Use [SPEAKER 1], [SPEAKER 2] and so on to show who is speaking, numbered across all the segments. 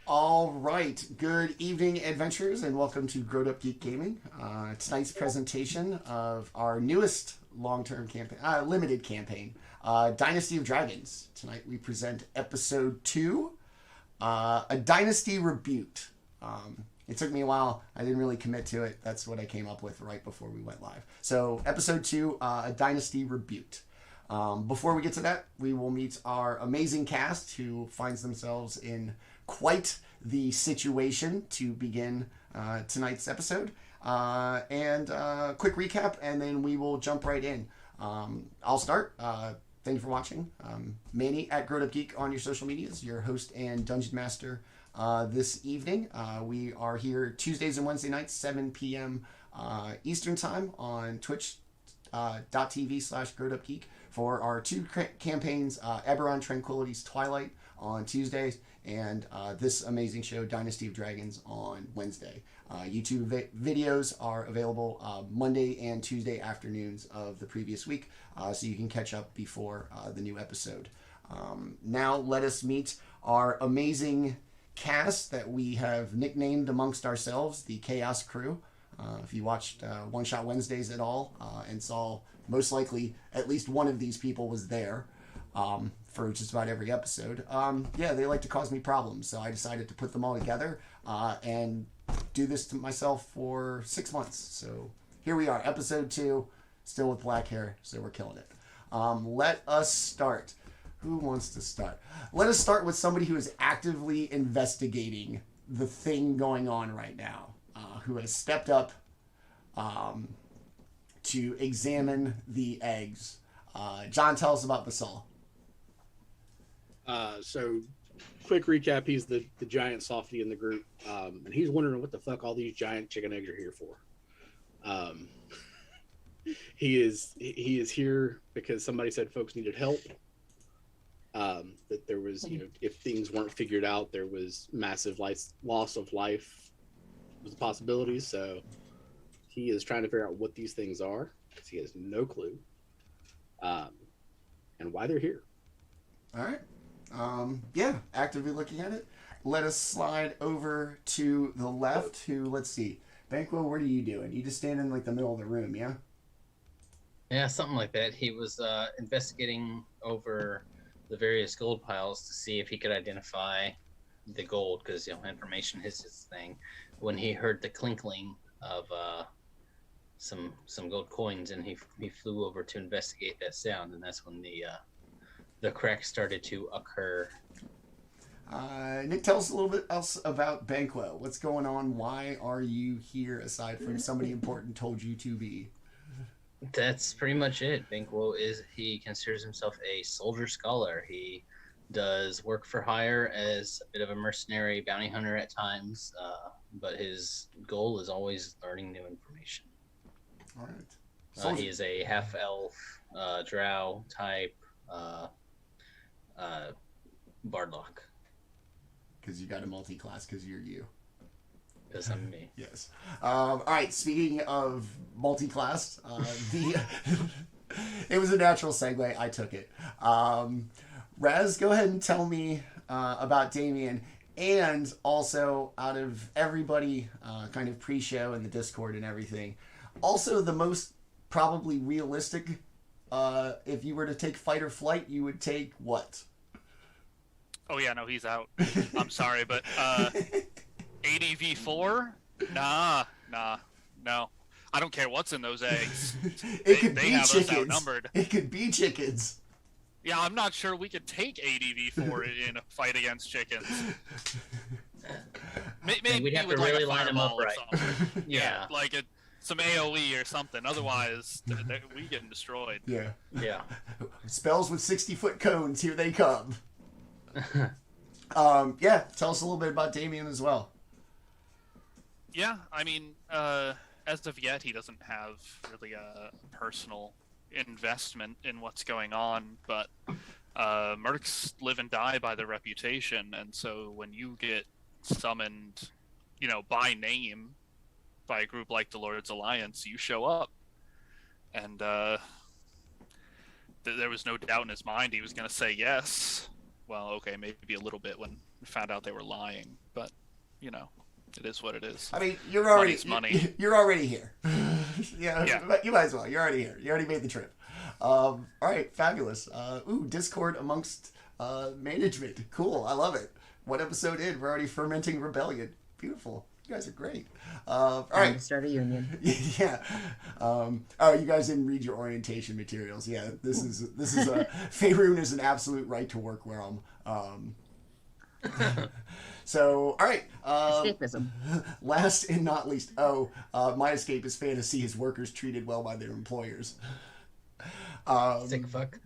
[SPEAKER 1] All right. Good evening, adventurers, and welcome to GrowedUpGeek Gaming. Tonight's presentation of our newest long-term campaign, limited campaign, Dynasty of Dragons. Tonight we present episode 2, a Dynasty Rebuked. It took me a while. I didn't really commit to it. That's what I came up with right before we went live. So episode 2, a Dynasty Rebuked. Before we get to that, we will meet our amazing cast who finds themselves in quite the situation to begin tonight's episode. And quick recap, and then we will jump right in. I'll start. Thank you for watching. Manny at GrowedUpGeek on your social medias, your host and dungeon master this evening. We are here Tuesdays and Wednesday nights, 7 p.m. Eastern Time on twitch.tv/GrowedUpGeek for our two campaigns, Eberron Tranquility's Twilight on Tuesdays, and this amazing show, Dynasty of Dragons, on Wednesday. YouTube videos are available Monday and Tuesday afternoons of the previous week, so you can catch up before the new episode. Now let us meet our amazing cast that we have nicknamed amongst ourselves, the Chaos Crew. If you watched One Shot Wednesdays at all and saw most likely at least one of these people was there for just about every episode. They like to cause me problems, so I decided to put them all together and do this to myself for 6 months. So here we are, episode 2, still with black hair, so we're killing it. Let us start. Who wants to start? Let us start with somebody who is actively investigating the thing going on right now, who has stepped up to examine the eggs. John, tell us about Basall.
[SPEAKER 2] So quick recap, he's the giant softie in the group, and he's wondering what the fuck all these giant chicken eggs are here for. He is here because somebody said folks needed help, that there was, if things weren't figured out, there was massive loss of life was a possibility. So he is trying to figure out what these things are because he has no clue, and why they're here.
[SPEAKER 1] All right. Actively looking at it. Let us slide over to the left. Let's see. Banquo, what are you doing? You just stand in like the middle of the room, yeah?
[SPEAKER 3] Yeah, something like that. He was investigating over the various gold piles to see if he could identify the gold, because information is his thing. When he heard the clinkling of some gold coins, and he flew over to investigate that sound, and that's when the cracks started to occur.
[SPEAKER 1] Nick, tell us a little bit else about Banquo. What's going on? Why are you here aside from somebody important told you to be?
[SPEAKER 3] That's pretty much it. Banquo he considers himself a soldier scholar. He does work for hire as a bit of a mercenary bounty hunter at times, but his goal is always learning new information.
[SPEAKER 1] All right.
[SPEAKER 3] He is a half-elf, drow type, Bardlock.
[SPEAKER 1] Because you got a multi-class, because you're you.
[SPEAKER 3] Because I'm me.
[SPEAKER 1] Yes. All right, speaking of multi-class, it was a natural segue. I took it. Raz, go ahead and tell me about Daemion, and also out of everybody kind of pre-show in the Discord and everything, also the most probably realistic, if you were to take fight or flight, you would take what?
[SPEAKER 4] Oh yeah, no, he's out. I'm sorry, but ADV4? Nah, no. I don't care what's in those eggs.
[SPEAKER 1] It could be
[SPEAKER 4] have
[SPEAKER 1] chickens.
[SPEAKER 4] Us outnumbered.
[SPEAKER 1] It could be chickens.
[SPEAKER 4] Yeah, I'm not sure we could take ADV4 in a fight against chickens. Maybe
[SPEAKER 3] we'd have to
[SPEAKER 4] like
[SPEAKER 3] really
[SPEAKER 4] a
[SPEAKER 3] line them up
[SPEAKER 4] fireball or
[SPEAKER 3] right.
[SPEAKER 4] something.
[SPEAKER 3] Yeah.
[SPEAKER 4] Like some AoE or something. Otherwise, we getting destroyed.
[SPEAKER 1] Yeah.
[SPEAKER 3] Yeah.
[SPEAKER 1] Spells with 60-foot cones. Here they come. Tell us a little bit about Daemion as well.
[SPEAKER 4] Yeah, I mean, as of yet, he doesn't have really a personal investment in what's going on, but mercs live and die by their reputation, and so when you get summoned, by name by a group like the Lord's Alliance, you show up, and there was no doubt in his mind he was going to say yes. well, okay, maybe a little bit when we found out they were lying, but you know, it is what it is.
[SPEAKER 1] I mean, you're already
[SPEAKER 4] Money's money.
[SPEAKER 1] You're already here.
[SPEAKER 4] Yeah.
[SPEAKER 1] But you might as well. You're already here. You already made the trip. All right, fabulous. Discord amongst management. Cool. I love it. One episode in, we're already fermenting rebellion. Beautiful. You guys are great. All right.
[SPEAKER 5] Start a union.
[SPEAKER 1] Yeah. You guys didn't read your orientation materials. Yeah. This is Faerun is an absolute right to work realm. So, all right.
[SPEAKER 5] Escapism.
[SPEAKER 1] Last and not least, my escapist fantasy is workers treated well by their employers.
[SPEAKER 3] Sick fuck.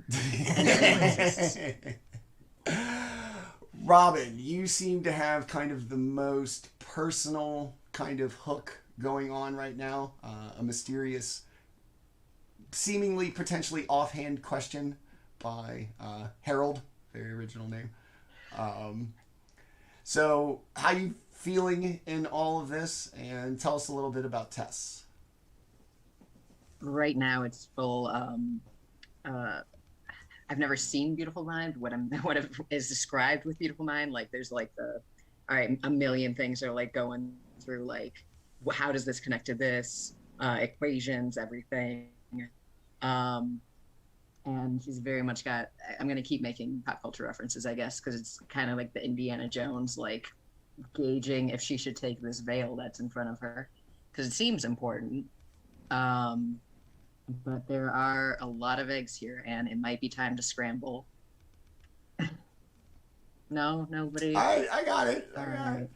[SPEAKER 1] Robin, you seem to have kind of the most personal kind of hook going on right now. A mysterious, seemingly potentially offhand question by Harold, very original name. So, how you feeling in all of this? And tell us a little bit about Tess.
[SPEAKER 5] Right now, it's full. I've never seen Beautiful Mind. What is described with Beautiful Mind, like there's like a million things are like going through, like how does this connect to this, equations, everything. And he's very much got. I'm gonna keep making pop culture references, I guess, because it's kind of like the Indiana Jones, like gauging if she should take this veil that's in front of her, because it seems important. But there are a lot of eggs here, and it might be time to scramble. No, nobody.
[SPEAKER 1] I got it.
[SPEAKER 5] All right.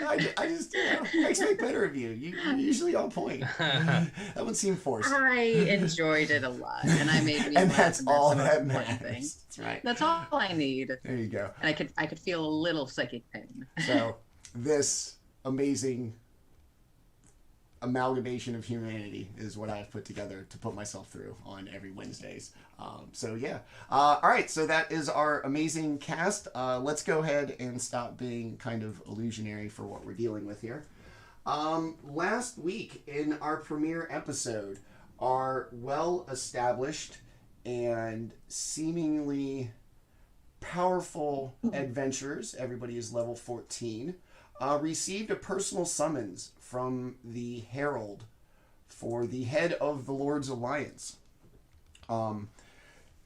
[SPEAKER 1] I just I expect better of you. You're usually on point. That one seemed forced.
[SPEAKER 5] I enjoyed it a lot, and I made me
[SPEAKER 1] and
[SPEAKER 5] laugh,
[SPEAKER 1] that's
[SPEAKER 5] and
[SPEAKER 1] all
[SPEAKER 5] the most
[SPEAKER 1] that
[SPEAKER 5] important
[SPEAKER 1] matters.
[SPEAKER 5] thing.
[SPEAKER 1] That's right.
[SPEAKER 5] That's all I need.
[SPEAKER 1] There you go.
[SPEAKER 5] And I could feel a little psychic pain.
[SPEAKER 1] So this amazing amalgamation of humanity is what I've put together to put myself through on every Wednesdays. So yeah. All right. So that is our amazing cast. Let's go ahead and stop being kind of illusionary for what we're dealing with here. Last week in our premiere episode, our well-established and seemingly powerful adventurers, everybody is level 14, received a personal summons from the Herald for the head of the Lord's Alliance.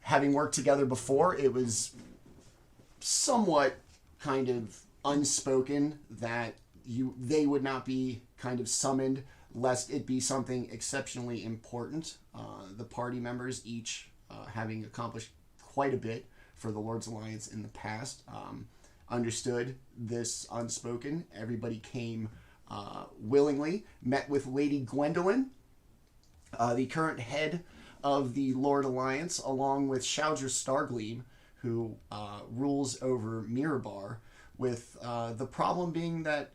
[SPEAKER 1] Having worked together before, it was somewhat kind of unspoken that they would not be kind of summoned lest it be something exceptionally important. The party members each having accomplished quite a bit for the Lord's Alliance in the past understood this unspoken. Everybody came willingly, met with Lady Gwendolyn, the current head of the Lord Alliance, along with Shaudra Stargleam, who rules over Mirabar, with the problem being that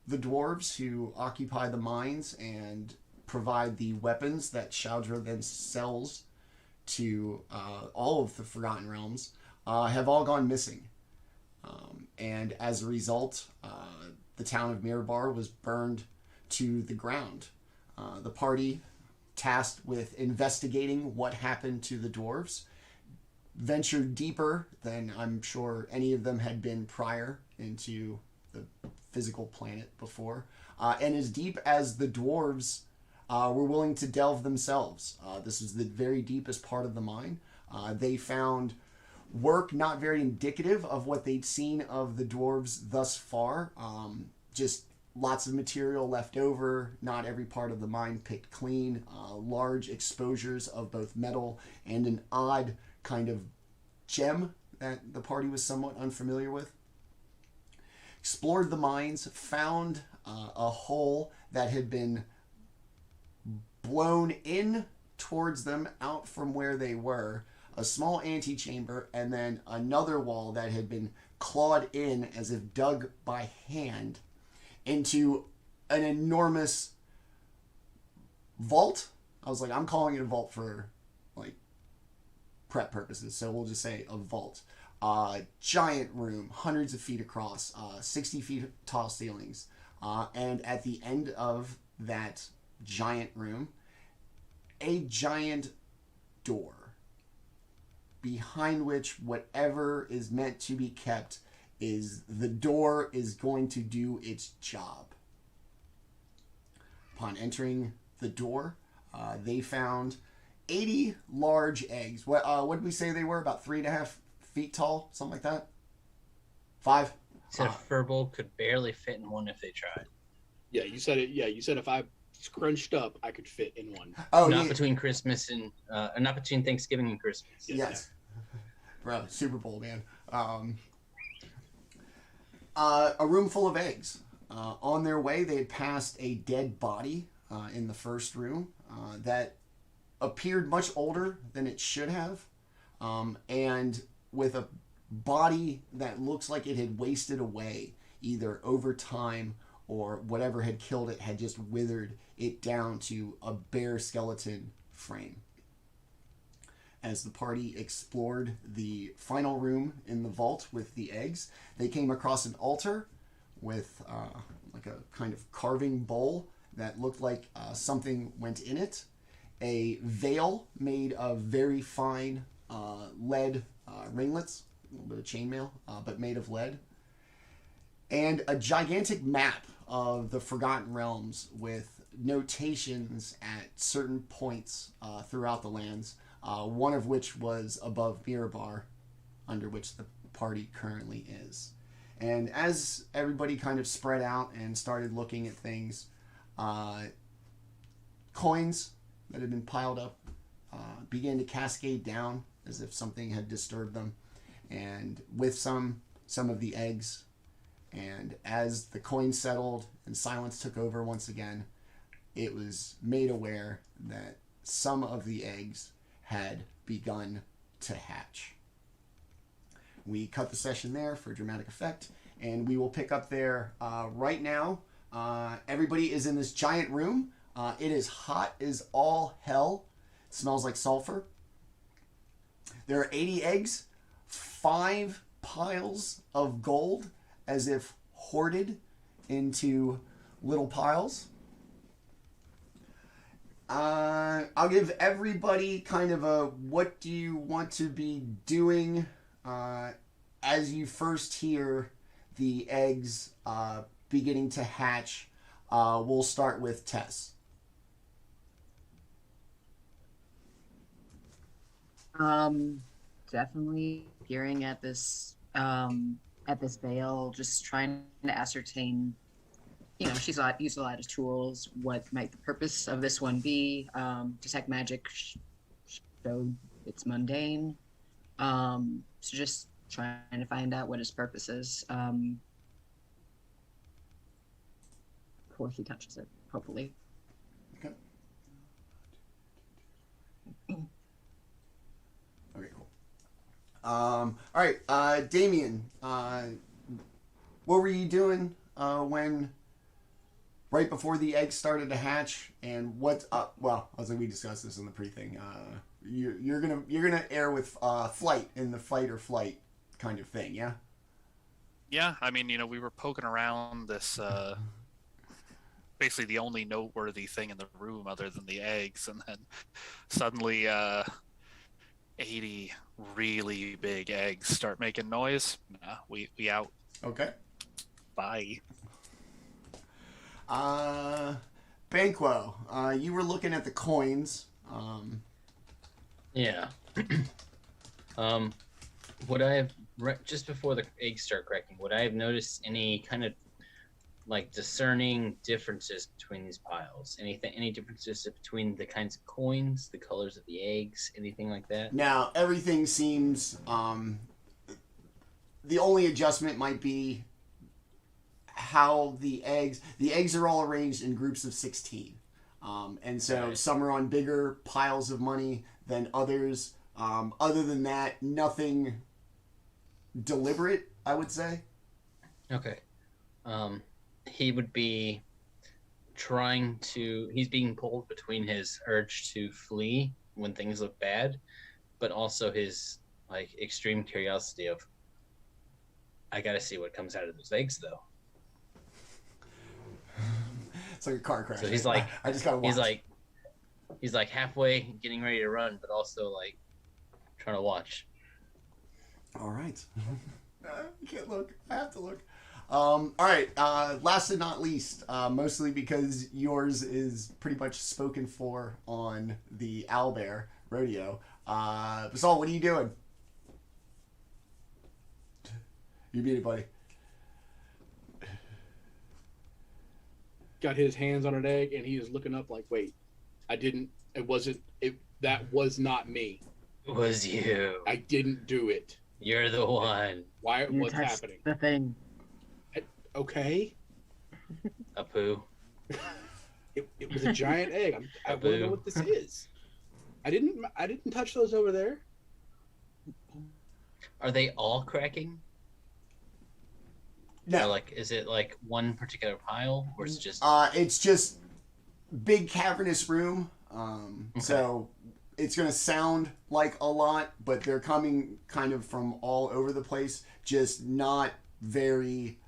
[SPEAKER 1] the dwarves who occupy the mines and provide the weapons that Shaudra then sells to all of the Forgotten Realms have all gone missing. And as a result, the town of Mirabar was burned to the ground. The party, tasked with investigating what happened to the dwarves, ventured deeper than I'm sure any of them had been prior into the physical planet before, and as deep as the dwarves were willing to delve themselves. This is the very deepest part of the mine. They found work not very indicative of what they'd seen of the dwarves thus far. Just lots of material left over, not every part of the mine picked clean, large exposures of both metal and an odd kind of gem that the party was somewhat unfamiliar with. Explored the mines, found a hole that had been blown in towards them out from where they were, a small antechamber, and then another wall that had been clawed in as if dug by hand into an enormous vault. I was like, I'm calling it a vault for like prep purposes, so we'll just say a vault. Giant room, hundreds of feet across, 60 feet tall ceilings, and at the end of that giant room, a giant door. behind which whatever is meant to be kept is the door is going to do its job. Upon entering the door, they found 80 large eggs. What did we say they were? About 3.5 feet tall, something like that. 5.
[SPEAKER 3] Said a furball could barely fit in one if they tried.
[SPEAKER 2] Yeah, you said it. Yeah, you said if I scrunched up, I could fit in one.
[SPEAKER 1] Oh,
[SPEAKER 3] not between Christmas and not between Thanksgiving and Christmas.
[SPEAKER 1] Yes. Bro, Super Bowl, man. A room full of eggs. On their way, they had passed a dead body in the first room that appeared much older than it should have, and with a body that looks like it had wasted away, either over time or whatever had killed it had just withered it down to a bare skeleton frame. As the party explored the final room in the vault with the eggs, they came across an altar with like a kind of carving bowl that looked like something went in it, a veil made of very fine lead ringlets, a little bit of chainmail, but made of lead, and a gigantic map of the Forgotten Realms with notations at certain points throughout the lands, one of which was above Mirabar, under which the party currently is. And as everybody kind of spread out and started looking at things, coins that had been piled up began to cascade down as if something had disturbed them, and with some of the eggs. And as the coins settled and silence took over once again, it was made aware that some of the eggs had begun to hatch. We cut the session there for dramatic effect, and we will pick up there right now. Everybody is in this giant room. It is hot as all hell. It smells like sulfur. There are 80 eggs, 5 piles of gold, as if hoarded into little piles. I'll give everybody kind of a what do you want to be doing as you first hear the eggs beginning to hatch. We'll start with Tess.
[SPEAKER 5] Definitely peering at this veil, just trying to ascertain. You know, she's used a lot of tools. What might the purpose of this one be? Detect magic showed it's mundane. So just trying to find out what his purpose is. Before he touches it, hopefully.
[SPEAKER 1] Okay. Okay, cool. All right, Daemion, what were you doing when right before the eggs started to hatch, and what? Well, I was like, we discussed this in the pre-thing. You're gonna air with flight in the fight or flight kind of thing, yeah.
[SPEAKER 4] Yeah, I mean, we were poking around this. Basically, the only noteworthy thing in the room other than the eggs, and then suddenly 80 really big eggs start making noise. Nah, we out.
[SPEAKER 1] Okay.
[SPEAKER 4] Bye.
[SPEAKER 1] Banquo, you were looking at the coins.
[SPEAKER 3] Yeah. Would I have just before the eggs start cracking? Would I have noticed any kind of like discerning differences between these piles? Any differences between the kinds of coins, the colors of the eggs, anything like that?
[SPEAKER 1] Now everything seems. The only adjustment might be how the eggs are all arranged in groups of 16, and so
[SPEAKER 3] right.
[SPEAKER 1] Some are on bigger piles of money than others. Other than that, nothing deliberate, I would say.
[SPEAKER 3] Okay. He would be he's being pulled between his urge to flee when things look bad, but also his like extreme curiosity of, I gotta see what comes out of those eggs though.
[SPEAKER 1] It's like a car crash.
[SPEAKER 3] So he's like,
[SPEAKER 1] I just gotta watch.
[SPEAKER 3] He's like halfway getting ready to run, but also like trying to watch.
[SPEAKER 1] All right. I can't look. I have to look. All right. Last and not least, mostly because yours is pretty much spoken for on the Owlbear rodeo. Basall, what are you doing? You beat it, buddy.
[SPEAKER 2] Got his hands on an egg, and he is looking up like, wait, I didn't. It wasn't. It that was not me.
[SPEAKER 3] It was you.
[SPEAKER 2] I didn't do it.
[SPEAKER 3] You're the one.
[SPEAKER 2] Why?
[SPEAKER 5] You
[SPEAKER 2] What's
[SPEAKER 5] touched
[SPEAKER 2] happening?
[SPEAKER 5] the thing.
[SPEAKER 2] Okay.
[SPEAKER 3] A poo.
[SPEAKER 2] It was a giant egg. I want to know what this is. I didn't touch those over there.
[SPEAKER 3] Are they all cracking?
[SPEAKER 1] No.
[SPEAKER 3] Or like, is it like one particular pile, or is it just?
[SPEAKER 1] It's just big cavernous room.
[SPEAKER 3] Okay.
[SPEAKER 1] So it's going to sound like a lot, but they're coming kind of from all over the place. Just not very,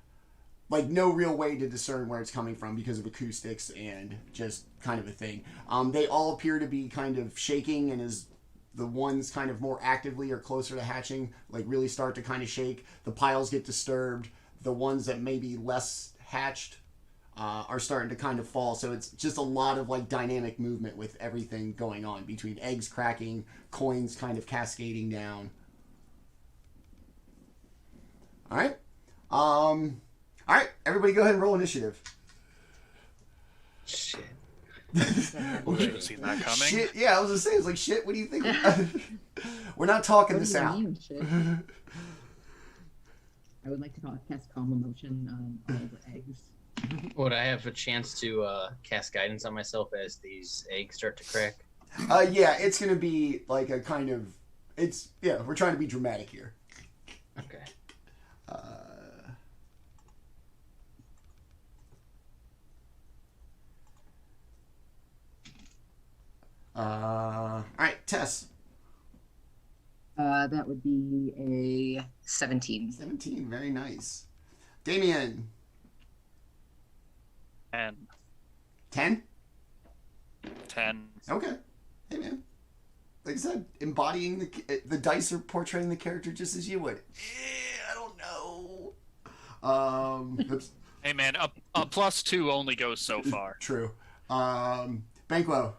[SPEAKER 1] like, no real way to discern where it's coming from because of acoustics and just kind of a thing. They all appear to be kind of shaking, and as the ones kind of more actively or closer to hatching, like, really start to kind of shake, the piles get disturbed. The ones that may be less hatched are starting to kind of fall. So it's just a lot of like dynamic movement with everything going on between eggs cracking, coins kind of cascading down. All right. All right. Everybody go ahead and roll initiative.
[SPEAKER 3] Shit.
[SPEAKER 4] We should have seen that coming.
[SPEAKER 1] Shit. Yeah, I was going to say, it's like, shit, what do you think? We're not talking
[SPEAKER 6] What
[SPEAKER 1] this
[SPEAKER 6] do you
[SPEAKER 1] out.
[SPEAKER 6] mean, shit? I would like to cast Calm Emotion on all the eggs.
[SPEAKER 3] Would I have a chance to cast guidance on myself as these eggs start to crack?
[SPEAKER 1] Yeah, it's going to be like a kind of, we're trying to be dramatic here.
[SPEAKER 3] Okay.
[SPEAKER 1] All right, Tess.
[SPEAKER 5] That would be a 17.
[SPEAKER 1] 17, very nice. Daemion.
[SPEAKER 4] 10.
[SPEAKER 1] 10?
[SPEAKER 4] 10.
[SPEAKER 1] Okay. Hey, man. Like I said, embodying the dice are portraying the character just as you would. I don't know. Oops.
[SPEAKER 4] Hey man, a +2 only goes so far.
[SPEAKER 1] True. Banquo.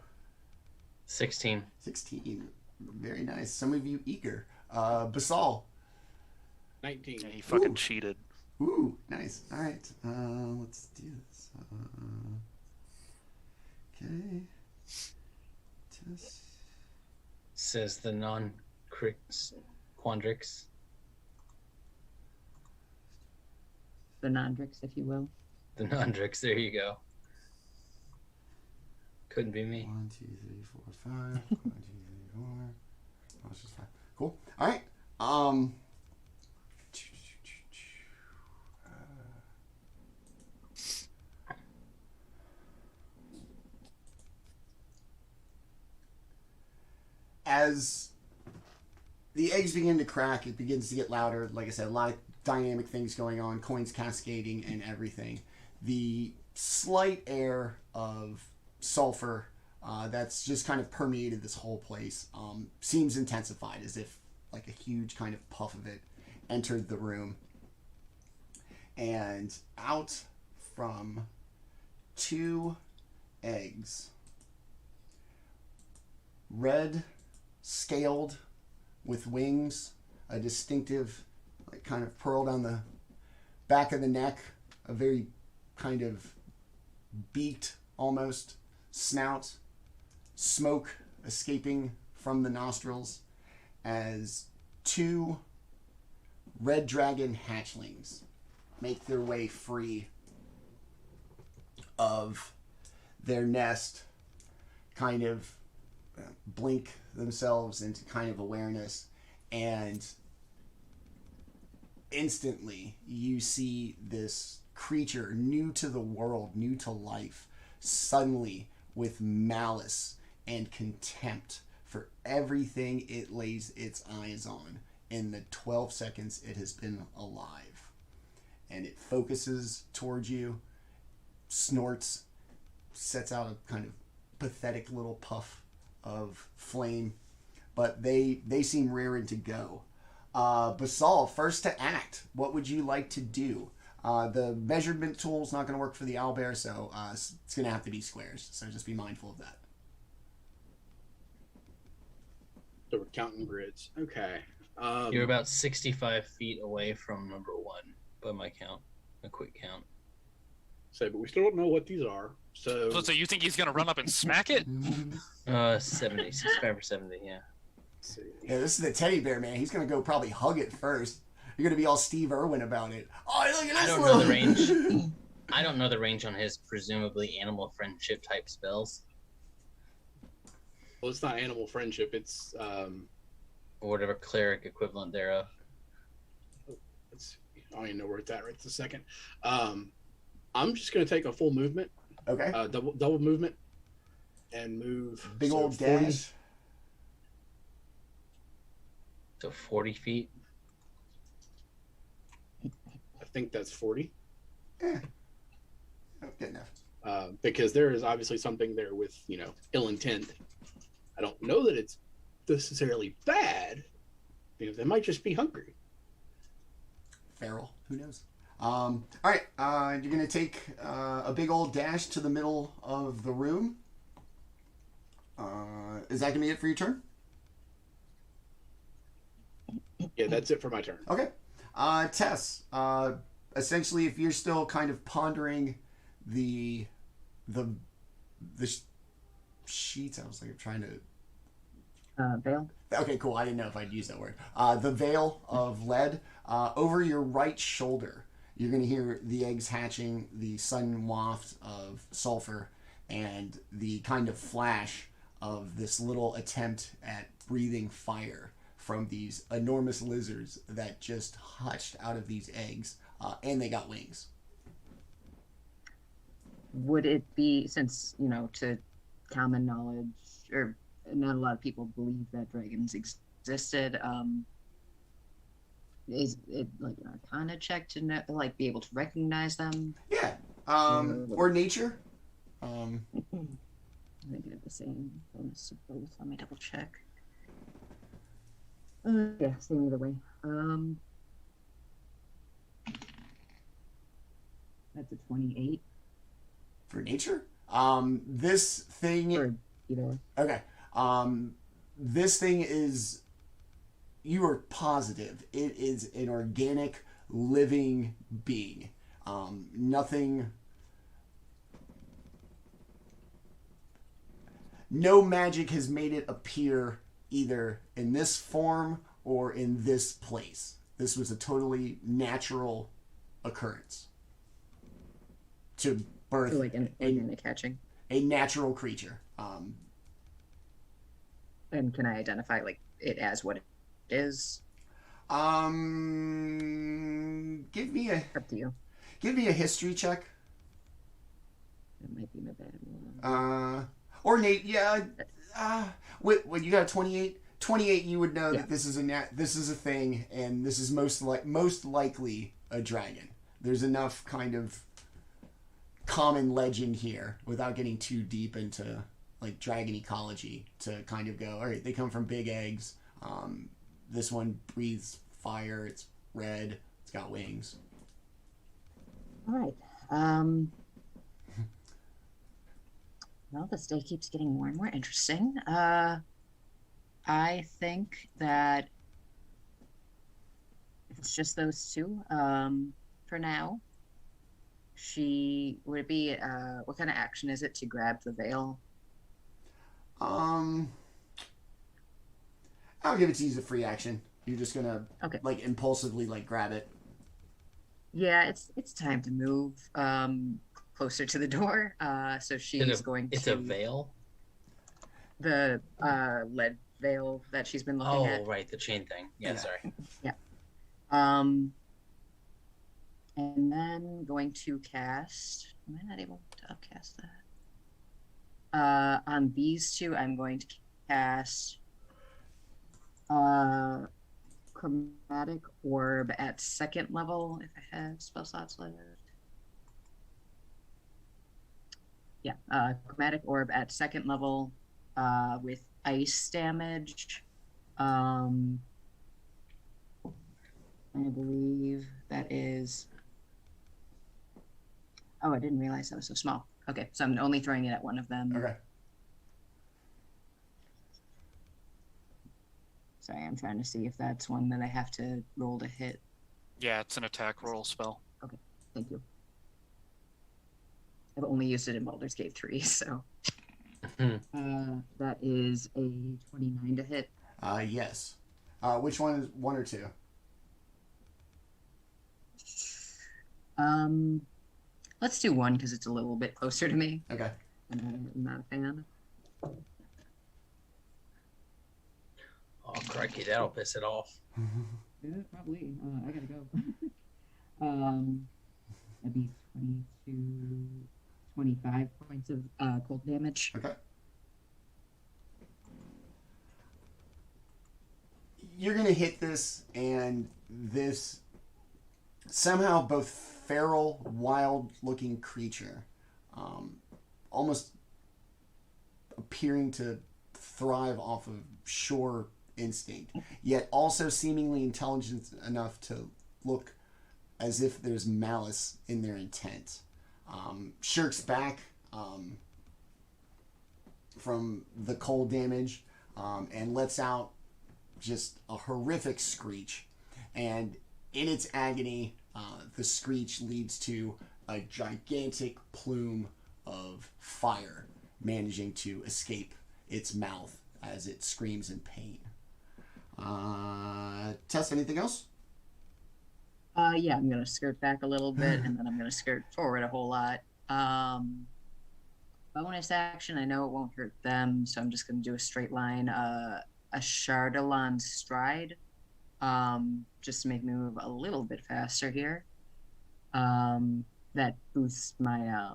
[SPEAKER 3] 16.
[SPEAKER 1] 16. Very nice. Some of you eager. Basall.
[SPEAKER 2] 19.
[SPEAKER 4] And he fucking
[SPEAKER 1] Ooh.
[SPEAKER 4] cheated.
[SPEAKER 1] Ooh, nice. All right. Let's do this. Okay. Tess.
[SPEAKER 3] Says the non-quandrix.
[SPEAKER 6] The Nondrix, if you will.
[SPEAKER 3] The non-drix, there you go. Couldn't be me.
[SPEAKER 1] 1, 2, 3, 4, 5. 1, 2, 3, 4. Oh, it's just 5. Cool. All right. As the eggs begin to crack, it begins to get louder. Like I said, a lot of dynamic things going on, coins cascading and everything. The slight air of sulfur that's just kind of permeated this whole place seems intensified, as if like a huge kind of puff of it entered the room. And out from 2 eggs, red, scaled, with wings, a distinctive, like, kind of pearl down the back of the neck, a very kind of beaked, almost, snout, smoke escaping from the nostrils, as 2 red dragon hatchlings make their way free of their nest, kind of blink themselves into kind of awareness, and instantly you see this creature new to the world, new to life, suddenly with malice and contempt for everything it lays its eyes on in the 12 seconds it has been alive. And it focuses towards you, snorts, sets out a kind of pathetic little puff of flame, but they seem raring to go. Basall, first to act. What would you like to do? The measurement tool's not going to work for the owlbear, so it's going to have to be squares. So just be mindful of that.
[SPEAKER 2] So we're counting grids. Okay.
[SPEAKER 3] You're about 65 feet away from number 1 by my count. A quick count.
[SPEAKER 2] So, but we still don't know what these are. So
[SPEAKER 4] you think he's gonna run up and smack it?
[SPEAKER 3] 70, 65 or 70, yeah.
[SPEAKER 2] let's see.
[SPEAKER 1] Yeah, this is the teddy bear, man. He's going to go probably hug it first. You're going to be all Steve Irwin about it. Oh, look at this
[SPEAKER 3] I don't know the range. I don't know the range on his presumably animal friendship type spells.
[SPEAKER 2] Well, it's not animal friendship. It's
[SPEAKER 3] Or whatever cleric equivalent thereof.
[SPEAKER 2] let's see. I don't even know where it's at right this second. I'm just gonna take a full movement,
[SPEAKER 1] Okay.
[SPEAKER 2] double movement, and move.
[SPEAKER 1] Big
[SPEAKER 2] so
[SPEAKER 1] old
[SPEAKER 2] 40.
[SPEAKER 1] dash.
[SPEAKER 3] So 40 feet.
[SPEAKER 2] I think that's 40.
[SPEAKER 1] Oh, good enough.
[SPEAKER 2] Because there is obviously something there with ill intent. I don't know that it's necessarily bad. They might just be hungry.
[SPEAKER 1] Feral. Who knows? All right. You're going to take a big old dash to the middle of the room. Is that going to be it for your turn?
[SPEAKER 2] Yeah, that's it for my turn.
[SPEAKER 1] Okay. Tess, essentially, if you're still kind of pondering the sheets, I was like trying to...
[SPEAKER 6] Veil.
[SPEAKER 1] Okay, cool. I didn't know if I'd use that word. The veil of lead over your right shoulder. You're going to hear the eggs hatching, the sudden waft of sulfur, and the kind of flash of this little attempt at breathing fire from these enormous lizards that just hutched out of these eggs, and they got wings.
[SPEAKER 6] Would it be, since, to common knowledge, or not a lot of people believe that dragons existed, is it like an arcana check to know, like be able to recognize them?
[SPEAKER 1] Yeah. Or nature.
[SPEAKER 6] I think they have the same bonus of both. Let me double check. Yeah, same either way. That's a 28
[SPEAKER 1] For nature? This thing...
[SPEAKER 6] for either.
[SPEAKER 1] Okay. This thing is... You are positive. It is an organic, living being. Nothing... No magic has made it appear either in this form or in this place. This was a totally natural occurrence. To birth
[SPEAKER 6] So like an organic hatching.
[SPEAKER 1] a natural creature.
[SPEAKER 6] And can I identify like it as what it is?
[SPEAKER 1] Give me a
[SPEAKER 6] Up to you.
[SPEAKER 1] history check.
[SPEAKER 6] It might be my bad.
[SPEAKER 1] Or Nate, yeah. What you got a 28? 28, you would know
[SPEAKER 6] Yeah.
[SPEAKER 1] that this is a thing, and this is most likely a dragon. There's enough kind of common legend here without getting too deep into like dragon ecology to kind of go, all right, they come from big eggs. This one breathes fire. It's red. It's got wings.
[SPEAKER 6] All right. Well, this day keeps getting more and more interesting. I think that if it's just those two, for now, would it be, what kind of action is it to grab the veil?
[SPEAKER 1] I'll give it to you as a free action. You're just gonna like impulsively like grab it.
[SPEAKER 6] Yeah, it's time to move closer to the door. So she's going to.
[SPEAKER 3] It's a veil.
[SPEAKER 6] The lead veil that she's been looking at.
[SPEAKER 3] Oh, right, the chain thing. Yeah, sorry.
[SPEAKER 6] Yeah. And then going to cast. Am I not able to upcast that? On these two, I'm going to cast chromatic orb at second level if I have spell slots left. Yeah, chromatic orb at second level with ice damage for I believe that is. Oh, I didn't realize that was so small. Okay, so I'm only throwing it at one of them.
[SPEAKER 1] Okay.
[SPEAKER 6] Sorry, I'm trying to see if that's one that I have to roll to hit.
[SPEAKER 4] Yeah, it's an attack roll spell.
[SPEAKER 6] Thank you. I've only used it in Baldur's Gate 3, so. That is a 29 to hit.
[SPEAKER 1] Yes. Which one is 1 or 2?
[SPEAKER 6] Let's do 1 because it's a little bit closer to me.
[SPEAKER 1] Okay.
[SPEAKER 6] I'm not a fan.
[SPEAKER 3] Oh, crikey, that'll piss it off.
[SPEAKER 6] Yeah, probably. I gotta go. That'd be 22, 25 points of cold damage.
[SPEAKER 1] Okay. You're going to hit this, and this somehow both feral, wild-looking creature, almost appearing to thrive off of shore instinct, yet also seemingly intelligent enough to look as if there's malice in their intent. Shirks back from the cold damage and lets out just a horrific screech. And in its agony, the screech leads to a gigantic plume of fire managing to escape its mouth as it screams in pain. Tess, anything else?
[SPEAKER 6] Yeah, I'm gonna skirt back a little bit, and then I'm gonna skirt forward a whole lot. Bonus action, I know it won't hurt them, so I'm just gonna do a straight line, a Chardalon stride, just to make me move a little bit faster here. That boosts my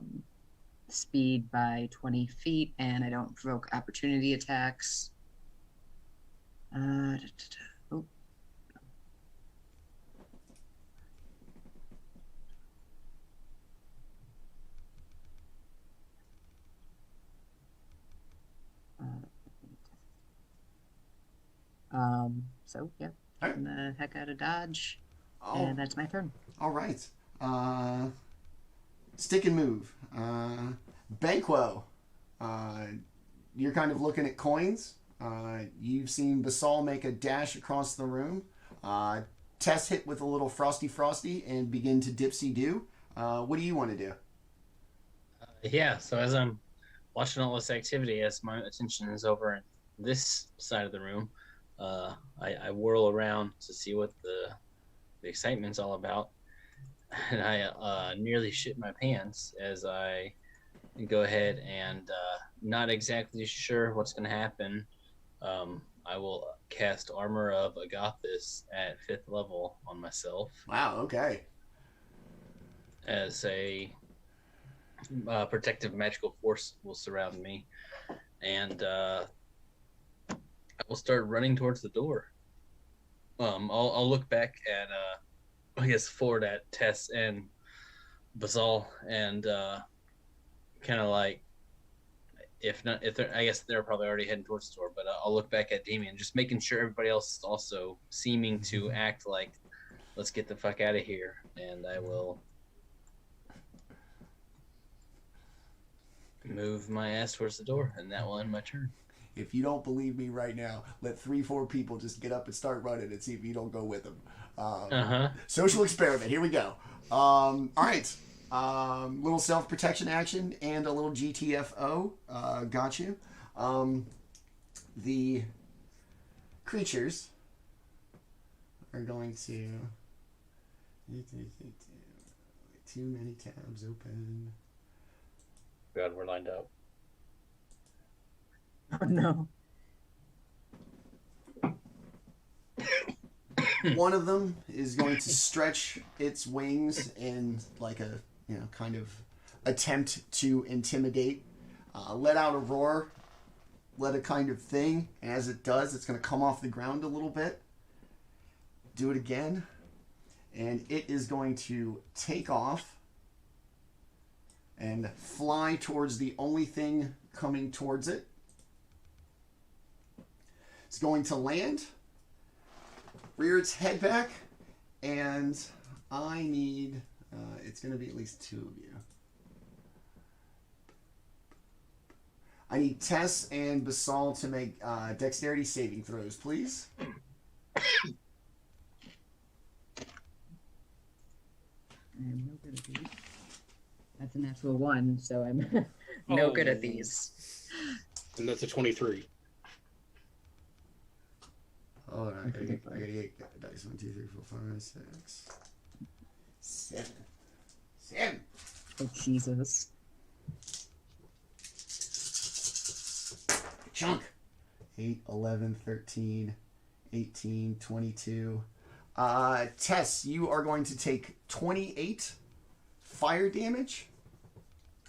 [SPEAKER 6] speed by 20 feet, and I don't provoke opportunity attacks. Oh. So yeah,
[SPEAKER 1] All right.
[SPEAKER 6] I'm the heck out of dodge,
[SPEAKER 1] Oh,
[SPEAKER 6] and that's my turn.
[SPEAKER 1] all right. Stick and move. Banquo. You're kind of looking at coins. You've seen Basall make a dash across the room. Tess hit with a little frosty and begin to dipsy-do. What do you want to do?
[SPEAKER 3] Yeah, so as I'm watching all this activity, as my attention is over in this side of the room, I whirl around to see what the excitement's all about, and I nearly shit my pants as I go ahead and, not exactly sure what's going to happen. I will cast Armor of Agathis at 5th level on myself
[SPEAKER 1] Wow, okay.
[SPEAKER 3] as a protective magical force will surround me, and I will start running towards the door. I'll look back at I guess forward at Tess and Basall, and kind of like, if they're, I guess they're probably already heading towards the door, but I'll look back at Daemion, just making sure everybody else is also seeming to act like, let's get the fuck out of here, and I will move my ass towards the door, and that will end my turn.
[SPEAKER 1] If you don't believe me right now, let 3-4 people just get up and start running and see if you don't go with them. Social experiment. Here we go. All right. Little self-protection action and a little GTFO. Got you. The creatures are going to... Too many tabs open.
[SPEAKER 3] God, we're lined up.
[SPEAKER 6] Oh no.
[SPEAKER 1] One of them is going to stretch its wings in like a, kind of attempt to intimidate. Let out a roar. Let a kind of thing. And as it does, it's going to come off the ground a little bit. Do it again. And it is going to take off and fly towards the only thing coming towards it. It's going to land, rear its head back, And I need, it's going to be at least 2 of you. I need Tess and Basall to make dexterity saving throws, please.
[SPEAKER 5] I'm no good at these. That's a natural 1, so I'm no good at these.
[SPEAKER 2] And that's a 23.
[SPEAKER 1] Hold on, I gotta get 8 dice. 1, 2, 3, 4, 5, 6, 7. 7.
[SPEAKER 5] Oh, Jesus.
[SPEAKER 1] Chunk. 8, 11, 13, 18, 22. Tess, you are going to take 28 fire damage.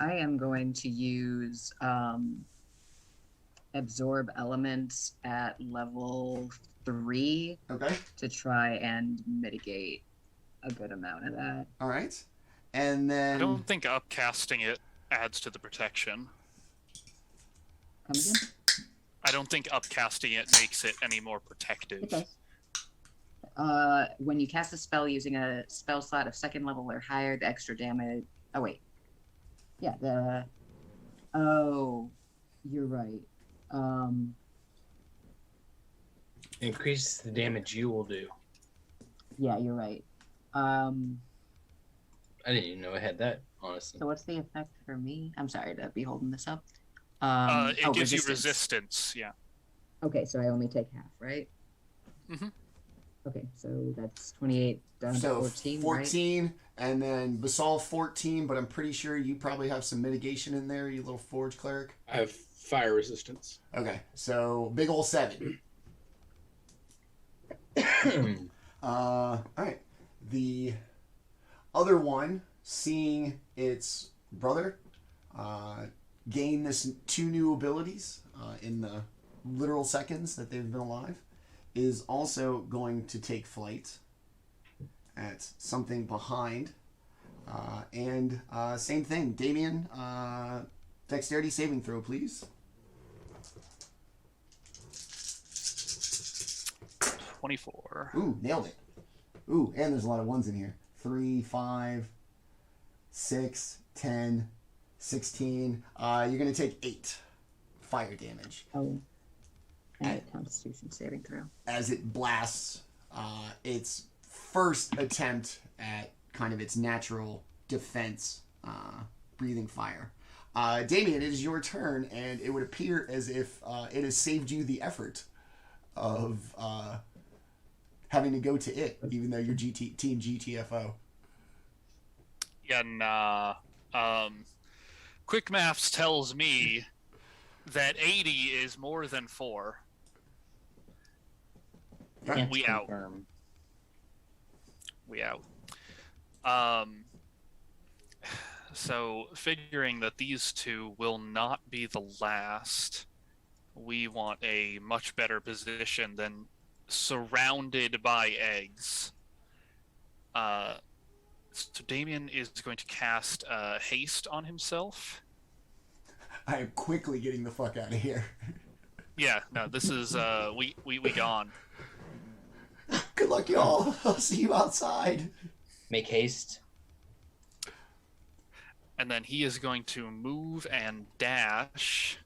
[SPEAKER 5] I am going to use absorb elements at level 3
[SPEAKER 1] Okay.
[SPEAKER 5] to try and mitigate a good amount of that.
[SPEAKER 1] All right. And then
[SPEAKER 4] I don't think upcasting it adds to the protection.
[SPEAKER 5] Come again?
[SPEAKER 4] I don't think upcasting it makes it any more protective.
[SPEAKER 5] It does. When you cast a spell using a spell slot of 2nd level or higher, the extra damage. Oh wait. Yeah. Oh, you're right.
[SPEAKER 3] Increase the damage you will do.
[SPEAKER 5] Yeah, you're right.
[SPEAKER 3] I didn't even know I had that, honestly.
[SPEAKER 5] So what's the effect for me? I'm sorry to be holding this up.
[SPEAKER 4] It gives you resistance, yeah.
[SPEAKER 5] Okay, so I only take half, right?
[SPEAKER 4] Mm-hmm.
[SPEAKER 5] Okay, so that's 28 down
[SPEAKER 1] so
[SPEAKER 5] to 14,
[SPEAKER 1] 14,
[SPEAKER 5] right?
[SPEAKER 1] and then Basall 14, but I'm pretty sure you probably have some mitigation in there, you little forge cleric.
[SPEAKER 2] I have fire resistance.
[SPEAKER 1] Okay, so big ol' 7. All right. The other one, seeing its brother gain this 2 new abilities in the literal seconds that they've been alive, is also going to take flight at something behind. And same thing, Daemion, dexterity saving throw, please.
[SPEAKER 4] 24.
[SPEAKER 1] Ooh, nailed it. Ooh, and there's a lot of 1s in here. 3, 5, 6, 10, 16. You're going to take 8 fire damage.
[SPEAKER 5] Oh. And a Constitution saving throw.
[SPEAKER 1] As it blasts its first attempt at kind of its natural defense, breathing fire. Daemion, it is your turn, and it would appear as if it has saved you the effort of having to go to it, even though you're team GTFO.
[SPEAKER 4] Yeah, nah. Quick maths tells me that 80 is more than 4.
[SPEAKER 1] Right.
[SPEAKER 4] We out.
[SPEAKER 3] Confirm.
[SPEAKER 4] We out. So, figuring that these 2 will not be the last, we want a much better position than surrounded by eggs. So Daemion is going to cast haste on himself.
[SPEAKER 1] I am quickly getting the fuck out of here.
[SPEAKER 4] Yeah, no, this is we gone.
[SPEAKER 1] Good luck, y'all. I'll see you outside.
[SPEAKER 3] Make haste.
[SPEAKER 4] And then he is going to move and dash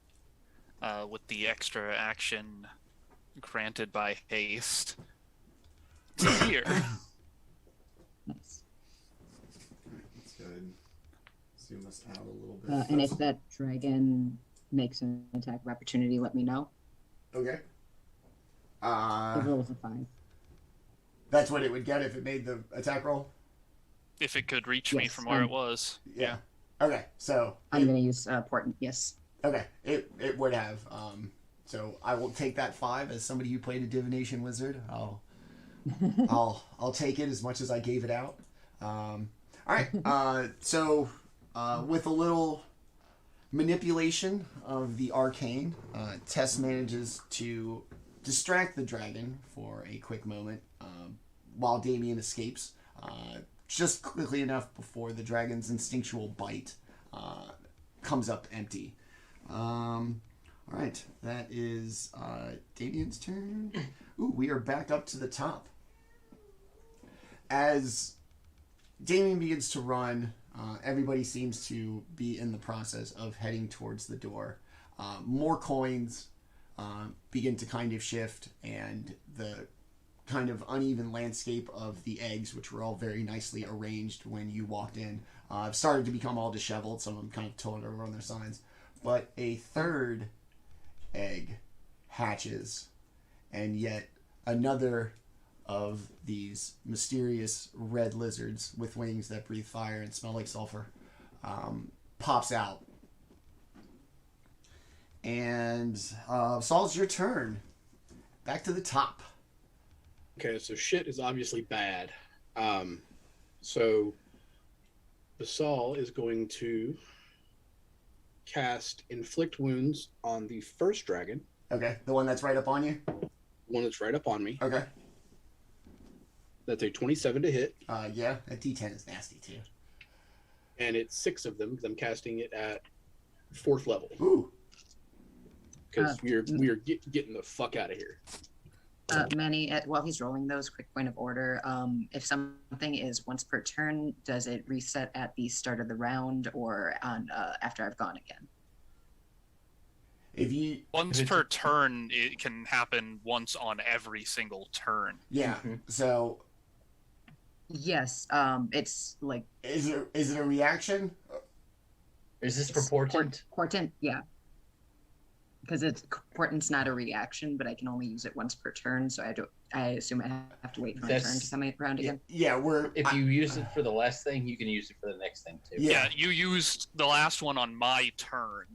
[SPEAKER 4] with the extra action granted by haste to here.
[SPEAKER 5] Nice.
[SPEAKER 1] That's good. Zoom us out a little bit.
[SPEAKER 5] And if that dragon makes an attack of opportunity, let me know.
[SPEAKER 1] Okay.
[SPEAKER 5] The roll is a 5.
[SPEAKER 1] That's what it would get if it made the attack roll?
[SPEAKER 4] If it could reach me
[SPEAKER 5] Yes,
[SPEAKER 4] from where it was.
[SPEAKER 1] Yeah. Okay, so...
[SPEAKER 5] I'm going to use portent, yes.
[SPEAKER 1] Okay, it would have. So I will take that 5 as somebody who played a divination wizard. I'll take it as much as I gave it out. All right. So with a little manipulation of the arcane, Tess manages to distract the dragon for a quick moment while Daemion escapes. Just quickly enough before the dragon's instinctual bite comes up empty. All right, that is Daemion's turn. Ooh, we are back up to the top. as Daemion begins to run, everybody seems to be in the process of heading towards the door. More coins begin to kind of shift, and the kind of uneven landscape of the eggs, which were all very nicely arranged when you walked in, started to become all disheveled. Some of them kind of tilted over on their sides. But a third egg hatches, and yet another of these mysterious red lizards with wings that breathe fire and smell like sulfur pops out. And Saul, it's your turn. Back to the top.
[SPEAKER 2] Okay, so shit is obviously bad. So Basall is going to cast Inflict Wounds on the first dragon.
[SPEAKER 1] Okay, the one that's right up on you?
[SPEAKER 2] One that's right up on me.
[SPEAKER 1] Okay.
[SPEAKER 2] That's a 27 to hit.
[SPEAKER 1] Yeah, a D10 is nasty too.
[SPEAKER 2] And it's 6 of them because I'm casting it at 4th level.
[SPEAKER 1] Ooh.
[SPEAKER 2] Because we are getting the fuck out of here.
[SPEAKER 6] Manny, while he's rolling those, quick point of order. If something is once per turn, does it reset at the start of the round or on after I've gone again?
[SPEAKER 1] If you
[SPEAKER 4] Once per turn, it can happen once on every single turn.
[SPEAKER 1] yeah, so
[SPEAKER 6] Yes, it's like
[SPEAKER 1] is it a reaction?
[SPEAKER 3] Is this for portent?
[SPEAKER 6] portent, yeah. Because portent's not a reaction, but I can only use it once per turn, so I assume I have to wait for my turn to come around again.
[SPEAKER 1] Yeah,
[SPEAKER 3] If you use it for the last thing, you can use it for the next thing too.
[SPEAKER 1] Yeah.
[SPEAKER 4] Yeah, you used the last one on my turn.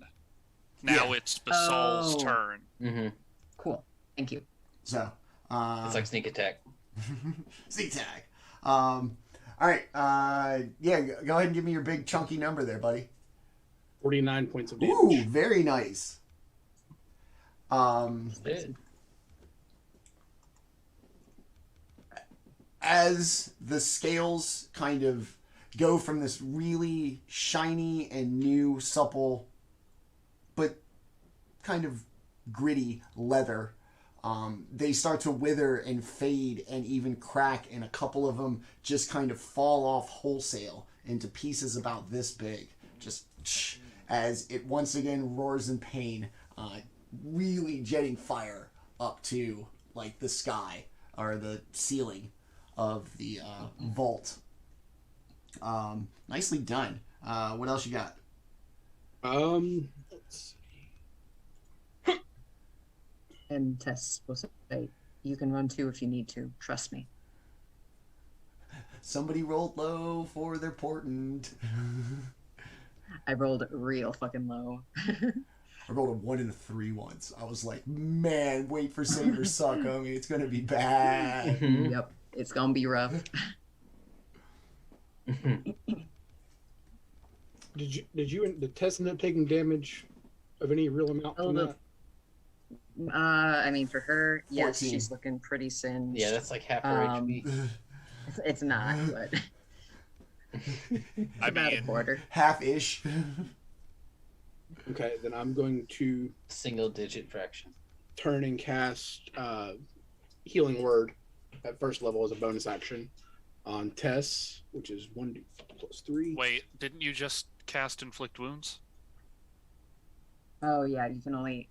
[SPEAKER 4] Now it's Basall's turn.
[SPEAKER 3] Mm-hmm.
[SPEAKER 6] Cool, thank you.
[SPEAKER 1] So
[SPEAKER 3] It's like sneak attack.
[SPEAKER 1] sneak tag. All right. Yeah, go ahead and give me your big chunky number there, buddy.
[SPEAKER 2] 49 points of damage.
[SPEAKER 1] Ooh, very nice.
[SPEAKER 3] Good.
[SPEAKER 1] As the scales kind of go from this really shiny and new, supple, but kind of gritty leather, they start to wither and fade and even crack, and a couple of them just kind of fall off wholesale into pieces about this big, just as it once again roars in pain, really jetting fire up to like the sky or the ceiling of the vault. Nicely done. What else you got?
[SPEAKER 2] Let's see.
[SPEAKER 6] And Tess will say, you can run too if you need to. Trust me.
[SPEAKER 1] Somebody rolled low for their portent.
[SPEAKER 6] I rolled real fucking low.
[SPEAKER 1] I rolled a 1 and a 3 once. I was like, man, wait for Saber suck on me. It's gonna be bad.
[SPEAKER 6] Yep, it's gonna be rough.
[SPEAKER 2] Did Tess end up taking damage of any real amount from that?
[SPEAKER 6] I mean, for her, yes,
[SPEAKER 1] 14.
[SPEAKER 6] she's looking pretty singed.
[SPEAKER 3] Yeah, that's like half her HP.
[SPEAKER 6] It's not, but
[SPEAKER 4] I
[SPEAKER 6] about a
[SPEAKER 4] mean,
[SPEAKER 6] quarter.
[SPEAKER 1] Half-ish.
[SPEAKER 2] Okay, then I'm going to
[SPEAKER 3] Single digit fraction.
[SPEAKER 2] turn and cast Healing Word at 1st level as a bonus action on Tess, which is 1d plus 3.
[SPEAKER 4] wait, didn't you just cast Inflict Wounds?
[SPEAKER 6] Oh yeah, you can only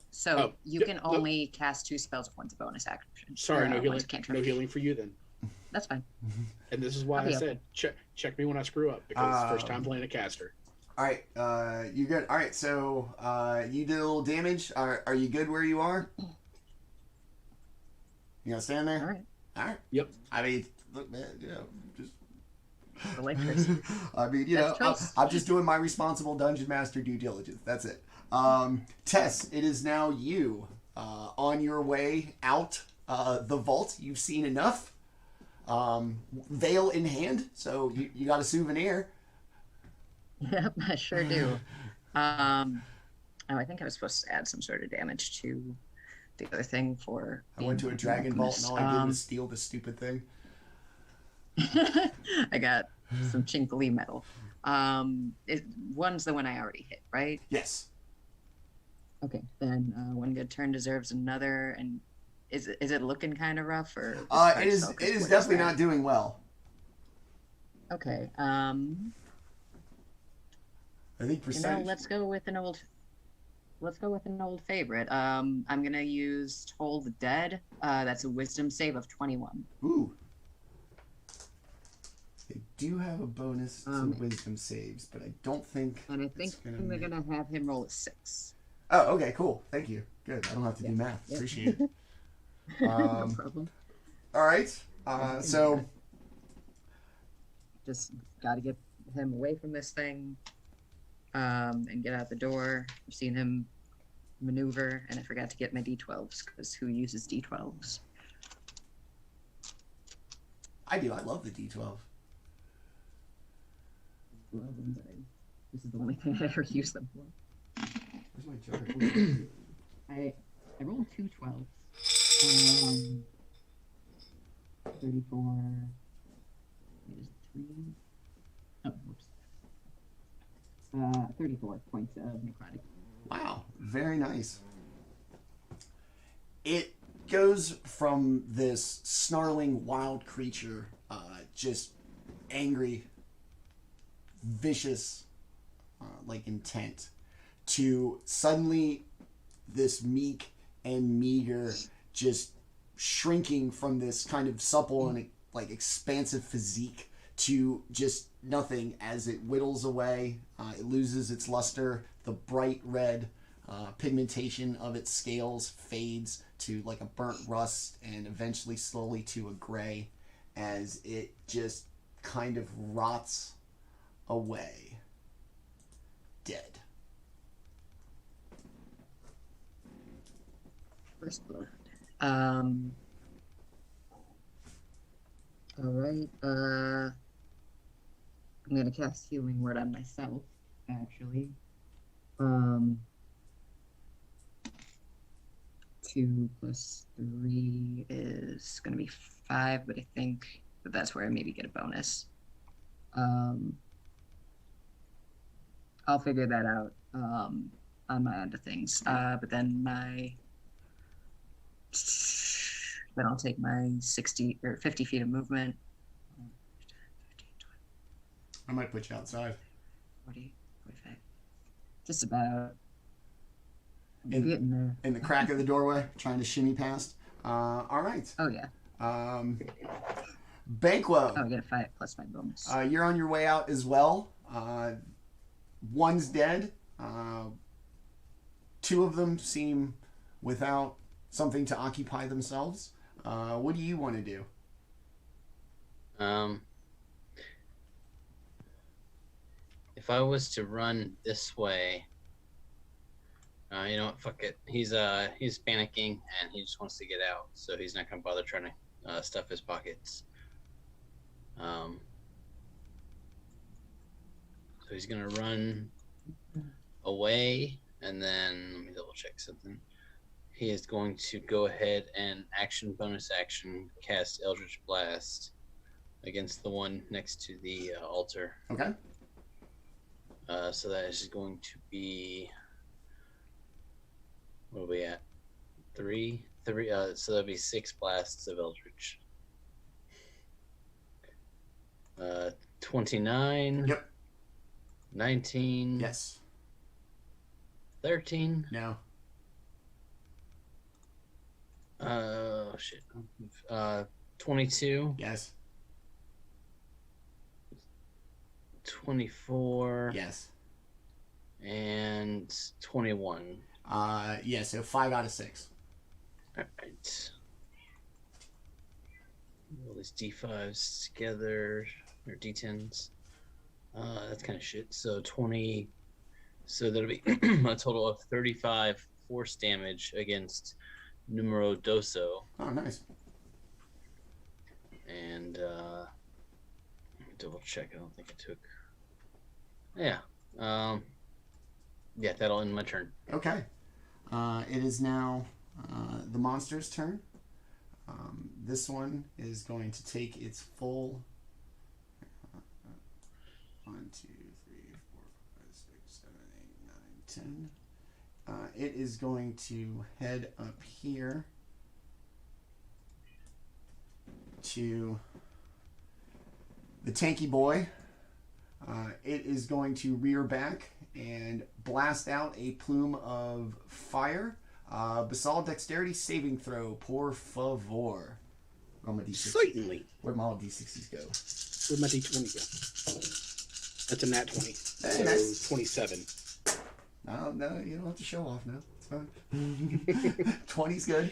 [SPEAKER 6] you
[SPEAKER 2] yep,
[SPEAKER 6] can
[SPEAKER 2] nope.
[SPEAKER 6] only cast 2 spells at once, a bonus action.
[SPEAKER 2] Sorry,
[SPEAKER 6] Or,
[SPEAKER 2] no
[SPEAKER 6] once
[SPEAKER 2] healing.
[SPEAKER 6] a cantrip.
[SPEAKER 2] No healing for you then.
[SPEAKER 6] That's fine.
[SPEAKER 2] And this is why
[SPEAKER 6] I'll
[SPEAKER 2] I
[SPEAKER 6] be
[SPEAKER 2] said check me when I screw up, because it's first time playing a caster.
[SPEAKER 1] All right, you good? All right, so you did a little damage. Are you good where you are? You gonna stand there?
[SPEAKER 6] All right.
[SPEAKER 1] All right.
[SPEAKER 2] Yep.
[SPEAKER 1] I mean, look, man, you know, just.
[SPEAKER 6] The life choice.
[SPEAKER 1] I mean, you know,
[SPEAKER 6] That's choice.
[SPEAKER 1] I'm just doing my responsible dungeon master due diligence. That's it. Tess, it is now you on your way out the vault. You've seen enough. Veil in hand, so you got a souvenir.
[SPEAKER 6] Yep, I sure do. I think I was supposed to add some sort of damage to the other thing for.
[SPEAKER 1] I went to a dragon vault and all I did was steal the stupid thing.
[SPEAKER 6] I got some chinkly metal. One's the one I already hit, right?
[SPEAKER 1] Yes.
[SPEAKER 6] Okay, then one good turn deserves another. And is it looking kind of rough or?
[SPEAKER 1] It is definitely not doing well.
[SPEAKER 6] Okay.
[SPEAKER 1] I think percentage.
[SPEAKER 6] Let's go with an old. Let's go with an old favorite. I'm gonna use Toll the Dead. That's a Wisdom save of 21.
[SPEAKER 1] Ooh. They do have a bonus to wisdom saves, but I don't think.
[SPEAKER 6] And I think we're gonna have him roll a 6.
[SPEAKER 1] Oh, okay, cool. Thank you. Good. I don't have to do math.
[SPEAKER 6] Yep.
[SPEAKER 1] Appreciate it.
[SPEAKER 6] No problem.
[SPEAKER 1] All right. So.
[SPEAKER 6] Just got to get him away from this thing, and get out the door. I've seen him maneuver, and I forgot to get my D12s because who uses D12s?
[SPEAKER 1] I do. I love the D12.
[SPEAKER 6] This is the only thing I ever use them for.
[SPEAKER 1] Where's my jar?
[SPEAKER 6] I rolled 2 12s. 34. Is 3. Oh, whoops. 34 points of necrotic.
[SPEAKER 1] Wow, very nice. It goes from this snarling wild creature, just angry, vicious, like intent, to suddenly this meek and meager, just shrinking from this kind of supple and like expansive physique to just nothing as it whittles away. It loses its luster. The bright red pigmentation of its scales fades to like a burnt rust and eventually slowly to a gray as it just kind of rots away, dead.
[SPEAKER 6] First blood. All right. I'm gonna cast Healing Word on myself, actually. 2 plus 3 is gonna be 5, but I think that's where I maybe get a bonus. I'll figure that out on my end of things. But then then I'll take my 60 or 50 feet of movement.
[SPEAKER 1] I might put you outside.
[SPEAKER 6] 40, 45. Just about. I'm
[SPEAKER 1] In-
[SPEAKER 6] getting there.
[SPEAKER 1] In the crack of the doorway, trying to shimmy past. All right.
[SPEAKER 6] Oh, yeah.
[SPEAKER 1] Banquo.
[SPEAKER 6] Oh, I get a 5 plus my bonus.
[SPEAKER 1] You're on your way out as well. One's dead. 2 of them seem without something to occupy themselves. What do you want to do?
[SPEAKER 3] If I was to run this way, you know what? Fuck it. He's panicking and he just wants to get out, so he's not gonna bother trying to stuff his pockets. So he's gonna run away, and then let me double check something. He is going to go ahead and bonus action cast Eldritch Blast against the one next to the altar.
[SPEAKER 1] Okay.
[SPEAKER 3] So that is going to be, what are we at? 3. So that'll be 6 blasts of Eldritch. 29.
[SPEAKER 1] Yep.
[SPEAKER 3] 19.
[SPEAKER 1] Yes.
[SPEAKER 3] 13.
[SPEAKER 1] No.
[SPEAKER 3] Shit. 22.
[SPEAKER 1] Yes.
[SPEAKER 3] 24.
[SPEAKER 1] Yes.
[SPEAKER 3] And 21.
[SPEAKER 1] Yeah, so 5 out of 6.
[SPEAKER 3] Alright. All these D5s together, or D10s. That's kind of shit. So 20. So that'll be a total of 35 force damage against Numero Doso.
[SPEAKER 1] Oh, nice.
[SPEAKER 3] And double check. I don't think I took. Yeah. Yeah, that'll end my turn.
[SPEAKER 1] Okay. It is now the monster's turn. This one is going to take its full 1, 2, 3, 4, 5, 6, 7, 8, 9, 10. It is going to head up here to the tanky boy. It is going to rear back and blast out a plume of fire. Basall dexterity saving throw, por favor. Where my D60?
[SPEAKER 2] Certainly.
[SPEAKER 1] Where'd my D60s go?
[SPEAKER 2] Where'd my D20 go? That's a nat 20.
[SPEAKER 1] Hey,
[SPEAKER 2] So
[SPEAKER 1] nice.
[SPEAKER 2] 27.
[SPEAKER 1] No, you don't have to show off now. It's fine. 20's good.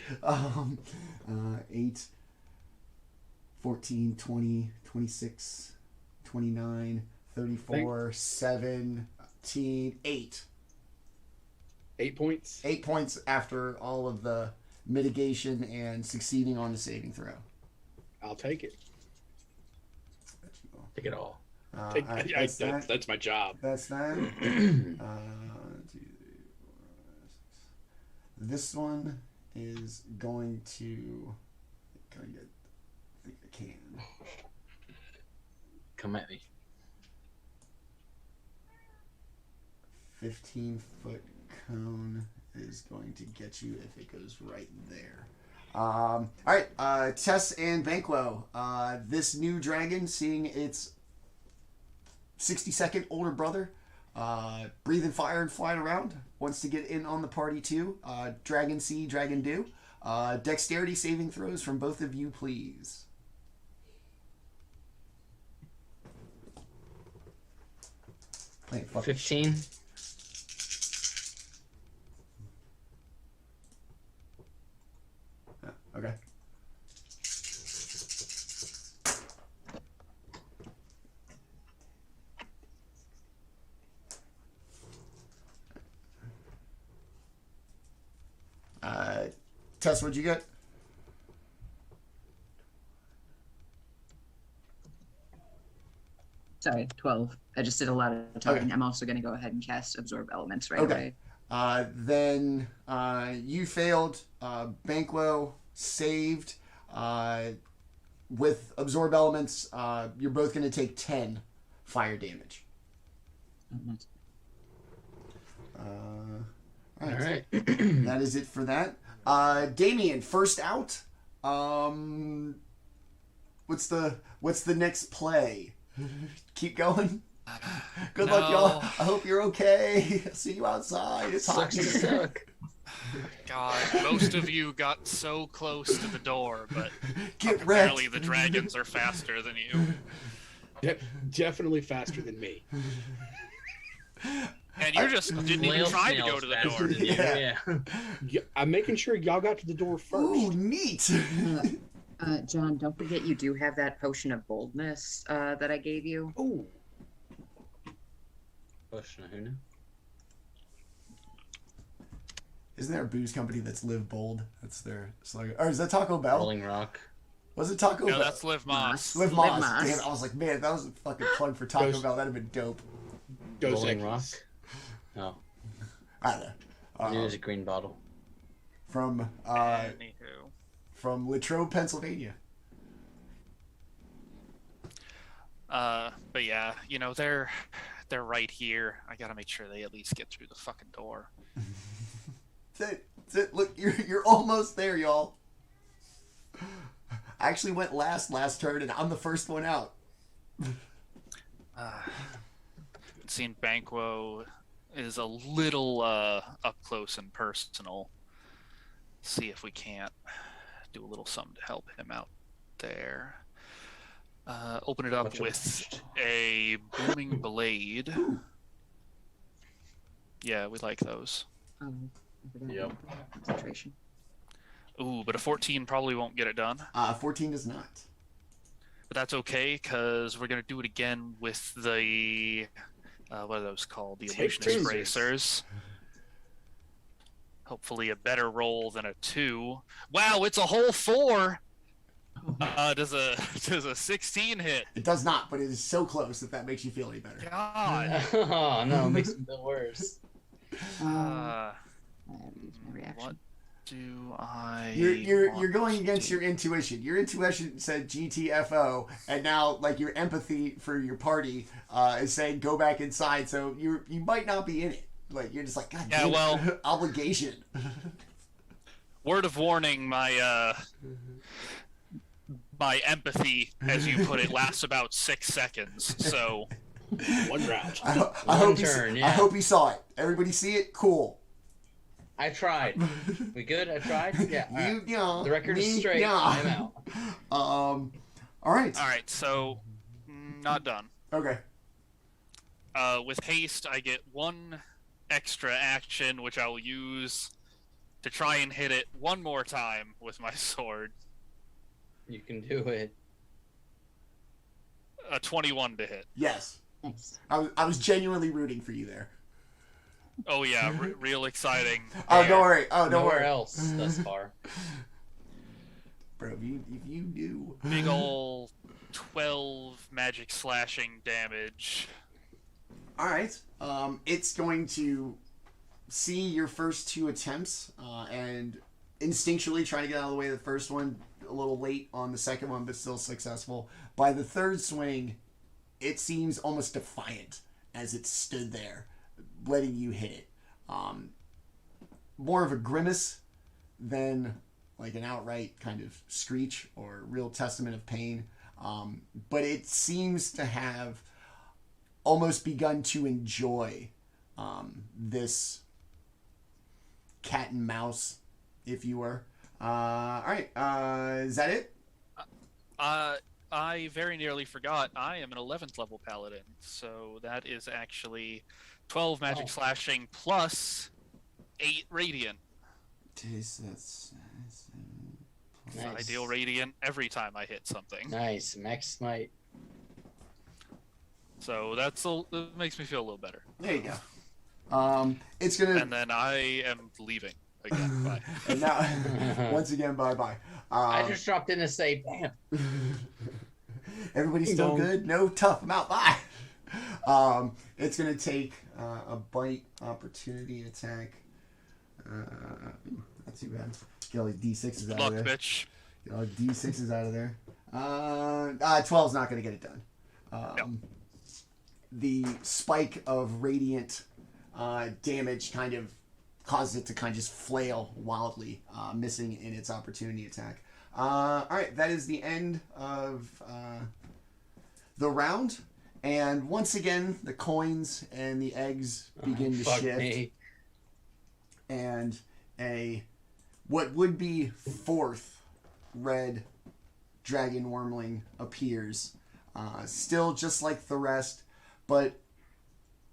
[SPEAKER 1] 8, 14, 20, 26, 29, 34, 17, 8.
[SPEAKER 2] 8 points.
[SPEAKER 1] 8 points after all of the mitigation and succeeding on the saving throw.
[SPEAKER 2] I'll take it.
[SPEAKER 3] Take it all.
[SPEAKER 2] Take,
[SPEAKER 1] All right,
[SPEAKER 2] that's my job.
[SPEAKER 1] That's that. This one is going to. I think I can.
[SPEAKER 3] Come at me.
[SPEAKER 1] 15-foot cone is going to get you if it goes right there. All right, Tess and Banquo. This new dragon, seeing its 60-second older brother breathing fire and flying around, wants to get in on the party too. Dragon see, dragon do. Dexterity saving throws from both of you, please. Playing fucking
[SPEAKER 3] 15.
[SPEAKER 1] Okay. Tess, what'd you get?
[SPEAKER 6] Sorry, 12. I just did a lot of talking.
[SPEAKER 1] Okay.
[SPEAKER 6] I'm also going to go ahead and cast Absorb Elements right
[SPEAKER 1] Okay.
[SPEAKER 6] away.
[SPEAKER 1] Then you failed. Banquo saved. With Absorb Elements, you're both going to take 10 fire damage. All right. That is it for that. Daemion, first out. What's the next play? Keep going. Good luck, y'all. I hope you're okay. See you outside. It's hot.
[SPEAKER 3] Sucks to suck.
[SPEAKER 4] God, most of you got so close to the door, but
[SPEAKER 1] Get
[SPEAKER 4] apparently
[SPEAKER 1] wrecked.
[SPEAKER 4] the dragons are faster than you.
[SPEAKER 2] Definitely faster than me.
[SPEAKER 4] And you just didn't even
[SPEAKER 3] Flail
[SPEAKER 4] try to go
[SPEAKER 3] snails
[SPEAKER 4] to the
[SPEAKER 3] faster
[SPEAKER 4] door.
[SPEAKER 3] than you,
[SPEAKER 1] Yeah.
[SPEAKER 2] Yeah, I'm making sure y'all got to the door first.
[SPEAKER 1] Ooh, neat.
[SPEAKER 5] John, don't forget you do have that potion of boldness that I gave you.
[SPEAKER 2] Ooh.
[SPEAKER 3] Potion of Huna.
[SPEAKER 1] Isn't there a booze company that's Live Bold? That's their slogan. Or is that Taco Bell?
[SPEAKER 3] Rolling Rock.
[SPEAKER 1] Was it Taco
[SPEAKER 4] No,
[SPEAKER 1] Bell?
[SPEAKER 4] that's Liv Moss.
[SPEAKER 1] Live
[SPEAKER 5] Live
[SPEAKER 1] Moss.
[SPEAKER 5] Moss.
[SPEAKER 1] Damn, I was like, man, if that was a fucking plug for Taco
[SPEAKER 2] Ghost.
[SPEAKER 1] Bell. That'd have been dope.
[SPEAKER 2] Dos
[SPEAKER 3] Rolling
[SPEAKER 2] Equis.
[SPEAKER 3] Rock. Oh,
[SPEAKER 1] I don't know.
[SPEAKER 3] there's a green bottle.
[SPEAKER 1] From
[SPEAKER 4] Anywho.
[SPEAKER 1] from Latrobe, Pennsylvania.
[SPEAKER 4] But yeah, you know, they're right here. I gotta make sure they at least get through the fucking door.
[SPEAKER 1] That's it. That's it. Look, you're almost there, y'all. I actually went last turn, and I'm the first one out.
[SPEAKER 4] It seemed Banquo is a little up close and personal. See if we can't do a little something to help him out there. Open it up
[SPEAKER 3] What's your
[SPEAKER 4] with
[SPEAKER 3] position?
[SPEAKER 4] a booming blade. Yeah, we like those.
[SPEAKER 5] I forgot
[SPEAKER 3] Yep.
[SPEAKER 5] Concentration.
[SPEAKER 4] Ooh, but a 14 probably won't get it done.
[SPEAKER 1] 14 does not.
[SPEAKER 4] But that's okay, because we're going to do it again with the... what are those called? The illusionist
[SPEAKER 2] Tasers.
[SPEAKER 4] bracers. Hopefully a better roll than a 2. Wow, it's a whole 4! Does a 16 hit?
[SPEAKER 1] It does not, but it is so close if that makes you feel any better.
[SPEAKER 4] God!
[SPEAKER 3] Oh no, it makes it feel worse.
[SPEAKER 4] Uh,
[SPEAKER 5] I have to use my reaction.
[SPEAKER 4] what do I...
[SPEAKER 1] You're
[SPEAKER 4] want
[SPEAKER 1] going against
[SPEAKER 4] to-
[SPEAKER 1] your intuition. Your intuition said GTFO, and now like your empathy for your party is saying go back inside. So you might not be in it. Like you're just like God.
[SPEAKER 4] Yeah,
[SPEAKER 1] damn it,
[SPEAKER 4] well-
[SPEAKER 1] obligation.
[SPEAKER 4] Word of warning, my my empathy, as you put it, lasts about 6 seconds. So
[SPEAKER 2] One round.
[SPEAKER 1] I hope you saw it. Everybody see it? Cool.
[SPEAKER 3] I tried. We good? I tried? Yeah.
[SPEAKER 1] Yeah.
[SPEAKER 3] The record is straight.
[SPEAKER 1] Yeah.
[SPEAKER 3] I'm out.
[SPEAKER 1] All right.
[SPEAKER 4] all right, so not done.
[SPEAKER 1] Okay.
[SPEAKER 4] With haste, I get 1 extra action, which I will use to try and hit it one more time with my sword.
[SPEAKER 3] You can do it.
[SPEAKER 4] A 21 to hit.
[SPEAKER 1] Yes.
[SPEAKER 6] Nice.
[SPEAKER 1] I was genuinely rooting for you there.
[SPEAKER 4] Oh yeah, real exciting.
[SPEAKER 1] Oh, don't worry. Oh, don't
[SPEAKER 3] Nowhere
[SPEAKER 1] worry.
[SPEAKER 3] else thus far.
[SPEAKER 1] Bro, if you do.
[SPEAKER 4] Big ol' 12 magic slashing damage.
[SPEAKER 1] All right. It's going to see your first 2 attempts and instinctually try to get out of the way of the first one. A little late on the second one, but still successful. By the third swing, it seems almost defiant as it stood there, letting you hit it. More of a grimace than like an outright kind of screech or real testament of pain. But it seems to have almost begun to enjoy this cat and mouse, if you were. All right. Is that it?
[SPEAKER 4] I very nearly forgot. I am an 11th level paladin, so that is actually 12 magic slashing plus 8 radiant.
[SPEAKER 1] Nice.
[SPEAKER 4] I deal radiant every time I hit something.
[SPEAKER 3] Nice. Max smite.
[SPEAKER 4] So that makes me feel a little better.
[SPEAKER 1] There you go. It's gonna.
[SPEAKER 4] And then I am leaving again. Bye.
[SPEAKER 1] And now, once again, bye.
[SPEAKER 3] I just dropped in to say, bam.
[SPEAKER 1] Everybody's still good? No, tough. I'm out. Bye. It's gonna take a bite opportunity attack. Not too bad. Get all these D6s
[SPEAKER 4] Good
[SPEAKER 1] out
[SPEAKER 4] luck,
[SPEAKER 1] of there.
[SPEAKER 4] bitch.
[SPEAKER 1] Get all the D6s out of there. 12's not gonna get it done.
[SPEAKER 4] Yep.
[SPEAKER 1] The spike of radiant damage kind of causes it to kind of just flail wildly, missing in its opportunity attack. All right, that is the end of the round. And once again, the coins and the eggs begin to shift.
[SPEAKER 3] Me.
[SPEAKER 1] And what would be 4th red dragon wormling appears. Still just like the rest, but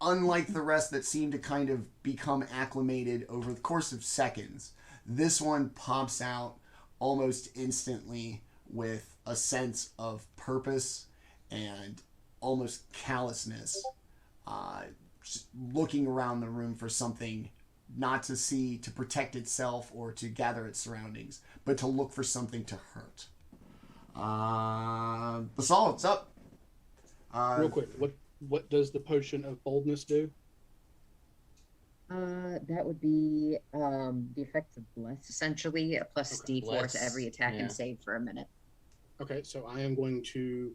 [SPEAKER 1] unlike the rest that seem to kind of become acclimated over the course of seconds, this one pops out almost instantly with a sense of purpose and almost callousness, just looking around the room for something not to see, to protect itself or to gather its surroundings, but to look for something to hurt. Basall, what's up?
[SPEAKER 2] Real quick, what does the potion of boldness do?
[SPEAKER 6] That would be the effect of bless, essentially, a plus
[SPEAKER 2] Okay.
[SPEAKER 6] D4
[SPEAKER 3] Bless,
[SPEAKER 6] to every attack
[SPEAKER 3] yeah.
[SPEAKER 6] and save for a minute.
[SPEAKER 2] Okay, so I am going to.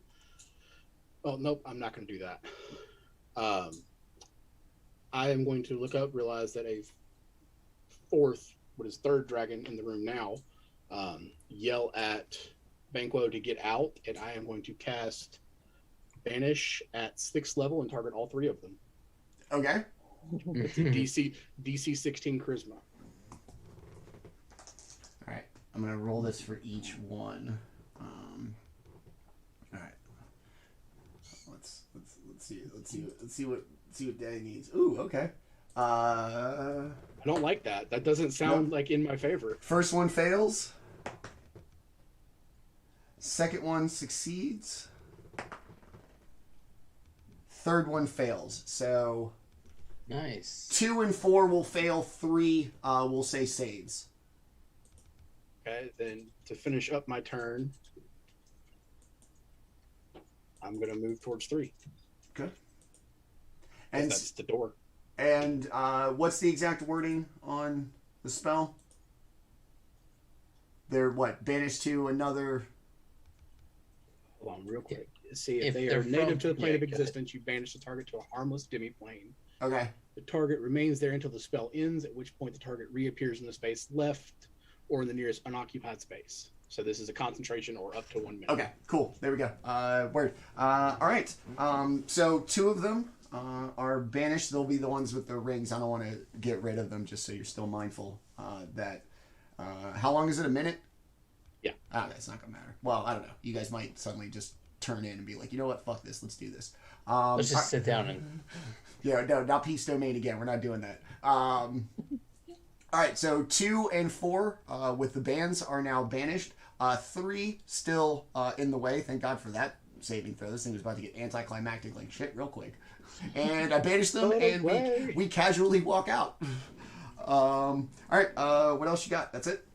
[SPEAKER 2] Oh nope, I'm not going to do that. I am going to look up, realize that a 3rd dragon in the room now, yell at Banquo to get out, and I am going to cast Banish at 6th level and target all 3 of them.
[SPEAKER 1] Okay.
[SPEAKER 2] DC 16 Charisma.
[SPEAKER 1] All right. I'm gonna roll this for each one. All right. Let's see what Daddy needs. Ooh, okay.
[SPEAKER 2] I don't like that. That doesn't sound like in my favor.
[SPEAKER 1] First one fails. Second one succeeds. Third one fails. So
[SPEAKER 3] Nice.
[SPEAKER 1] 2 and 4 will fail. 3 will say saves.
[SPEAKER 2] Okay, then to finish up my turn, I'm gonna move towards 3.
[SPEAKER 1] Okay.
[SPEAKER 2] 'Cause
[SPEAKER 1] And
[SPEAKER 2] that's the door.
[SPEAKER 1] and what's the exact wording on the spell? They're what? Banished to another.
[SPEAKER 2] Hold on, real quick. See, if
[SPEAKER 3] If
[SPEAKER 2] they
[SPEAKER 3] they're
[SPEAKER 2] are native
[SPEAKER 3] from-
[SPEAKER 2] to the plane
[SPEAKER 3] yeah,
[SPEAKER 2] of
[SPEAKER 3] go ahead.
[SPEAKER 2] existence, you banish the target to a harmless demi-plane.
[SPEAKER 1] Okay.
[SPEAKER 2] The target remains there until the spell ends, at which point the target reappears in the space left or in the nearest unoccupied space. So this is a concentration or up to 1 minute.
[SPEAKER 1] Okay, cool. There we go. Word. All right. So 2 of them are banished. They'll be the ones with the rings. I don't want to get rid of them, just so you're still mindful that. How long is it? A minute?
[SPEAKER 2] Yeah.
[SPEAKER 1] That's not gonna matter. Well, I don't know. You guys might suddenly just turn in and be like, you know what? Fuck this. Let's do this.
[SPEAKER 3] Let's just sit down and.
[SPEAKER 1] Yeah, no, not Peace Domain again. We're not doing that. All right, so 2 and 4 with the bans are now banished. 3 still in the way. Thank God for that saving throw. This thing was about to get anticlimactic like shit real quick. And I banished them, and we casually walk out. All right, what else you got? That's it?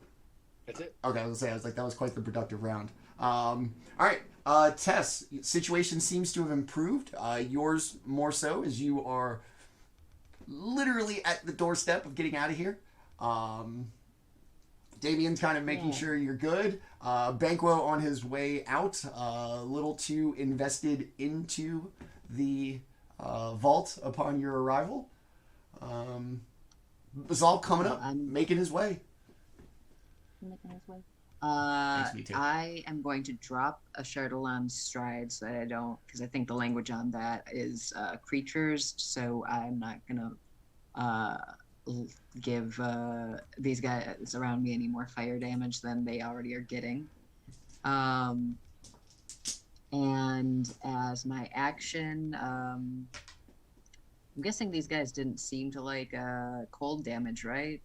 [SPEAKER 2] That's it.
[SPEAKER 1] Okay, I was like, that was quite the productive round. All right, Tess, situation seems to have improved. Yours more so, as you are literally at the doorstep of getting out of here. Daemion's kind of making sure you're good. Banquo on his way out, a little too invested into the vault upon your arrival. Basall coming up, making his way.
[SPEAKER 6] Making his way.
[SPEAKER 1] Thanks, me too.
[SPEAKER 6] I am going to drop a Shardalon stride so that I don't, because I think the language on that is creatures, so I'm not gonna give these guys around me any more fire damage than they already are getting. And as my action, I'm guessing these guys didn't seem to like cold damage, right?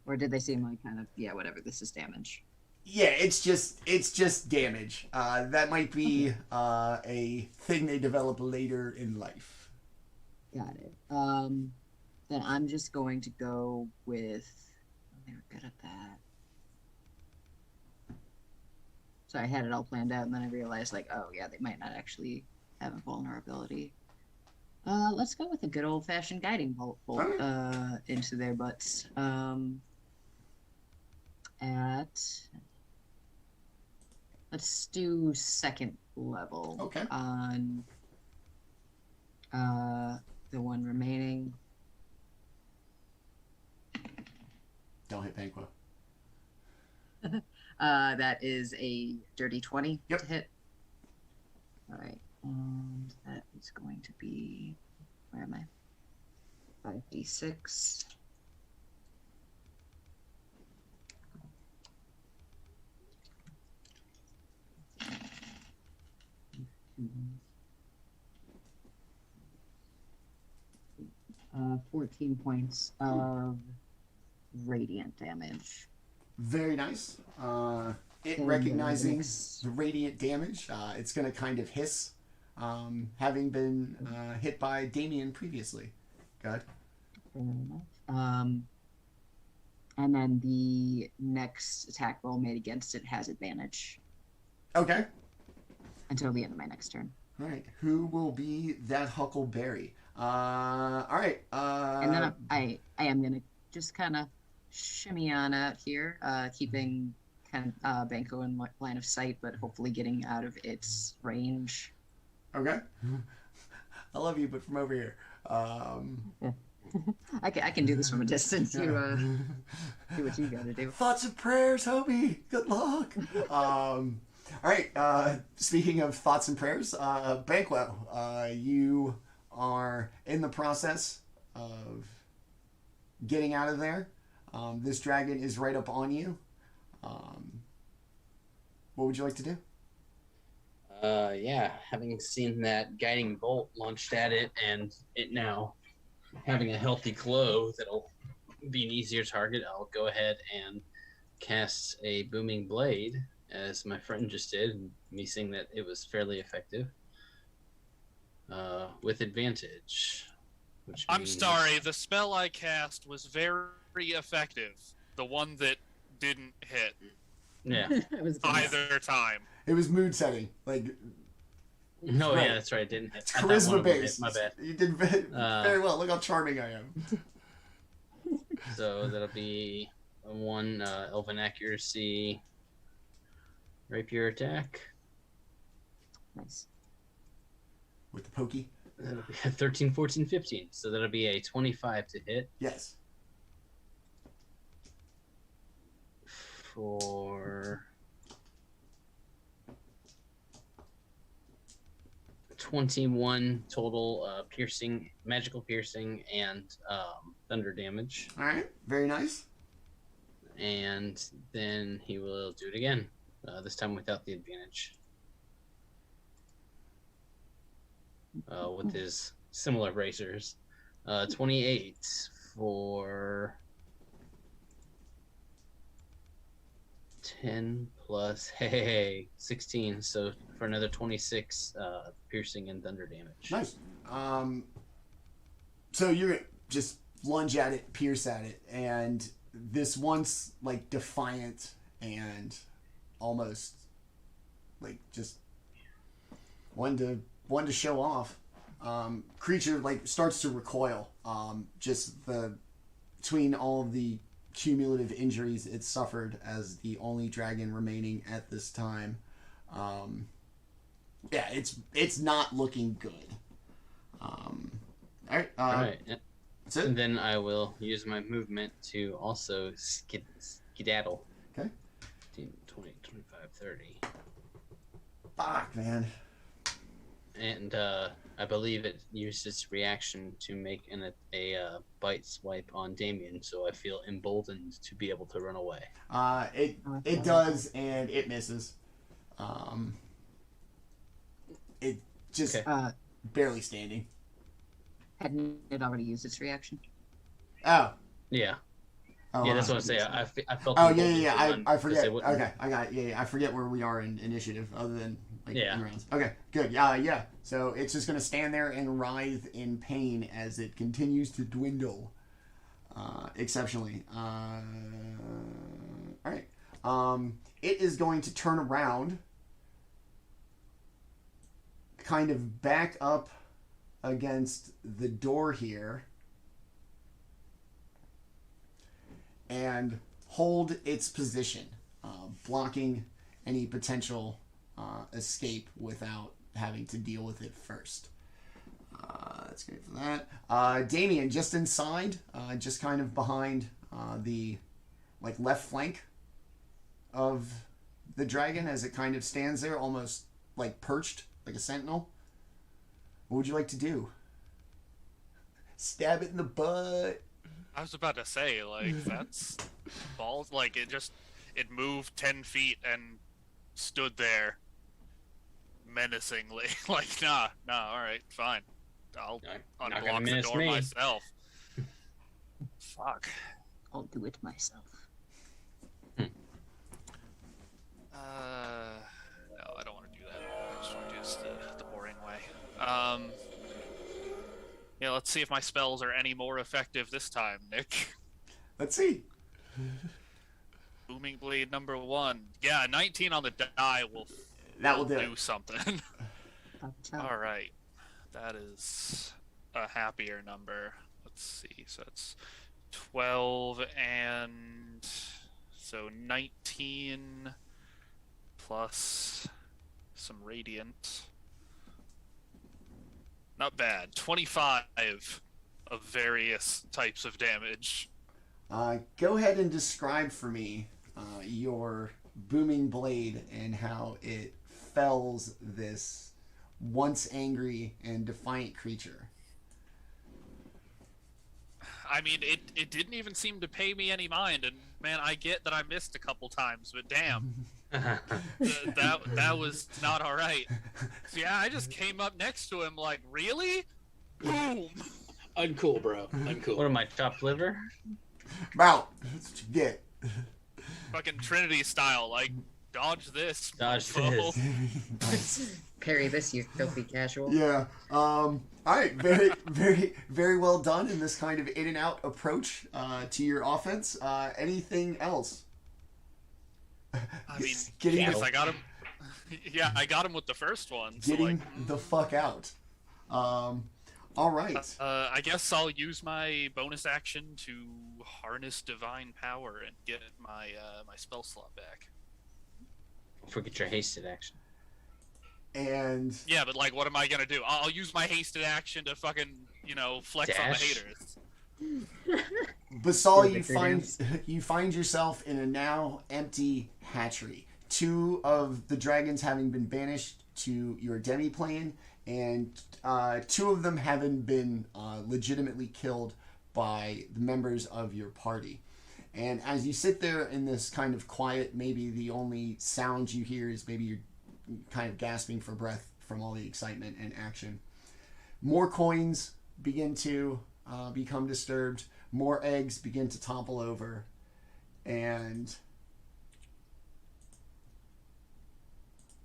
[SPEAKER 6] Or did they seem like kind of, yeah, whatever, this is damage?
[SPEAKER 1] Yeah, it's just damage. That might be a thing they develop later in life.
[SPEAKER 6] Got it. Then I'm just going to go with. Oh, they were good at that. So I had it all planned out, and then I realized, like, oh yeah, they might not actually have a vulnerability. Let's go with a good old-fashioned guiding bolt into their butts. Let's do second level.
[SPEAKER 1] Okay.
[SPEAKER 6] On the one remaining.
[SPEAKER 1] Don't hit Banquo.
[SPEAKER 6] That is a dirty 20
[SPEAKER 1] Yep.
[SPEAKER 6] to hit. All right, and that is going to be, where am I? 5d6. Mm-hmm. 14 points of radiant damage.
[SPEAKER 1] Very nice. It
[SPEAKER 6] And,
[SPEAKER 1] recognizing
[SPEAKER 6] next-
[SPEAKER 1] the radiant damage, it's going to kind of hiss, having been hit by Daemion previously. Good.
[SPEAKER 6] Fair enough. And then the next attack roll made against it has advantage
[SPEAKER 1] Okay.
[SPEAKER 6] until the end of my next turn.
[SPEAKER 1] All right. Who will be that Huckleberry? All right.
[SPEAKER 6] And then I am gonna just kind of shimmy on out here, keeping kind of Banquo in line of sight, but hopefully getting out of its range.
[SPEAKER 1] Okay. I love you, but from over here.
[SPEAKER 6] I can do this from a distance. You do what you gotta do.
[SPEAKER 1] Thoughts and prayers, homie. Good luck. All right. Speaking of thoughts and prayers, Banquo, you are in the process of getting out of there. This dragon is right up on you. What would you like to do?
[SPEAKER 3] Yeah, having seen that guiding bolt launched at it and it now having a healthy glow that'll be an easier target, I'll go ahead and cast a booming blade, as my friend just did, and me seeing that it was fairly effective, with advantage. Which
[SPEAKER 4] I'm
[SPEAKER 3] means-
[SPEAKER 4] sorry, the spell I cast was very effective. The one that didn't hit
[SPEAKER 3] Yeah.
[SPEAKER 6] I was gonna-
[SPEAKER 4] either time.
[SPEAKER 1] It was mood setting. Like,
[SPEAKER 3] No,
[SPEAKER 1] Right.
[SPEAKER 3] yeah, that's right. It didn't hit.
[SPEAKER 1] it's
[SPEAKER 3] I thought one
[SPEAKER 1] charisma
[SPEAKER 3] of them hit,
[SPEAKER 1] based.
[SPEAKER 3] My bad.
[SPEAKER 1] You did very well. Look how charming I am.
[SPEAKER 3] So that'll be a 1 elven accuracy rapier attack.
[SPEAKER 6] Nice.
[SPEAKER 1] With the pokey?
[SPEAKER 3] That'll be a 13, 14, 15. So that'll be a 25 to hit.
[SPEAKER 1] Yes.
[SPEAKER 3] for 21 total magical piercing, and thunder damage.
[SPEAKER 1] All right, very nice.
[SPEAKER 3] And then he will do it again, this time without the advantage. With his similar bracers. 28 for 10 plus 16, so for another 26 piercing and thunder damage.
[SPEAKER 1] Nice. So you're just lunge at it, pierce at it, and this once like defiant and almost like just one to show off creature like starts to recoil. Just the between all of the cumulative injuries it suffered as the only dragon remaining at this time. Yeah, it's not looking good. All right. That's it.
[SPEAKER 3] And then I will use my movement to also skedaddle.
[SPEAKER 1] Okay.
[SPEAKER 3] 15, 20, 25, 30.
[SPEAKER 1] Fuck, man.
[SPEAKER 3] And I believe it used its reaction to make a bite swipe on Daemion, so I feel emboldened to be able to run away.
[SPEAKER 1] It does, and it misses. It just barely standing.
[SPEAKER 6] Hadn't it already used its reaction?
[SPEAKER 1] Oh.
[SPEAKER 3] Yeah.
[SPEAKER 1] Oh,
[SPEAKER 3] yeah, that's what I say. I felt.
[SPEAKER 1] Oh yeah. I forget. Okay, I got it. Yeah. I forget where we are in initiative, other than like in rounds. Okay, good. Yeah. So it's just gonna stand there and writhe in pain as it continues to dwindle. Exceptionally. All right. It is going to turn around, kind of back up against the door here, and hold its position, blocking any potential escape without having to deal with it first. That's great for that. Daemion, just inside, just kind of behind the left flank of the dragon as it kind of stands there, almost like perched, like a sentinel. What would you like to do? Stab it in the butt.
[SPEAKER 4] I was about to say, that's balls. It moved 10 feet and stood there menacingly. Nah, all right, fine. I'll unblock the door myself. Fuck.
[SPEAKER 6] I'll do it myself.
[SPEAKER 4] No, I don't want to do that. I just want to do this the boring way. Yeah, let's see if my spells are any more effective this time, Nick.
[SPEAKER 1] Let's see.
[SPEAKER 4] Booming Blade number 1. Yeah, 19 on the die will do something. All right. That is a happier number. Let's see. So it's 12 and so 19 plus some radiant. Not bad. 25 of various types of damage.
[SPEAKER 1] Go ahead and describe for me your booming blade and how it fells this once angry and defiant creature.
[SPEAKER 4] I mean, it didn't even seem to pay me any mind, and man, I get that I missed a couple times, but damn. that was not all right. So yeah, I just came up next to him like, really? Boom!
[SPEAKER 2] Uncool, bro. Uncool.
[SPEAKER 3] What am I, chopped liver?
[SPEAKER 1] Wow, that's what you get.
[SPEAKER 4] Fucking Trinity style, dodge this.
[SPEAKER 3] Dodge
[SPEAKER 4] bro.
[SPEAKER 3] this.
[SPEAKER 6] Parry this, you filthy casual.
[SPEAKER 1] Yeah. All right. Very, very, very well done in this kind of in and out approach to your offense. Anything else?
[SPEAKER 4] I mean,
[SPEAKER 1] getting
[SPEAKER 4] yes, I got him. Yeah, I got him with the first one.
[SPEAKER 1] Getting the fuck out. All right.
[SPEAKER 4] I guess I'll use my bonus action to harness divine power and get my my spell slot back.
[SPEAKER 3] Don't forget your hasted action.
[SPEAKER 1] And
[SPEAKER 4] yeah, but what am I gonna do? I'll use my hasted action to fucking flex
[SPEAKER 3] Dash.
[SPEAKER 4] on the haters.
[SPEAKER 1] Basall,
[SPEAKER 5] Do a victory dance.
[SPEAKER 1] you find yourself in a now empty hatchery. Two of the dragons having been banished to your demi-plane, and two of them having been legitimately killed by the members of your party. And as you sit there in this kind of quiet, maybe the only sound you hear is maybe you're kind of gasping for breath from all the excitement and action. More coins begin to become disturbed. More eggs begin to topple over. And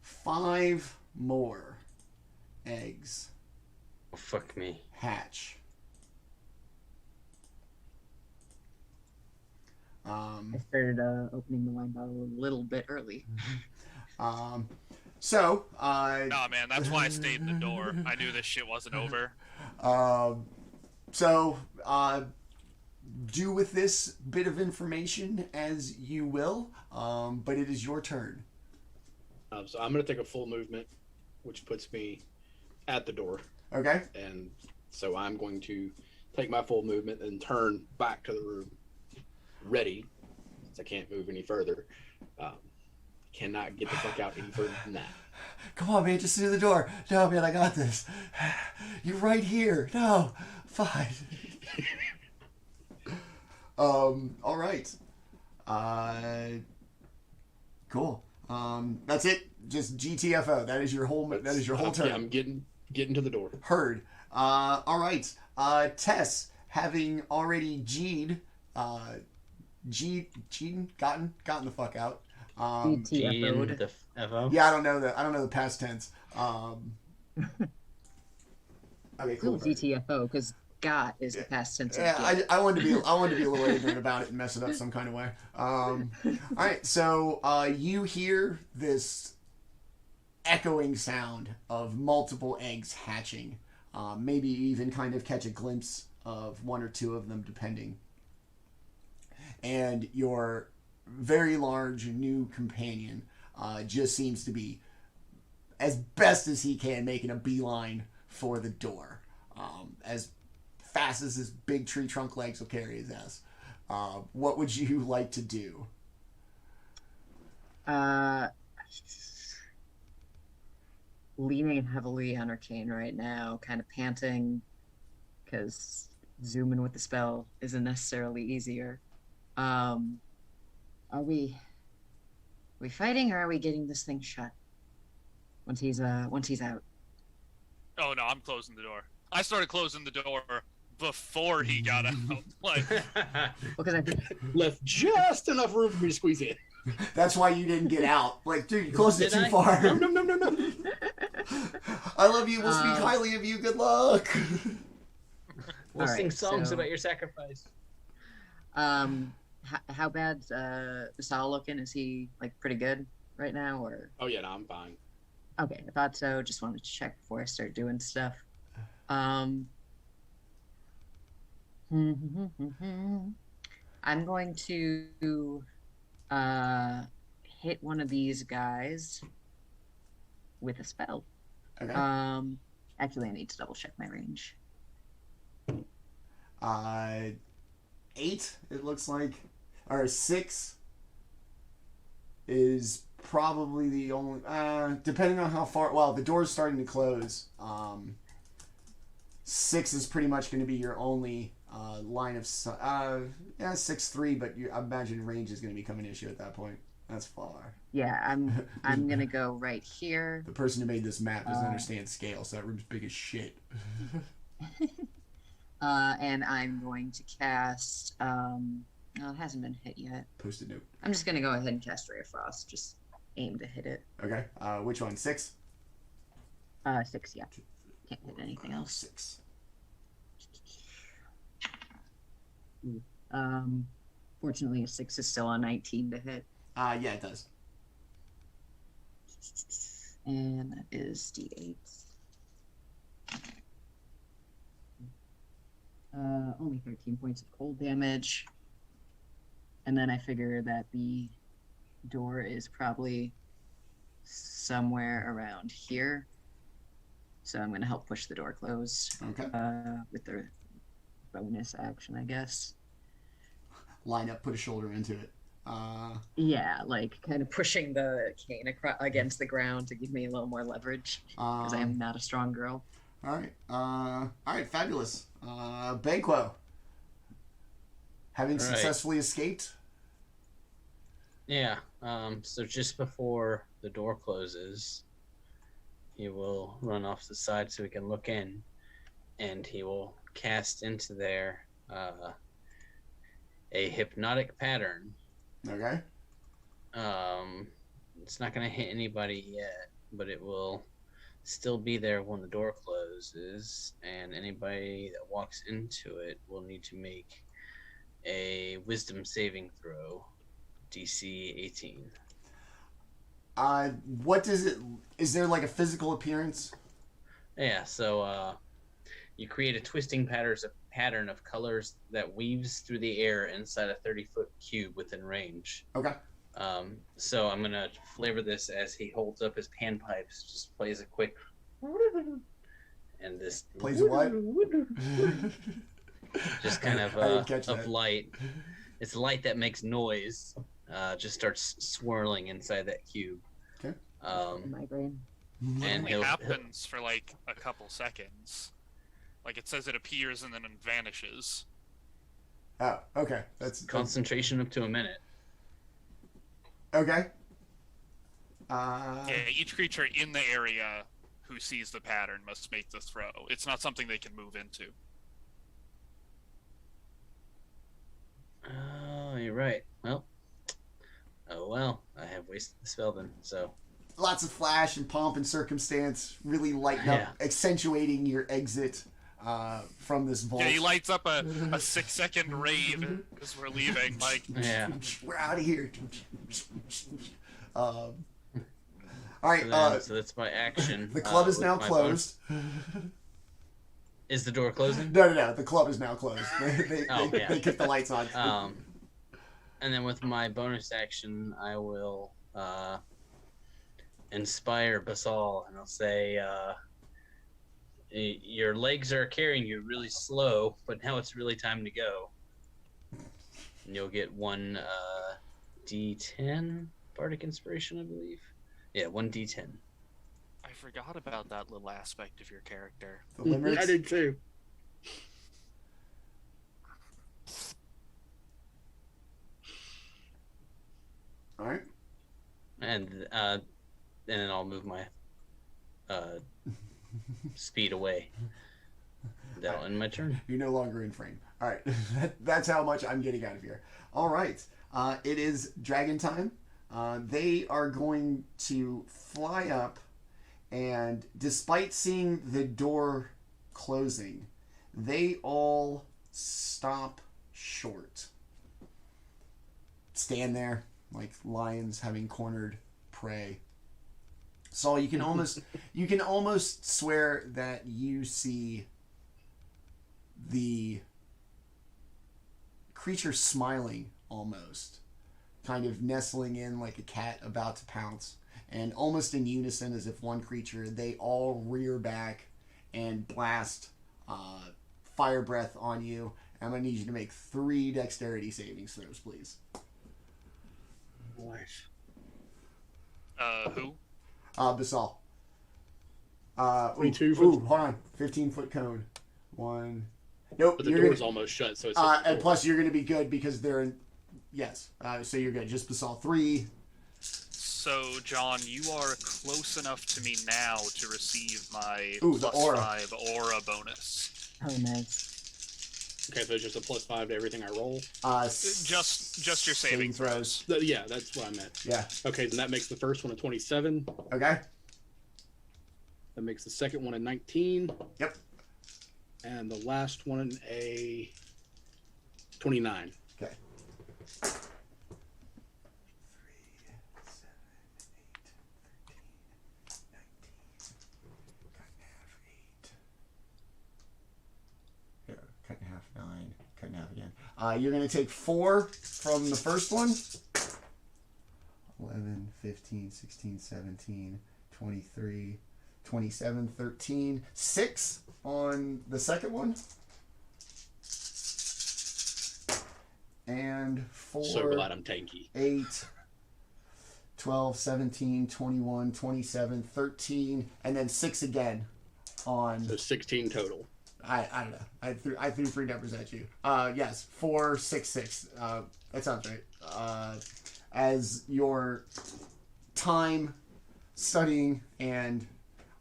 [SPEAKER 1] 5 more eggs
[SPEAKER 7] Oh, fuck me.
[SPEAKER 1] hatch.
[SPEAKER 5] I started opening the wine bottle a little bit early.
[SPEAKER 1] So,
[SPEAKER 4] Nah, man, that's why I stayed in the door. I knew this shit wasn't over.
[SPEAKER 1] Do with this bit of information as you will, but it is your turn.
[SPEAKER 2] So I'm going to take a full movement, which puts me at the door.
[SPEAKER 1] Okay?
[SPEAKER 2] And so I'm going to take my full movement and turn back to the room, ready, since I can't move any further. Cannot get the fuck out any further than that.
[SPEAKER 1] Come on, man, just through the door. No, man, I got this. You're right here. No, fine. All right. Cool. That's it. Just GTFO. That is your whole. That is your whole turn.
[SPEAKER 2] Yeah, I'm getting to the door.
[SPEAKER 1] Heard. All right. Tess, having already G'd, gotten the fuck out.
[SPEAKER 5] GTFO'd.
[SPEAKER 7] The FO?
[SPEAKER 1] Yeah, I don't know the past tense. Okay, cool.
[SPEAKER 5] Still GTFO, because got is the past tense of
[SPEAKER 1] Yeah,
[SPEAKER 5] get.
[SPEAKER 1] I wanted to be a little ignorant about it and mess it up some kind of way. All right, so you hear this echoing sound of multiple eggs hatching. Maybe you even kind of catch a glimpse of one or two of them, depending. And your very large new companion just seems to be, as best as he can, making a beeline for the door. As fast as his big tree trunk legs will carry his ass. What would you like to do?
[SPEAKER 5] Leaning heavily on Arcane right now, kind of panting, because zooming with the spell isn't necessarily easier. Are we fighting, or are we getting this thing shut once he's out?
[SPEAKER 4] Oh no, I'm closing the door. I started closing the door before he got out. Like,
[SPEAKER 5] Because I
[SPEAKER 2] Left just enough room for me to squeeze in.
[SPEAKER 1] That's why you didn't get out. Like, dude, you closed it too far.
[SPEAKER 2] No.
[SPEAKER 1] I love you. We'll speak highly of you. Good luck.
[SPEAKER 7] We'll
[SPEAKER 5] All
[SPEAKER 7] sing
[SPEAKER 5] right,
[SPEAKER 7] songs
[SPEAKER 5] so-
[SPEAKER 7] about your sacrifice.
[SPEAKER 5] how bad's Basall looking? Is he like pretty good right now, or?
[SPEAKER 2] Oh yeah, no, I'm fine.
[SPEAKER 5] Okay, I thought so. Just wanted to check before I start doing stuff. I'm going to hit one of these guys with a spell.
[SPEAKER 1] Okay.
[SPEAKER 5] Actually, I need to double check my range.
[SPEAKER 1] 8, it looks like, or 6 is probably the only. Depending on how far. Well, the door's starting to close. 6 is pretty much going to be your only line of. 6-3, but I imagine range is going to become an issue at that point. That's far.
[SPEAKER 5] Yeah, I'm gonna go right here.
[SPEAKER 1] The person who made this map doesn't understand scale, so that room's big as shit.
[SPEAKER 5] And I'm going to cast. No, it hasn't been hit yet.
[SPEAKER 1] Post-it note.
[SPEAKER 5] I'm just gonna go ahead and cast Ray of Frost. Just aim to hit it.
[SPEAKER 1] Okay. Which one? 6?
[SPEAKER 5] 6, yeah. Can't hit anything else.
[SPEAKER 1] 6.
[SPEAKER 5] Fortunately, a 6 is still a 19 to hit.
[SPEAKER 1] Yeah, it does.
[SPEAKER 5] And that is D8. Only 13 points of cold damage. And then I figure that the door is probably somewhere around here. So I'm going to help push the door closed
[SPEAKER 1] Okay.
[SPEAKER 5] with the bonus action, I guess.
[SPEAKER 1] line up, put a shoulder into it.
[SPEAKER 5] Yeah, like kind of pushing the cane against the ground to give me a little more leverage because I am not a strong girl.
[SPEAKER 1] All right, fabulous. Banquo, having successfully escaped.
[SPEAKER 3] Yeah. So just before the door closes, he will run off the side so he can look in, and he will cast into there a hypnotic pattern.
[SPEAKER 1] Okay.
[SPEAKER 3] It's not going to hit anybody yet, but it will still be there when the door closes, and anybody that walks into it will need to make a wisdom saving throw, DC 18.
[SPEAKER 1] What does it? Is there like a physical appearance?
[SPEAKER 3] Yeah, so you create a twisting pattern of colors that weaves through the air inside a 30-foot cube within range.
[SPEAKER 1] Okay.
[SPEAKER 3] So I'm gonna flavor this as he holds up his panpipes, just plays a quick, and this
[SPEAKER 1] Plays a what?
[SPEAKER 3] just kind
[SPEAKER 1] I didn't catch
[SPEAKER 3] of
[SPEAKER 1] that.
[SPEAKER 3] light. It's light that makes noise. Just starts swirling inside that cube.
[SPEAKER 1] Okay.
[SPEAKER 5] Migraine.
[SPEAKER 4] It
[SPEAKER 3] And
[SPEAKER 4] only
[SPEAKER 3] he'll
[SPEAKER 4] happens for like a couple seconds. Like it says it appears and then it vanishes.
[SPEAKER 1] Oh, okay. That's
[SPEAKER 3] concentration up to a minute.
[SPEAKER 1] okay.
[SPEAKER 4] Yeah, each creature in the area who sees the pattern must make the throw. It's not something they can move into.
[SPEAKER 3] Oh, you're right. Well, I have wasted the spell then. So
[SPEAKER 1] Lots of flash and pomp and circumstance, really lighten up, accentuating your exit from this vault.
[SPEAKER 4] Yeah, he lights up a 6-second rave as we're leaving. Like,
[SPEAKER 3] yeah.
[SPEAKER 1] We're out of here. All right.
[SPEAKER 3] So that's my action.
[SPEAKER 1] The club is
[SPEAKER 3] with
[SPEAKER 1] now
[SPEAKER 3] my
[SPEAKER 1] closed.
[SPEAKER 3] Is the door closing?
[SPEAKER 1] No. The club is now closed. They kept the lights on.
[SPEAKER 3] And then with my bonus action, I will inspire Basall, and I'll say, your legs are carrying you really slow, but now it's really time to go. And you'll get one D10 Bardic Inspiration, I believe. Yeah, one D10.
[SPEAKER 4] I forgot about that little aspect of your character.
[SPEAKER 1] The limericks.
[SPEAKER 2] I did too.
[SPEAKER 1] All right.
[SPEAKER 3] And then I'll move my speed away. That'll end my turn.
[SPEAKER 1] You're no longer in frame. All right. That's how much I'm getting out of here. All right. It is dragon time. They are going to fly up, and despite seeing the door closing, they all stop short. Stand there like lions having cornered prey. Saul, you can almost swear that you see the creature smiling almost, kind of nestling in like a cat about to pounce, and almost in unison as if one creature, they all rear back and blast fire breath on you. I'm going to need you to make 3 dexterity savings throws, please.
[SPEAKER 2] Nice.
[SPEAKER 4] Who?
[SPEAKER 1] Basall.
[SPEAKER 2] 22
[SPEAKER 1] Ooh, hold on. 15-foot cone. 1. Nope.
[SPEAKER 2] But the door's almost shut, so it's
[SPEAKER 1] and plus you're going to be good because they're in... Yes. So you're good. Just Basall. 3.
[SPEAKER 4] So, John, you are close enough to me now to receive my
[SPEAKER 1] the aura.
[SPEAKER 4] +5 aura bonus.
[SPEAKER 5] Oh, nice.
[SPEAKER 2] Okay, so it's just a +5 to everything I roll.
[SPEAKER 4] Just your saving throws.
[SPEAKER 2] Yeah, that's what I meant.
[SPEAKER 1] Yeah.
[SPEAKER 2] Okay, then that makes the first one a 27.
[SPEAKER 1] Okay.
[SPEAKER 2] That makes the second one a 19.
[SPEAKER 1] Yep.
[SPEAKER 2] And the last one a 29.
[SPEAKER 1] Okay. 3, 7, 8, 13, 19. Here, cut in half 9. Cut in half again. You're going to take 4 from the first one. 11, 15, 16, 17, 23, 27, 13, 6 on the second one. and 4.
[SPEAKER 2] So glad I'm tanky.
[SPEAKER 1] 8, 12, 17, 21, 27, 13, and then 6 again on...
[SPEAKER 2] So 16 total.
[SPEAKER 1] I don't know. I threw 3 numbers at you. Yes, 4, 6, 6. That sounds right. As your time studying and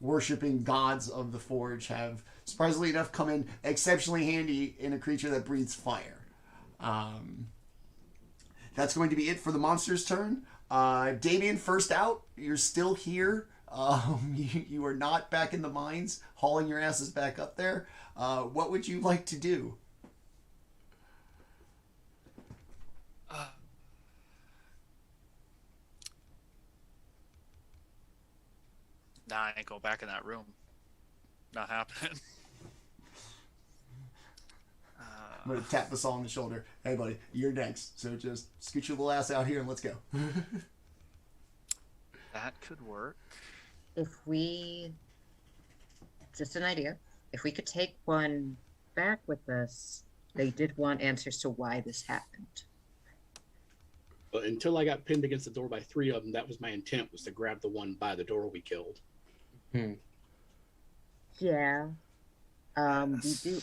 [SPEAKER 1] worshiping gods of the Forge have, surprisingly enough, come in exceptionally handy in a creature that breathes fire. That's going to be it for the monster's turn. Daemion, first out. You're still here. You are not back in the mines, hauling your asses back up there. What would you like to do?
[SPEAKER 4] Nah, I ain't go back in that room. Not happening.
[SPEAKER 1] I'm going to tap Basall on the shoulder. Hey, buddy, you're next. So just scoot your little ass out here and let's go.
[SPEAKER 4] That could work.
[SPEAKER 5] If we, just an idea, if we could take one back with us, they did want answers to why this happened.
[SPEAKER 2] But until I got pinned against the door by 3 of them, that was my intent, was to grab the one by the door we killed.
[SPEAKER 5] Yeah. We do.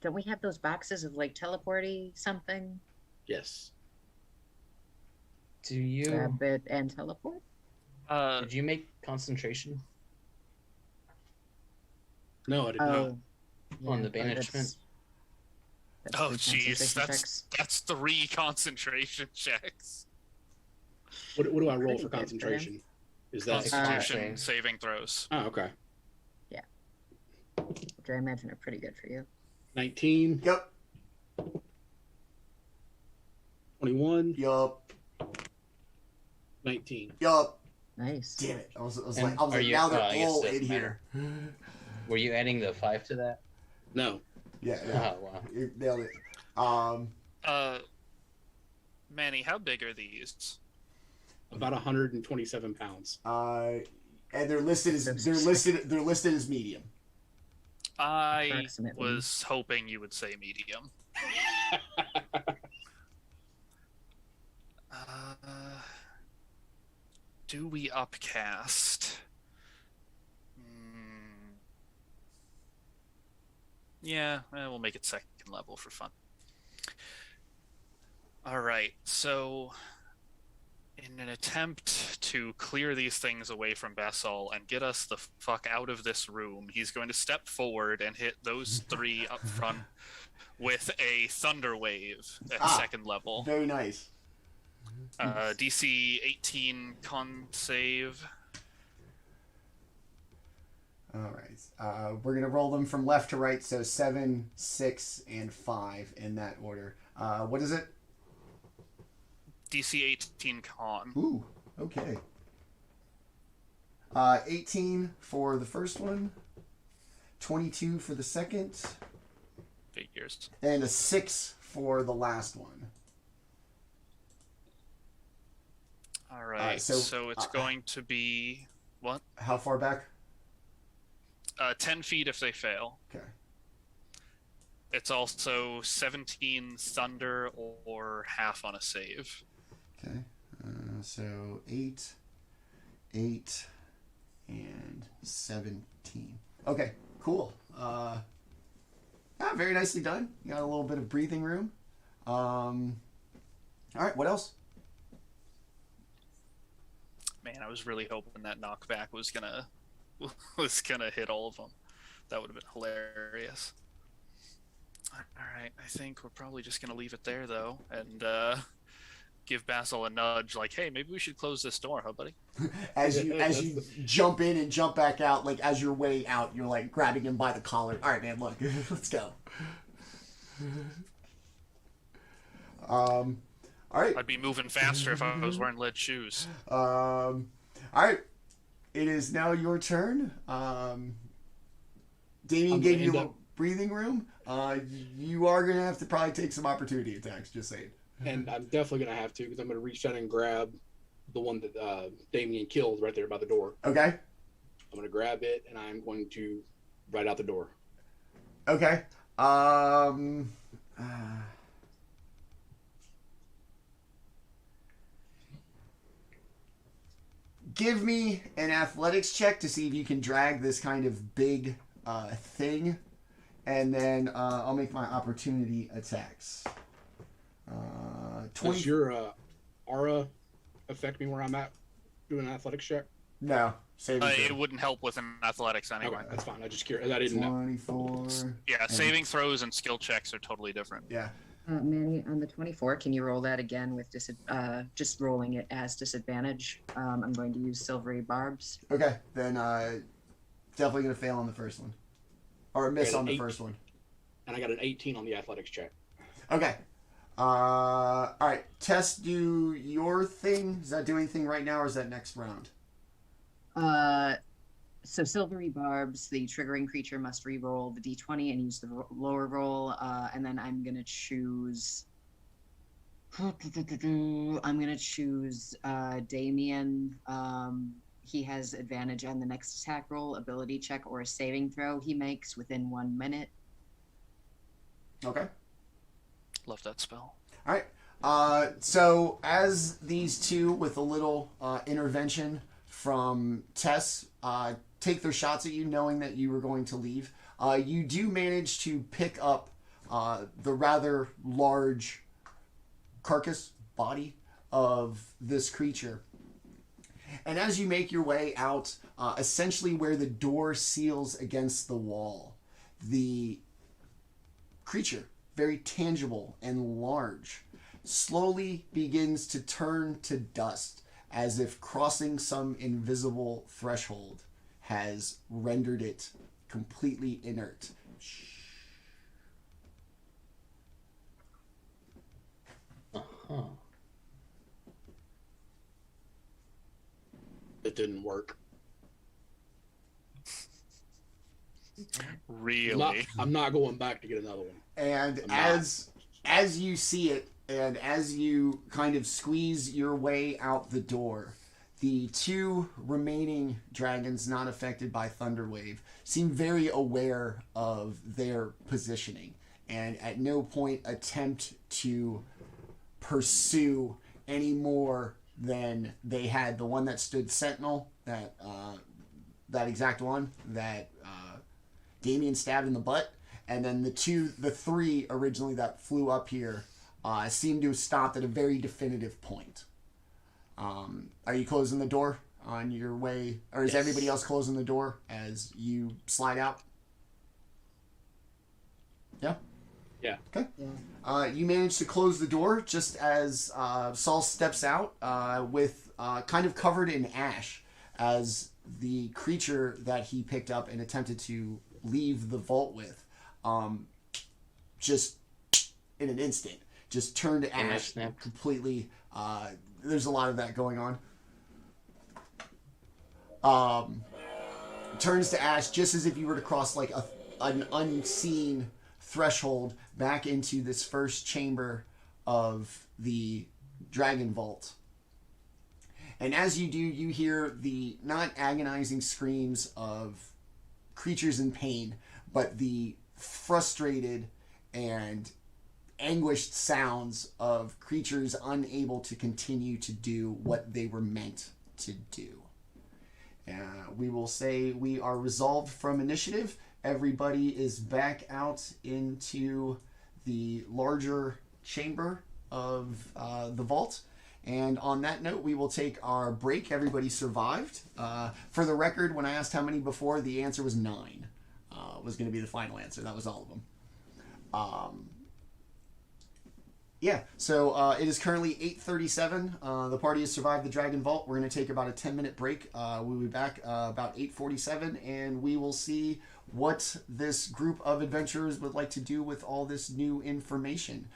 [SPEAKER 5] Don't we have those boxes of like teleporty something?
[SPEAKER 2] Yes.
[SPEAKER 7] Do you
[SPEAKER 5] Grab it and teleport?
[SPEAKER 7] did you make concentration
[SPEAKER 2] No, I did not.
[SPEAKER 5] Oh.
[SPEAKER 7] on the
[SPEAKER 5] but
[SPEAKER 7] banishment?
[SPEAKER 5] that's
[SPEAKER 4] Oh,
[SPEAKER 5] three
[SPEAKER 4] jeez,
[SPEAKER 5] concentration checks.
[SPEAKER 4] that's 3 concentration checks.
[SPEAKER 2] What do I roll
[SPEAKER 5] Pretty
[SPEAKER 2] for
[SPEAKER 5] good for
[SPEAKER 2] concentration? Is that...
[SPEAKER 4] Constitution saving throws.
[SPEAKER 2] Oh, okay.
[SPEAKER 5] Which I imagine are pretty good for you.
[SPEAKER 2] 19,
[SPEAKER 1] Yep.
[SPEAKER 2] 21,
[SPEAKER 1] Yup.
[SPEAKER 2] 19.
[SPEAKER 1] Yup.
[SPEAKER 5] Nice.
[SPEAKER 1] Damn it. I was
[SPEAKER 7] And
[SPEAKER 1] like,
[SPEAKER 7] are you-
[SPEAKER 1] now they're
[SPEAKER 7] I guess
[SPEAKER 1] all
[SPEAKER 7] it
[SPEAKER 1] in
[SPEAKER 7] doesn't
[SPEAKER 1] here.
[SPEAKER 7] Were you adding the 5 to that?
[SPEAKER 2] No.
[SPEAKER 1] Yeah.
[SPEAKER 7] Oh wow.
[SPEAKER 1] You nailed it.
[SPEAKER 4] Manny, how big are these?
[SPEAKER 2] About 127 pounds.
[SPEAKER 1] And they're listed as medium.
[SPEAKER 4] I
[SPEAKER 5] Approximately.
[SPEAKER 4] was hoping you would say medium. Do we upcast? Yeah, we'll make it 2nd level for fun. All right, so in an attempt to clear these things away from Basall and get us the fuck out of this room, he's going to step forward and hit those 3 up front with a thunder wave at 2nd level.
[SPEAKER 1] Very nice.
[SPEAKER 4] DC 18 con save.
[SPEAKER 1] All right. We're gonna roll them from left to right, so 7, 6, and 5 in that order. What is it?
[SPEAKER 4] DC 18 con.
[SPEAKER 1] Ooh. Okay. 18 for the first one, 22 for the second,
[SPEAKER 4] Figures.
[SPEAKER 1] and a 6 for the last one.
[SPEAKER 4] All right, so it's going to be what?
[SPEAKER 1] How far back?
[SPEAKER 4] 10 feet if they fail.
[SPEAKER 1] Okay.
[SPEAKER 4] It's also 17 thunder or half on a save.
[SPEAKER 1] Okay. So 8, 8, and 17. Okay, cool. Very nicely done. You got a little bit of breathing room. All right, what else?
[SPEAKER 4] Man, I was really hoping that knockback was gonna hit all of them. That would have been hilarious. All right, I think we're probably just gonna leave it there though, and give Basall a nudge, like, "Hey, maybe we should close this door, huh, buddy?"
[SPEAKER 1] As you jump in and jump back out, like as your way out, you're like grabbing him by the collar. All right, man, look, let's go. All right.
[SPEAKER 4] I'd be moving faster if I was wearing lead shoes.
[SPEAKER 1] All right. It is now your turn. Daemion gave you a breathing room. You are going to have to probably take some opportunity attacks, just saying.
[SPEAKER 2] And I'm definitely going to have to, because I'm going to reach down and grab the one that Daemion killed right there by the door.
[SPEAKER 1] Okay.
[SPEAKER 2] I'm going to grab it, and I'm going to right out the door.
[SPEAKER 1] Okay. give me an athletics check to see if you can drag this kind of big thing, and then I'll make my opportunity attacks. 20.
[SPEAKER 2] Does your aura affect me where I'm at doing an athletics check?
[SPEAKER 1] No. Saving throw.
[SPEAKER 4] It wouldn't help with an athletics anyway.
[SPEAKER 2] Okay, that's fine. I just curious. I didn't know.
[SPEAKER 1] 24.
[SPEAKER 4] Yeah, saving throws and skill checks are totally different.
[SPEAKER 1] Yeah.
[SPEAKER 5] Manny, on the 24, can you roll that again with just rolling it as disadvantage? I'm going to use silvery barbs.
[SPEAKER 1] Okay, then definitely gonna fail on the first one, or miss on the first one.
[SPEAKER 2] And I got an 18 on the athletics check.
[SPEAKER 1] Okay. All right. Tess, do your thing. Is that doing anything right now, or is that next round?
[SPEAKER 5] So silvery barbs, the triggering creature must re-roll the d20 and use the lower roll, and then I'm gonna choose. I'm gonna choose Daemion. He has advantage on the next attack roll, ability check, or a saving throw he makes within 1 minute.
[SPEAKER 1] Okay.
[SPEAKER 4] Love that spell.
[SPEAKER 1] All right. So as these two, with a little intervention from Tess, take their shots at you, knowing that you were going to leave, you do manage to pick up the rather large carcass body of this creature. And as you make your way out, essentially where the door seals against the wall, the creature, very tangible and large, slowly begins to turn to dust, as if crossing some invisible threshold has rendered it completely inert.
[SPEAKER 7] Uh-huh.
[SPEAKER 2] It didn't work.
[SPEAKER 4] Really?
[SPEAKER 2] I'm not going back to get another one.
[SPEAKER 1] And as you see it, and as you kind of squeeze your way out the door, the two remaining dragons not affected by Thunderwave seem very aware of their positioning, and at no point attempt to pursue any more than they had. The one that stood sentinel, that exact one that Daemion stabbed in the butt, and then the three originally that flew up here seem to have stopped at a very definitive point. Are you closing the door on your way, or is everybody else closing the door as you slide out? Yeah?
[SPEAKER 2] Yeah.
[SPEAKER 1] Okay. Yeah. You manage to close the door just as Saul steps out with kind of covered in ash, as the creature that he picked up and attempted to leave the vault with just in an instant just turned to ash completely. There's a lot of that going on. Turns to ash just as if you were to cross like an unseen threshold back into this first chamber of the dragon vault. And as you do, you hear the not agonizing screams of creatures in pain, but the frustrated and anguished sounds of creatures unable to continue to do what they were meant to do. We will say we are resolved from initiative. Everybody is back out into the larger chamber of the vault. And on that note, we will take our break. Everybody survived. For the record, when I asked how many before, the answer was 9. Was going to be the final answer. That was all of them. Yeah, so it is currently 8:37. The party has survived the Dragon Vault. We're going to take about a 10-minute break. We'll be back about 8:47, and we will see what this group of adventurers would like to do with all this new information.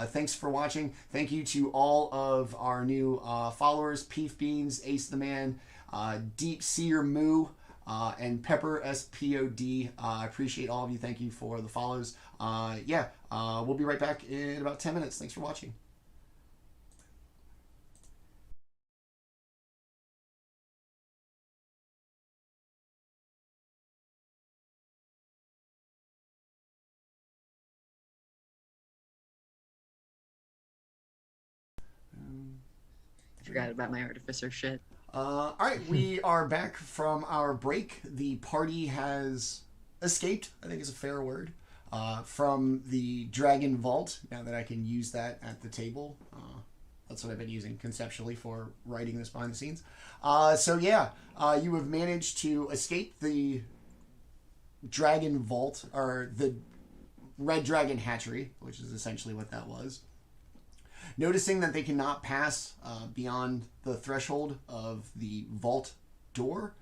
[SPEAKER 1] Thanks for watching. Thank you to all of our new followers, Peef Beans, Ace the Man, Deep Seer Moo, and Pepper SPOD. I appreciate all of you. Thank you for the follows. We'll be right back in about 10 minutes. Thanks for watching.
[SPEAKER 5] I forgot about my artificer shit.
[SPEAKER 1] All right, we are back from our break. The party has escaped, I think is a fair word, from the Dragon Vault, now that I can use that at the table. That's what I've been using conceptually for writing this behind the scenes. You have managed to escape the Dragon Vault, or the Red Dragon Hatchery, which is essentially what that was. Noticing that they cannot pass beyond the threshold of the vault door,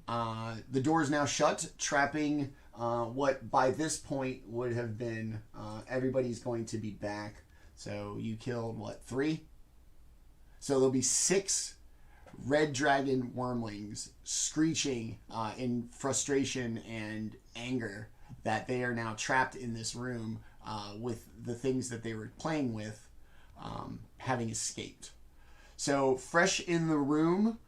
[SPEAKER 1] the door is now shut, trapping what by this point would have been everybody's going to be back. So you killed, 3? So there'll be 6 red dragon wormlings screeching in frustration and anger that they are now trapped in this room with the things that they were playing with having escaped. So fresh in the room,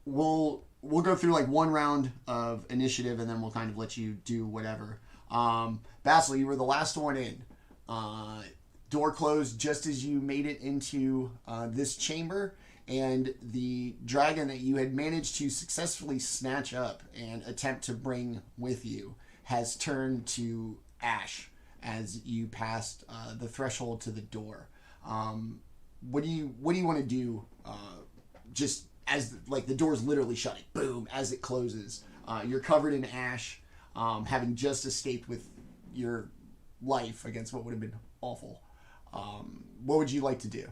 [SPEAKER 1] we'll go through like one round of initiative and then we'll kind of let you do whatever. Basall, you were the last one in. Door closed just as you made it into this chamber, and the dragon that you had managed to successfully snatch up and attempt to bring with you has turned to ash as you passed the threshold to the door. What do you want to do? Just as like the door's literally shutting, boom, as it closes, you're covered in ash, having just escaped with your life against what would have been awful. What would you like to do?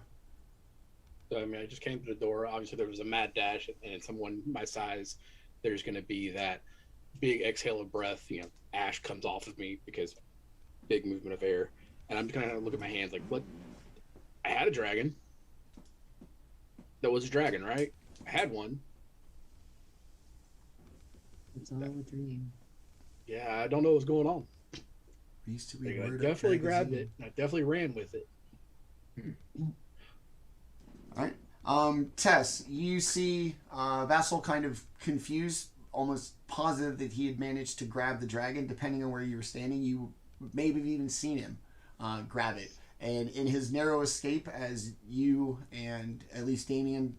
[SPEAKER 2] So, I mean, I just came to the door. Obviously, there was a mad dash, and someone my size, there's going to be that big exhale of breath. You know, ash comes off of me because big movement of air, and I'm just going to look at my hands like, what? I had a dragon. That was a dragon, right? I had one.
[SPEAKER 6] It's all a dream.
[SPEAKER 2] Yeah, I don't know what's going on.
[SPEAKER 1] Used to be
[SPEAKER 2] I
[SPEAKER 1] Word Up
[SPEAKER 2] definitely
[SPEAKER 1] magazine.
[SPEAKER 2] grabbed it. I definitely ran with it.
[SPEAKER 1] All right. Tess, you see Basall kind of confused, almost positive that he had managed to grab the dragon. Depending on where you were standing, you maybe have even seen him grab it. And in his narrow escape, as you and at least Daemion,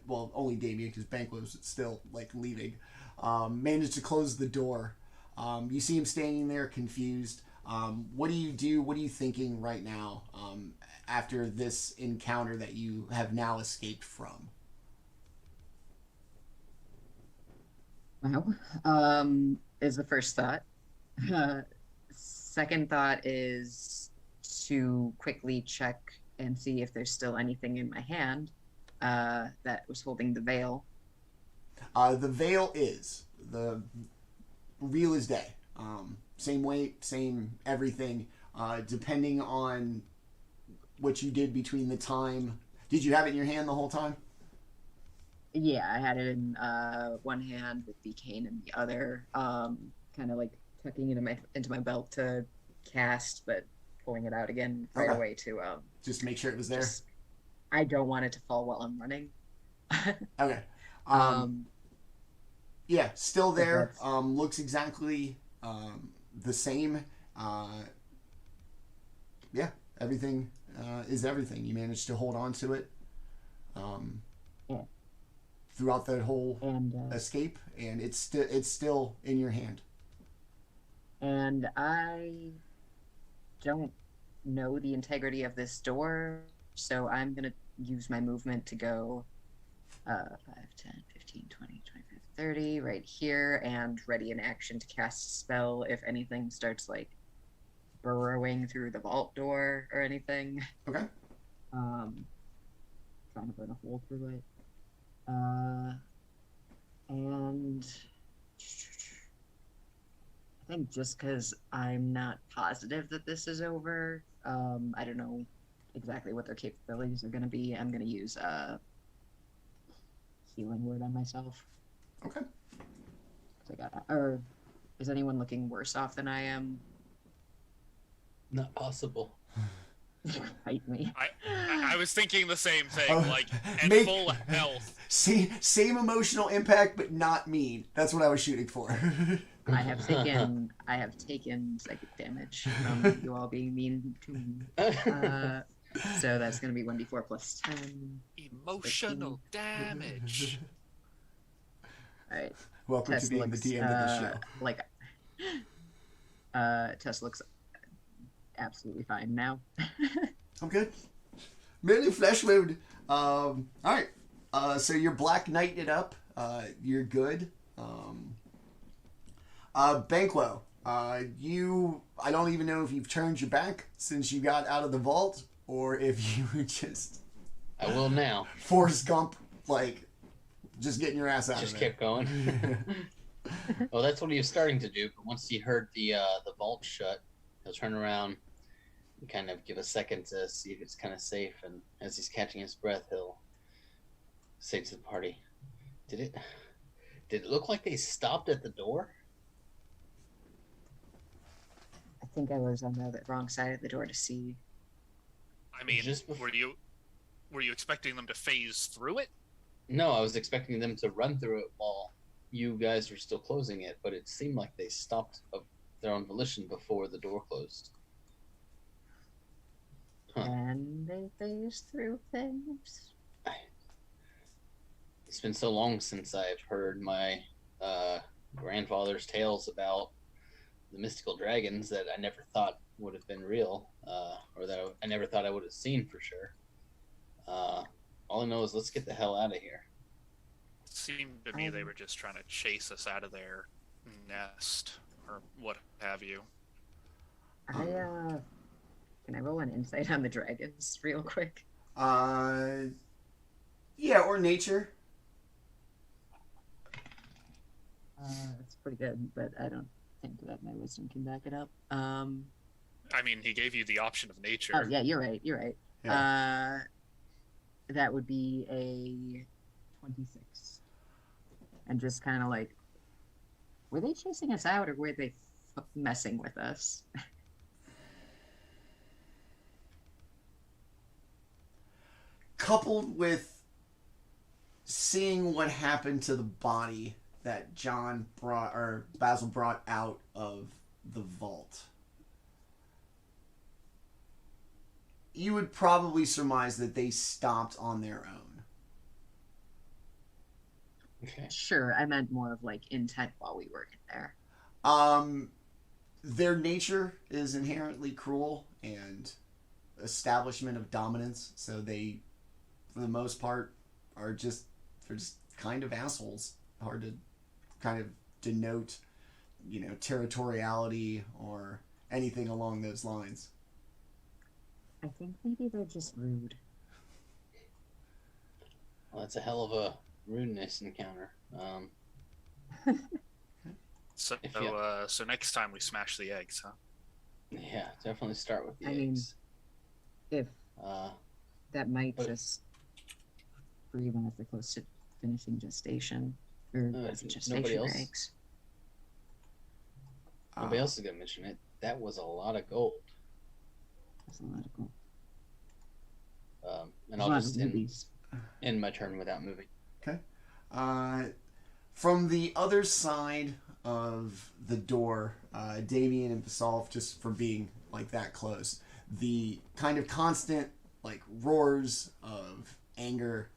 [SPEAKER 1] only Daemion because Banquo was still like leaving, managed to close the door. You see him standing there confused. What do you do? What are you thinking right now after this encounter that you have now escaped from?
[SPEAKER 6] Wow. Is the first thought. Second thought is to quickly check and see if there's still anything in my hand that was holding the veil.
[SPEAKER 1] The veil is. The reveal is day. Same weight, same everything. Depending on what you did between the time. Did you have it in your hand the whole time?
[SPEAKER 6] Yeah, I had it in one hand with the cane in the other, kind of like tucking it into my belt to cast, but pulling it out again right away to
[SPEAKER 1] just make sure it was there.
[SPEAKER 6] I don't want it to fall while I'm running.
[SPEAKER 1] Okay. Yeah, still there. Looks exactly the same. Yeah, everything is everything. You managed to hold on to it throughout that whole escape, and it's still in your hand.
[SPEAKER 6] And I don't know the integrity of this door, so I'm going to use my movement to go 5, 10, 15, 20, 25, 30 right here, and ready in action to cast a spell if anything starts like burrowing through the vault door or anything.
[SPEAKER 1] Okay.
[SPEAKER 6] Trying to burn a hole through it. And I think just because I'm not positive that this is over, I don't know exactly what their capabilities are going to be. I'm going to use a healing word on myself.
[SPEAKER 1] Okay.
[SPEAKER 6] Or is anyone looking worse off than I am?
[SPEAKER 7] Not possible.
[SPEAKER 6] Fight me.
[SPEAKER 4] I was thinking the same thing, and full health.
[SPEAKER 1] Same emotional impact, but not mean. That's what I was shooting for.
[SPEAKER 6] I have taken psychic damage from you all being mean to me.
[SPEAKER 5] So that's going to be 1d4 plus 10.
[SPEAKER 4] Emotional damage.
[SPEAKER 5] All right.
[SPEAKER 1] Welcome
[SPEAKER 5] Tess
[SPEAKER 1] to being
[SPEAKER 5] looks,
[SPEAKER 1] the DM of the show.
[SPEAKER 5] like, Tess looks absolutely fine now.
[SPEAKER 1] I'm good. Merely flesh wound. All right. So you're Black Knighting it up. You're good. Banquo. I don't even know if you've turned your back since you got out of the vault, or if you were just
[SPEAKER 7] I will now.
[SPEAKER 1] Forrest Gump, like, just getting your ass out
[SPEAKER 7] Just
[SPEAKER 1] of there.
[SPEAKER 7] kept going. Well, that's what he was starting to do, but once he heard the vault shut, he'll turn around and kind of give a second to see if it's kind of safe, and as he's catching his breath, he'll say to the party, Did it look like they stopped at the door?
[SPEAKER 5] I think I was on the wrong side of the door to see.
[SPEAKER 4] I mean,
[SPEAKER 7] Just bef-
[SPEAKER 4] were you expecting them to phase through it?
[SPEAKER 7] No, I was expecting them to run through it while you guys were still closing it, but it seemed like they stopped of their own volition before the door closed. Huh.
[SPEAKER 5] And they phase through things.
[SPEAKER 7] It's been so long since I've heard my grandfather's tales about the mystical dragons that I never thought would have been real, or that I never thought I would have seen for sure. All I know is let's get the hell out of here.
[SPEAKER 4] It seemed to me they were just trying to chase us out of their nest, or what have you.
[SPEAKER 5] Can I roll an insight on the dragons real quick?
[SPEAKER 1] Yeah, or nature.
[SPEAKER 5] That's pretty good, but I don't think that my wisdom can back it up.
[SPEAKER 4] I mean, he gave you the option of nature.
[SPEAKER 5] Oh yeah, you're right.
[SPEAKER 1] Yeah.
[SPEAKER 5] That would be a 26. And just kind of like, were they chasing us out or were they messing with us?
[SPEAKER 1] Coupled with seeing what happened to the body that Basall brought out of the vault, you would probably surmise that they stopped on their own.
[SPEAKER 7] Okay.
[SPEAKER 5] Sure, I meant more of like intent while we were in there.
[SPEAKER 1] Their nature is inherently cruel and establishment of dominance, so they, for the most part, they're just kind of assholes. Hard to kind of denote, territoriality or anything along those lines.
[SPEAKER 5] I think maybe they're just rude.
[SPEAKER 7] Well, that's a hell of a rudeness encounter.
[SPEAKER 4] So next time we smash the eggs, huh?
[SPEAKER 7] Yeah, definitely start with the
[SPEAKER 5] I mean,
[SPEAKER 7] eggs.
[SPEAKER 5] if that might
[SPEAKER 7] but-
[SPEAKER 5] just, for even if they're close to finishing gestation, or was it
[SPEAKER 7] nobody
[SPEAKER 5] gestation
[SPEAKER 7] else?
[SPEAKER 5] eggs?
[SPEAKER 7] Nobody else is gonna mention it. That was a lot of gold.
[SPEAKER 5] That's a lot of gold.
[SPEAKER 7] And I'll just end my turn without moving.
[SPEAKER 1] Okay. From the other side of the door, Daemion and Basall, just for being like that close, the kind of constant like roars of anger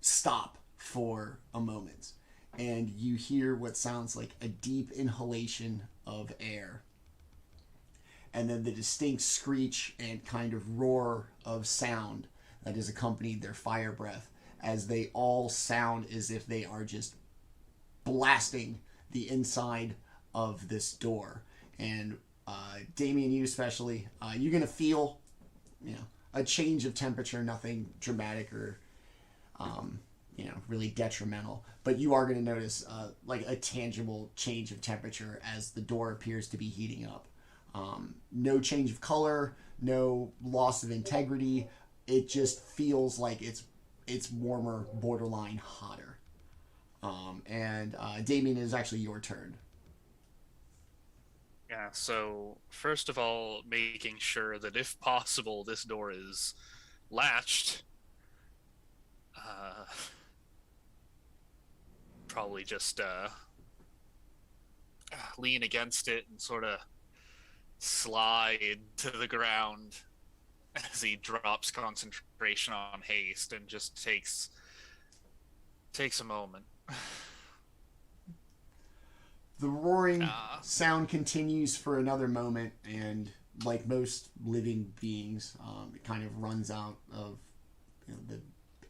[SPEAKER 1] stop for a moment, and you hear what sounds like a deep inhalation of air, and then the distinct screech and kind of roar of sound that has accompanied their fire breath, as they all sound as if they are just blasting the inside of this door. And Daemion, you especially, you're going to feel, a change of temperature, nothing dramatic or, really detrimental. But you are going to notice like a tangible change of temperature as the door appears to be heating up. No change of color, no loss of integrity. It just feels like it's warmer, borderline hotter. And Daemion, it is actually your turn.
[SPEAKER 4] Yeah, so first of all, making sure that if possible, this door is latched. Probably just lean against it and sort of slide to the ground as he drops concentration on haste and just takes a moment.
[SPEAKER 1] The roaring sound continues for another moment, and like most living beings, it kind of runs out of the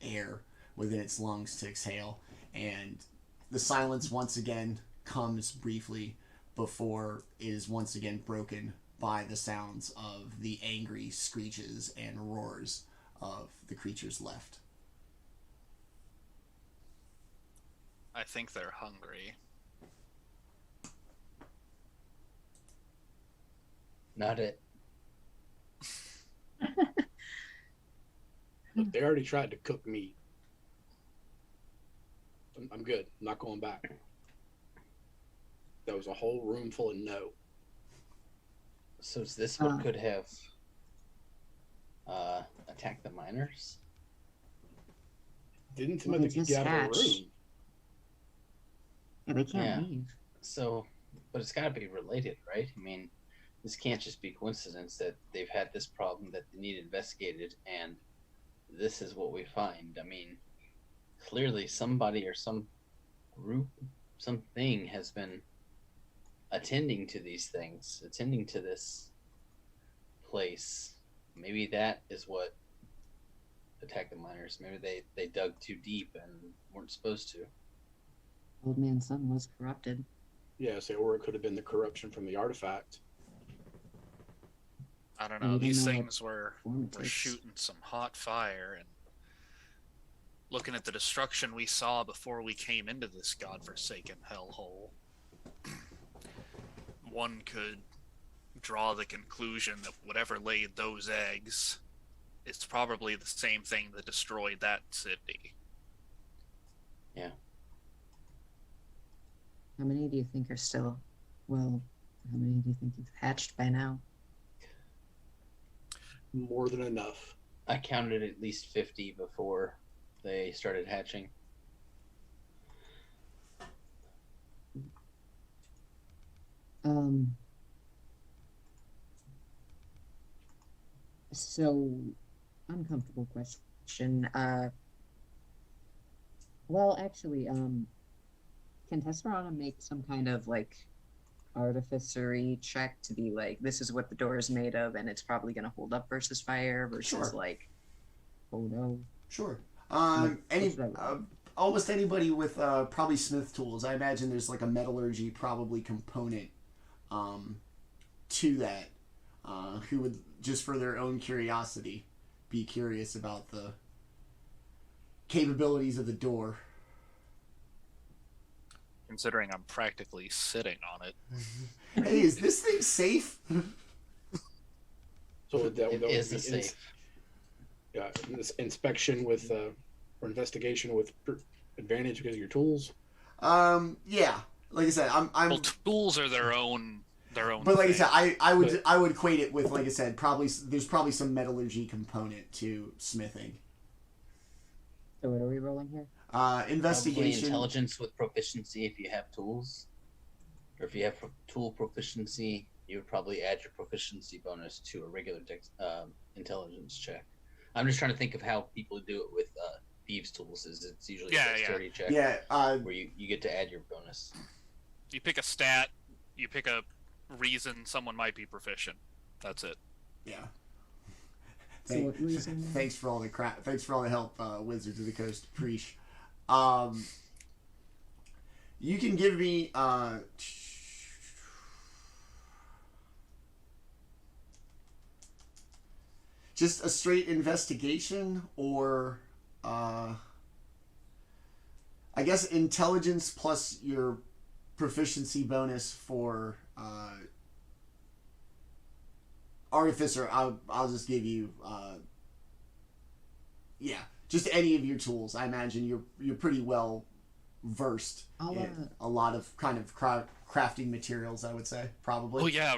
[SPEAKER 1] air within its lungs to exhale, and the silence once again comes briefly before it is once again broken by the sounds of the angry screeches and roars of the creatures left.
[SPEAKER 4] I think they're hungry.
[SPEAKER 7] Not it.
[SPEAKER 2] Look, they already tried to cook meat. I'm good. I'm not going back. There was a whole room full of no.
[SPEAKER 7] So is this what could have attacked the miners?
[SPEAKER 2] Didn't Timothy
[SPEAKER 6] just
[SPEAKER 2] get out of the
[SPEAKER 6] hatch.
[SPEAKER 2] room?
[SPEAKER 6] Yeah, they can't leave.
[SPEAKER 7] So, but it's got to be related, right? I mean, this can't just be coincidence that they've had this problem that they need investigated, and this is what we find. I mean, clearly somebody or some group, something has been attending to these things, attending to this place. Maybe that is what attacked the miners. Maybe they dug too deep and weren't supposed to.
[SPEAKER 6] Old man's son was corrupted.
[SPEAKER 2] Yeah, so, or it could have been the corruption from the artifact.
[SPEAKER 4] I don't
[SPEAKER 6] We
[SPEAKER 4] know.
[SPEAKER 6] don't
[SPEAKER 4] These
[SPEAKER 6] know
[SPEAKER 4] things were
[SPEAKER 6] form it takes.
[SPEAKER 4] shooting some hot fire, and looking at the destruction we saw before we came into this godforsaken hellhole, one could draw the conclusion that whatever laid those eggs, it's probably the same thing that destroyed that city.
[SPEAKER 7] Yeah.
[SPEAKER 6] How many do you think are still? Well, how many do you think you've hatched by now?
[SPEAKER 2] More than enough.
[SPEAKER 7] I counted at least 50 before they started hatching.
[SPEAKER 6] So, uncomfortable question. Well, actually, can Tes'serana make some kind of like artificery check to be like, this is what the door is made of, and it's probably going to hold up versus fire versus
[SPEAKER 1] Sure.
[SPEAKER 6] like, oh no.
[SPEAKER 1] Sure.
[SPEAKER 6] What's that?
[SPEAKER 1] Almost anybody with probably smith tools. I imagine there's like a metallurgy probably component to that. Who would, just for their own curiosity, be curious about the capabilities of the door.
[SPEAKER 4] Considering I'm practically sitting on it.
[SPEAKER 1] Hey, is this thing safe?
[SPEAKER 2] So that
[SPEAKER 7] It
[SPEAKER 2] would
[SPEAKER 7] is
[SPEAKER 2] be
[SPEAKER 7] a safe.
[SPEAKER 2] this inspection with or investigation with advantage because of your tools.
[SPEAKER 1] Yeah. Like I said, I'm
[SPEAKER 4] Well, tools are their own.
[SPEAKER 1] but like
[SPEAKER 4] thing.
[SPEAKER 1] I said, I would equate it with, like I said, there's probably some metallurgy component to smithing.
[SPEAKER 6] So what are we rolling here?
[SPEAKER 7] Probably
[SPEAKER 1] Investigation.
[SPEAKER 7] intelligence with proficiency if you have tools. Or if you have tool proficiency, you would probably add your proficiency bonus to a regular intelligence check. I'm just trying to think of how people do it with thieves' tools. It's usually a dexterity check
[SPEAKER 1] Yeah.
[SPEAKER 7] where you get to add your bonus.
[SPEAKER 4] You pick a stat, you pick a reason someone might be proficient. That's it.
[SPEAKER 1] Yeah.
[SPEAKER 6] So what reason?
[SPEAKER 1] Thanks for all the Thanks for all the help, Wizards of the Coast. Preach. You can give me just a straight investigation, or I guess intelligence plus your proficiency bonus for artificer. I'll just give you just any of your tools. I imagine you're pretty well versed in a lot of kind of crafting materials, I would say, probably.
[SPEAKER 4] Oh yeah,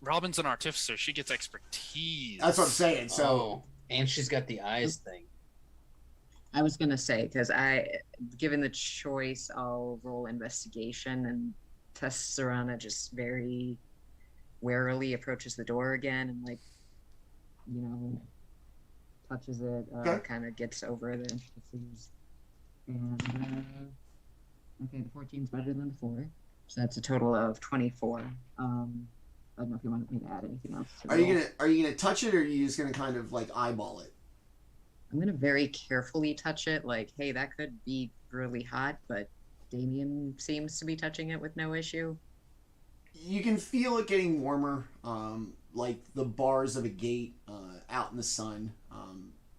[SPEAKER 4] Robin's an artificer. She gets expertise.
[SPEAKER 1] That's what I'm saying. So
[SPEAKER 7] and she's got the eyes thing.
[SPEAKER 6] I was gonna say, because given the choice, I'll roll investigation, and Tes'serana just very warily approaches the door again, and like, touches it,
[SPEAKER 1] Okay.
[SPEAKER 6] kind of gets over the intricacies. And, okay, the 14's better than the 4. So that's a total of 24. I don't know if you want me to add anything else to
[SPEAKER 1] Are you gonna touch it, or are you just gonna kind of like eyeball it?
[SPEAKER 6] I'm gonna very carefully touch it, like, hey, that could be really hot, but Daemion seems to be touching it with no issue.
[SPEAKER 1] You can feel it getting warmer, like the bars of a gate out in the sun.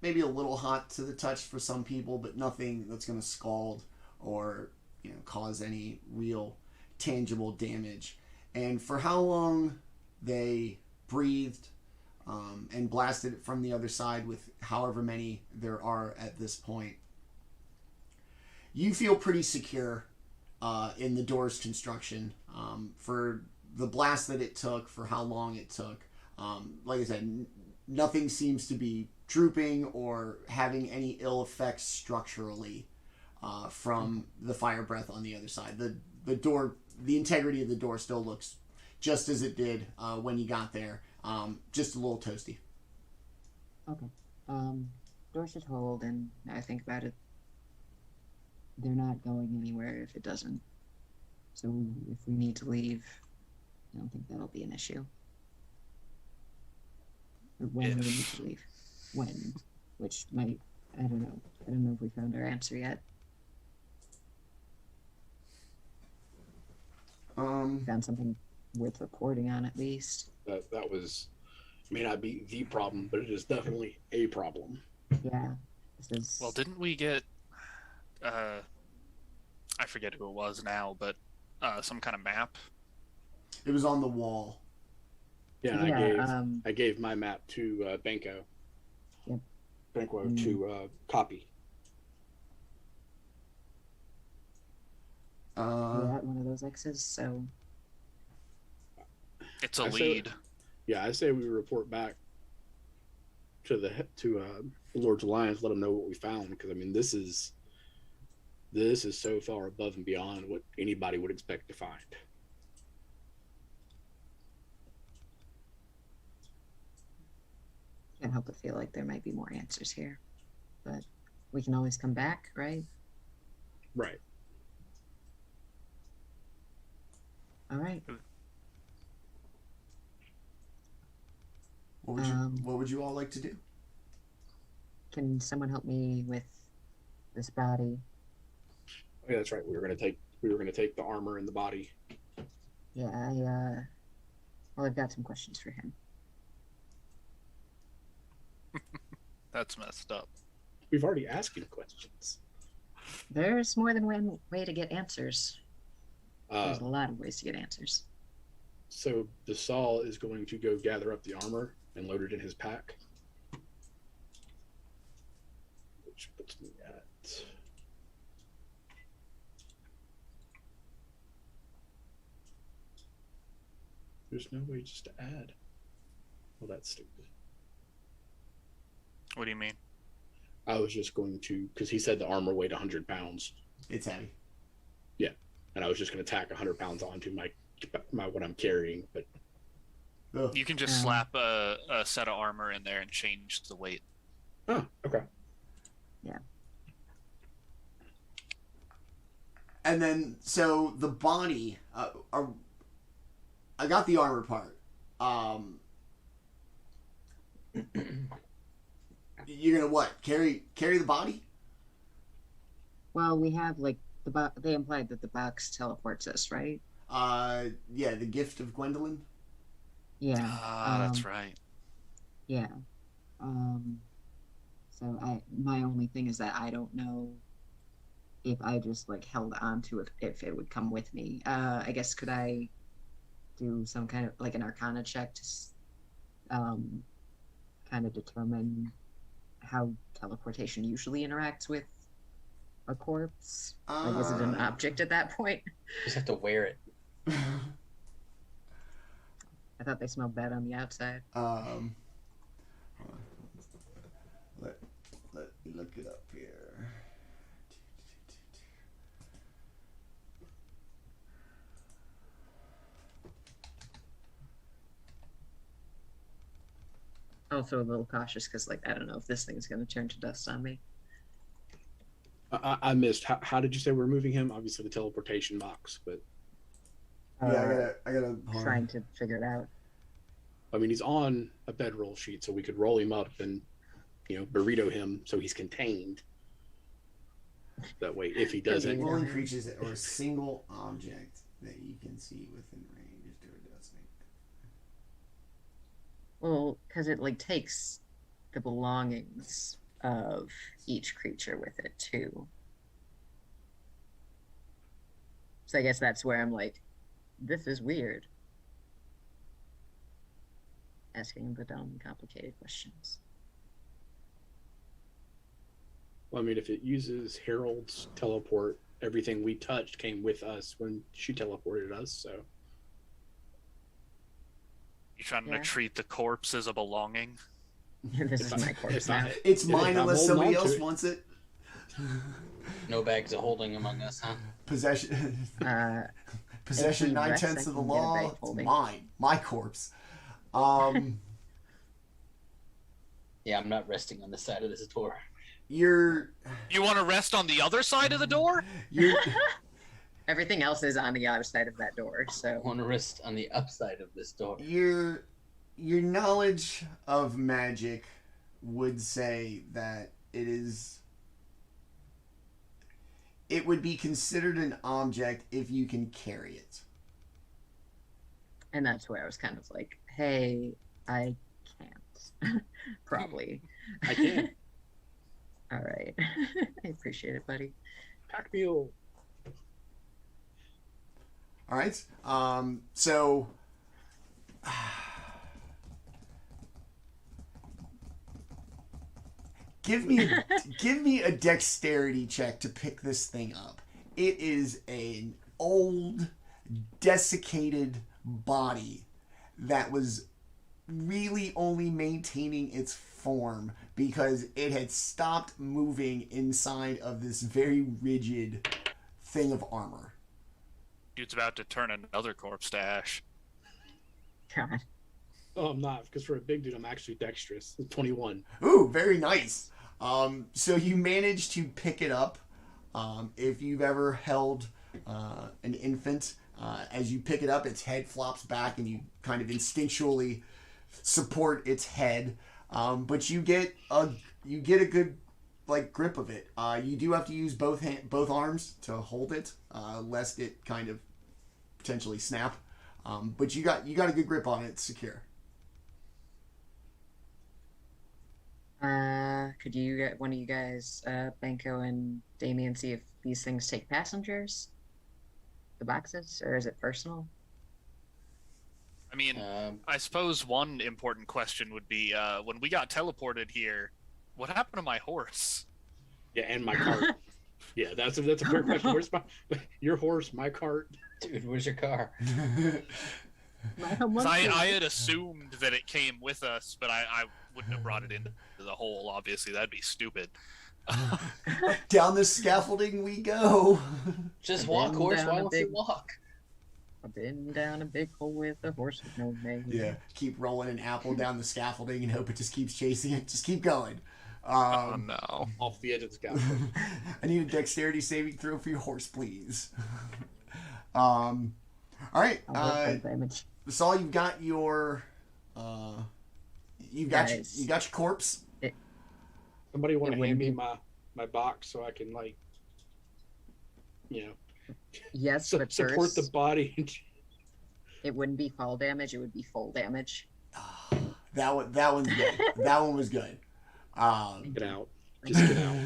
[SPEAKER 1] Maybe a little hot to the touch for some people, but nothing that's going to scald or cause any real tangible damage. And for how long they breathed and blasted it from the other side with however many there are at this point, you feel pretty secure in the door's construction for the blast that it took, for how long it took. Like I said, nothing seems to be drooping or having any ill effects structurally from the fire breath on the other side. The door, the integrity of the door still looks just as it did when you got there, just a little toasty.
[SPEAKER 6] Okay. Door should hold, and now I think about it, they're not going anywhere if it doesn't. So if we need to leave, I don't think that'll be an issue. Or when we need to leave. When. Which might, I don't know. I don't know if we found our answer yet. Found something worth reporting on at least.
[SPEAKER 2] That was, may not be the problem, but it is definitely a problem.
[SPEAKER 6] Yeah. This is...
[SPEAKER 4] Well, didn't we get, I forget who it was now, but some kind of map?
[SPEAKER 1] It was on the wall.
[SPEAKER 2] Yeah, and I gave my map to Banquo.
[SPEAKER 6] Yep.
[SPEAKER 2] Banquo to copy.
[SPEAKER 6] We're at one of those X's, so...
[SPEAKER 4] It's a lead.
[SPEAKER 2] I say we report back to the Lord's Alliance, let them know what we found, because I mean this is so far above and beyond what anybody would expect to find.
[SPEAKER 6] Can't help but feel like there might be more answers here, but we can always come back, right?
[SPEAKER 2] Right.
[SPEAKER 6] All right.
[SPEAKER 1] What would you all like to do?
[SPEAKER 6] Can someone help me with this body?
[SPEAKER 2] Oh, yeah, that's right. We were gonna take the armor and the body.
[SPEAKER 6] Yeah, well, I've got some questions for him.
[SPEAKER 4] That's messed up.
[SPEAKER 2] We've already asked you questions.
[SPEAKER 6] There's more than one way to get answers. There's a lot of ways to get answers.
[SPEAKER 2] So Basall is going to go gather up the armor and load it in his pack. Which puts me at... There's no way just to add. Well, that's stupid.
[SPEAKER 4] What do you mean?
[SPEAKER 2] I was just going to, because he said the armor weighed 100 pounds.
[SPEAKER 1] It's heavy.
[SPEAKER 2] Yeah. And I was just going to tack 100 pounds onto my what I'm carrying, but...
[SPEAKER 1] Ugh.
[SPEAKER 4] You can just slap a set of armor in there and change the weight.
[SPEAKER 2] Oh, okay.
[SPEAKER 6] Yeah.
[SPEAKER 1] And then, so the body, I got the armor part. You're gonna what? Carry the body?
[SPEAKER 6] Well, we have like they implied that the box teleports us, right?
[SPEAKER 1] Yeah, the gift of Gwendolyn.
[SPEAKER 6] Yeah.
[SPEAKER 4] That's right.
[SPEAKER 6] Yeah. So my only thing is that I don't know if I just like held on to it, if it would come with me. I guess could I do some kind of like an Arcana check to kind of determine how teleportation usually interacts with a corpse? Like, is it an object at that point?
[SPEAKER 7] Just have to wear it.
[SPEAKER 6] I thought they smelled bad on the outside.
[SPEAKER 1] Hold on. Let me look it up here.
[SPEAKER 6] Also a little cautious because, like, I don't know if this thing's going to turn to dust on me.
[SPEAKER 2] I missed. How did you say we're moving him? Obviously the teleportation box, but
[SPEAKER 1] Yeah, I gotta.
[SPEAKER 6] Trying to figure it out.
[SPEAKER 2] I mean he's on a bedroll sheet, so we could roll him up and burrito him so he's contained. That way, if he doesn't,
[SPEAKER 1] Rolling creatures or a single object that you can see within range do a dusting.
[SPEAKER 6] Well, because it like takes the belongings of each creature with it too. So I guess that's where I'm like, this is weird. Asking the dumb, complicated questions.
[SPEAKER 2] well, I mean, if it uses Harold's teleport, everything we touched came with us when she teleported us. So
[SPEAKER 4] You trying
[SPEAKER 6] Yeah.
[SPEAKER 4] to treat the corpse as a belonging?
[SPEAKER 6] This is my corpse now.
[SPEAKER 1] It's mine
[SPEAKER 2] I'm
[SPEAKER 1] unless
[SPEAKER 2] holding
[SPEAKER 1] somebody
[SPEAKER 2] on to
[SPEAKER 1] else
[SPEAKER 2] it.
[SPEAKER 1] wants it.
[SPEAKER 7] No bags of holding among us, huh?
[SPEAKER 1] Possession.
[SPEAKER 6] Uh,
[SPEAKER 1] Possession
[SPEAKER 6] If we
[SPEAKER 1] 9/10
[SPEAKER 6] rest, I
[SPEAKER 1] of the
[SPEAKER 6] can get a
[SPEAKER 1] law.
[SPEAKER 6] bag
[SPEAKER 1] It's
[SPEAKER 6] holding.
[SPEAKER 1] mine. My corpse.
[SPEAKER 7] Yeah, I'm not resting on the side of this door.
[SPEAKER 1] You're
[SPEAKER 4] You want to rest on the other side of the door?
[SPEAKER 1] you're
[SPEAKER 6] everything else is on the other side of that door,
[SPEAKER 7] I
[SPEAKER 6] so
[SPEAKER 7] want to rest on the upside of this door.
[SPEAKER 1] your knowledge of magic would say that it would be considered an object if you can carry it.
[SPEAKER 6] and that's where I was kind of like, hey, I can't. Probably.
[SPEAKER 2] I can.
[SPEAKER 6] All right. I appreciate it, buddy.
[SPEAKER 2] Pack mule.
[SPEAKER 1] All right. So give me a dexterity check to pick this thing up. It is an old, desiccated body that was really only maintaining its form because it had stopped moving inside of this very rigid thing of armor.
[SPEAKER 4] Dude's about to turn another corpse to ash.
[SPEAKER 6] God.
[SPEAKER 2] Oh, I'm not, because for a big dude, I'm actually dexterous. 21.
[SPEAKER 1] Ooh, very nice. So you manage to pick it up. If you've ever held an infant, as you pick it up, its head flops back, and you kind of instinctually support its head. But you get a good grip of it. You do have to use both arms to hold it, lest it kind of potentially snap. But you got a good grip on it. It's secure.
[SPEAKER 6] Could you get one of you guys, Banquo and Daemion, see if these things take passengers? The boxes, or is it personal?
[SPEAKER 4] I mean, I suppose one important question would be, when we got teleported here, what happened to my horse?
[SPEAKER 2] Yeah, and my cart. Yeah, that's a fair question. Where's your horse, my cart?
[SPEAKER 7] Dude, where's your car?
[SPEAKER 4] 'Cause I had assumed that it came with us, but I wouldn't have brought it into the hole, obviously. That'd be stupid.
[SPEAKER 1] Down the scaffolding we go.
[SPEAKER 7] Just
[SPEAKER 6] I've
[SPEAKER 7] walk,
[SPEAKER 6] been
[SPEAKER 7] horse.
[SPEAKER 6] down
[SPEAKER 7] Why
[SPEAKER 6] a
[SPEAKER 7] don't you
[SPEAKER 6] big-
[SPEAKER 7] walk?
[SPEAKER 6] I've been down a big hole with a horse with no name.
[SPEAKER 1] Yeah, keep rolling an apple down the scaffolding and hope it just keeps chasing it. Just keep going.
[SPEAKER 4] Oh no.
[SPEAKER 2] Off the edge of the scout.
[SPEAKER 1] I need a dexterity saving throw for your horse, please. All right,
[SPEAKER 6] I'll work on damage.
[SPEAKER 1] Basall, you've got your, you got
[SPEAKER 6] Guys.
[SPEAKER 1] your corpse.
[SPEAKER 2] Somebody want
[SPEAKER 6] It
[SPEAKER 2] to
[SPEAKER 6] wouldn't
[SPEAKER 2] hand me
[SPEAKER 6] be-
[SPEAKER 2] my box so I can
[SPEAKER 6] Yes, but
[SPEAKER 2] support
[SPEAKER 6] first,
[SPEAKER 2] the body.
[SPEAKER 6] it wouldn't be fall damage, it would be full damage.
[SPEAKER 1] That one's good. That one was good.
[SPEAKER 2] Get out. Just get out.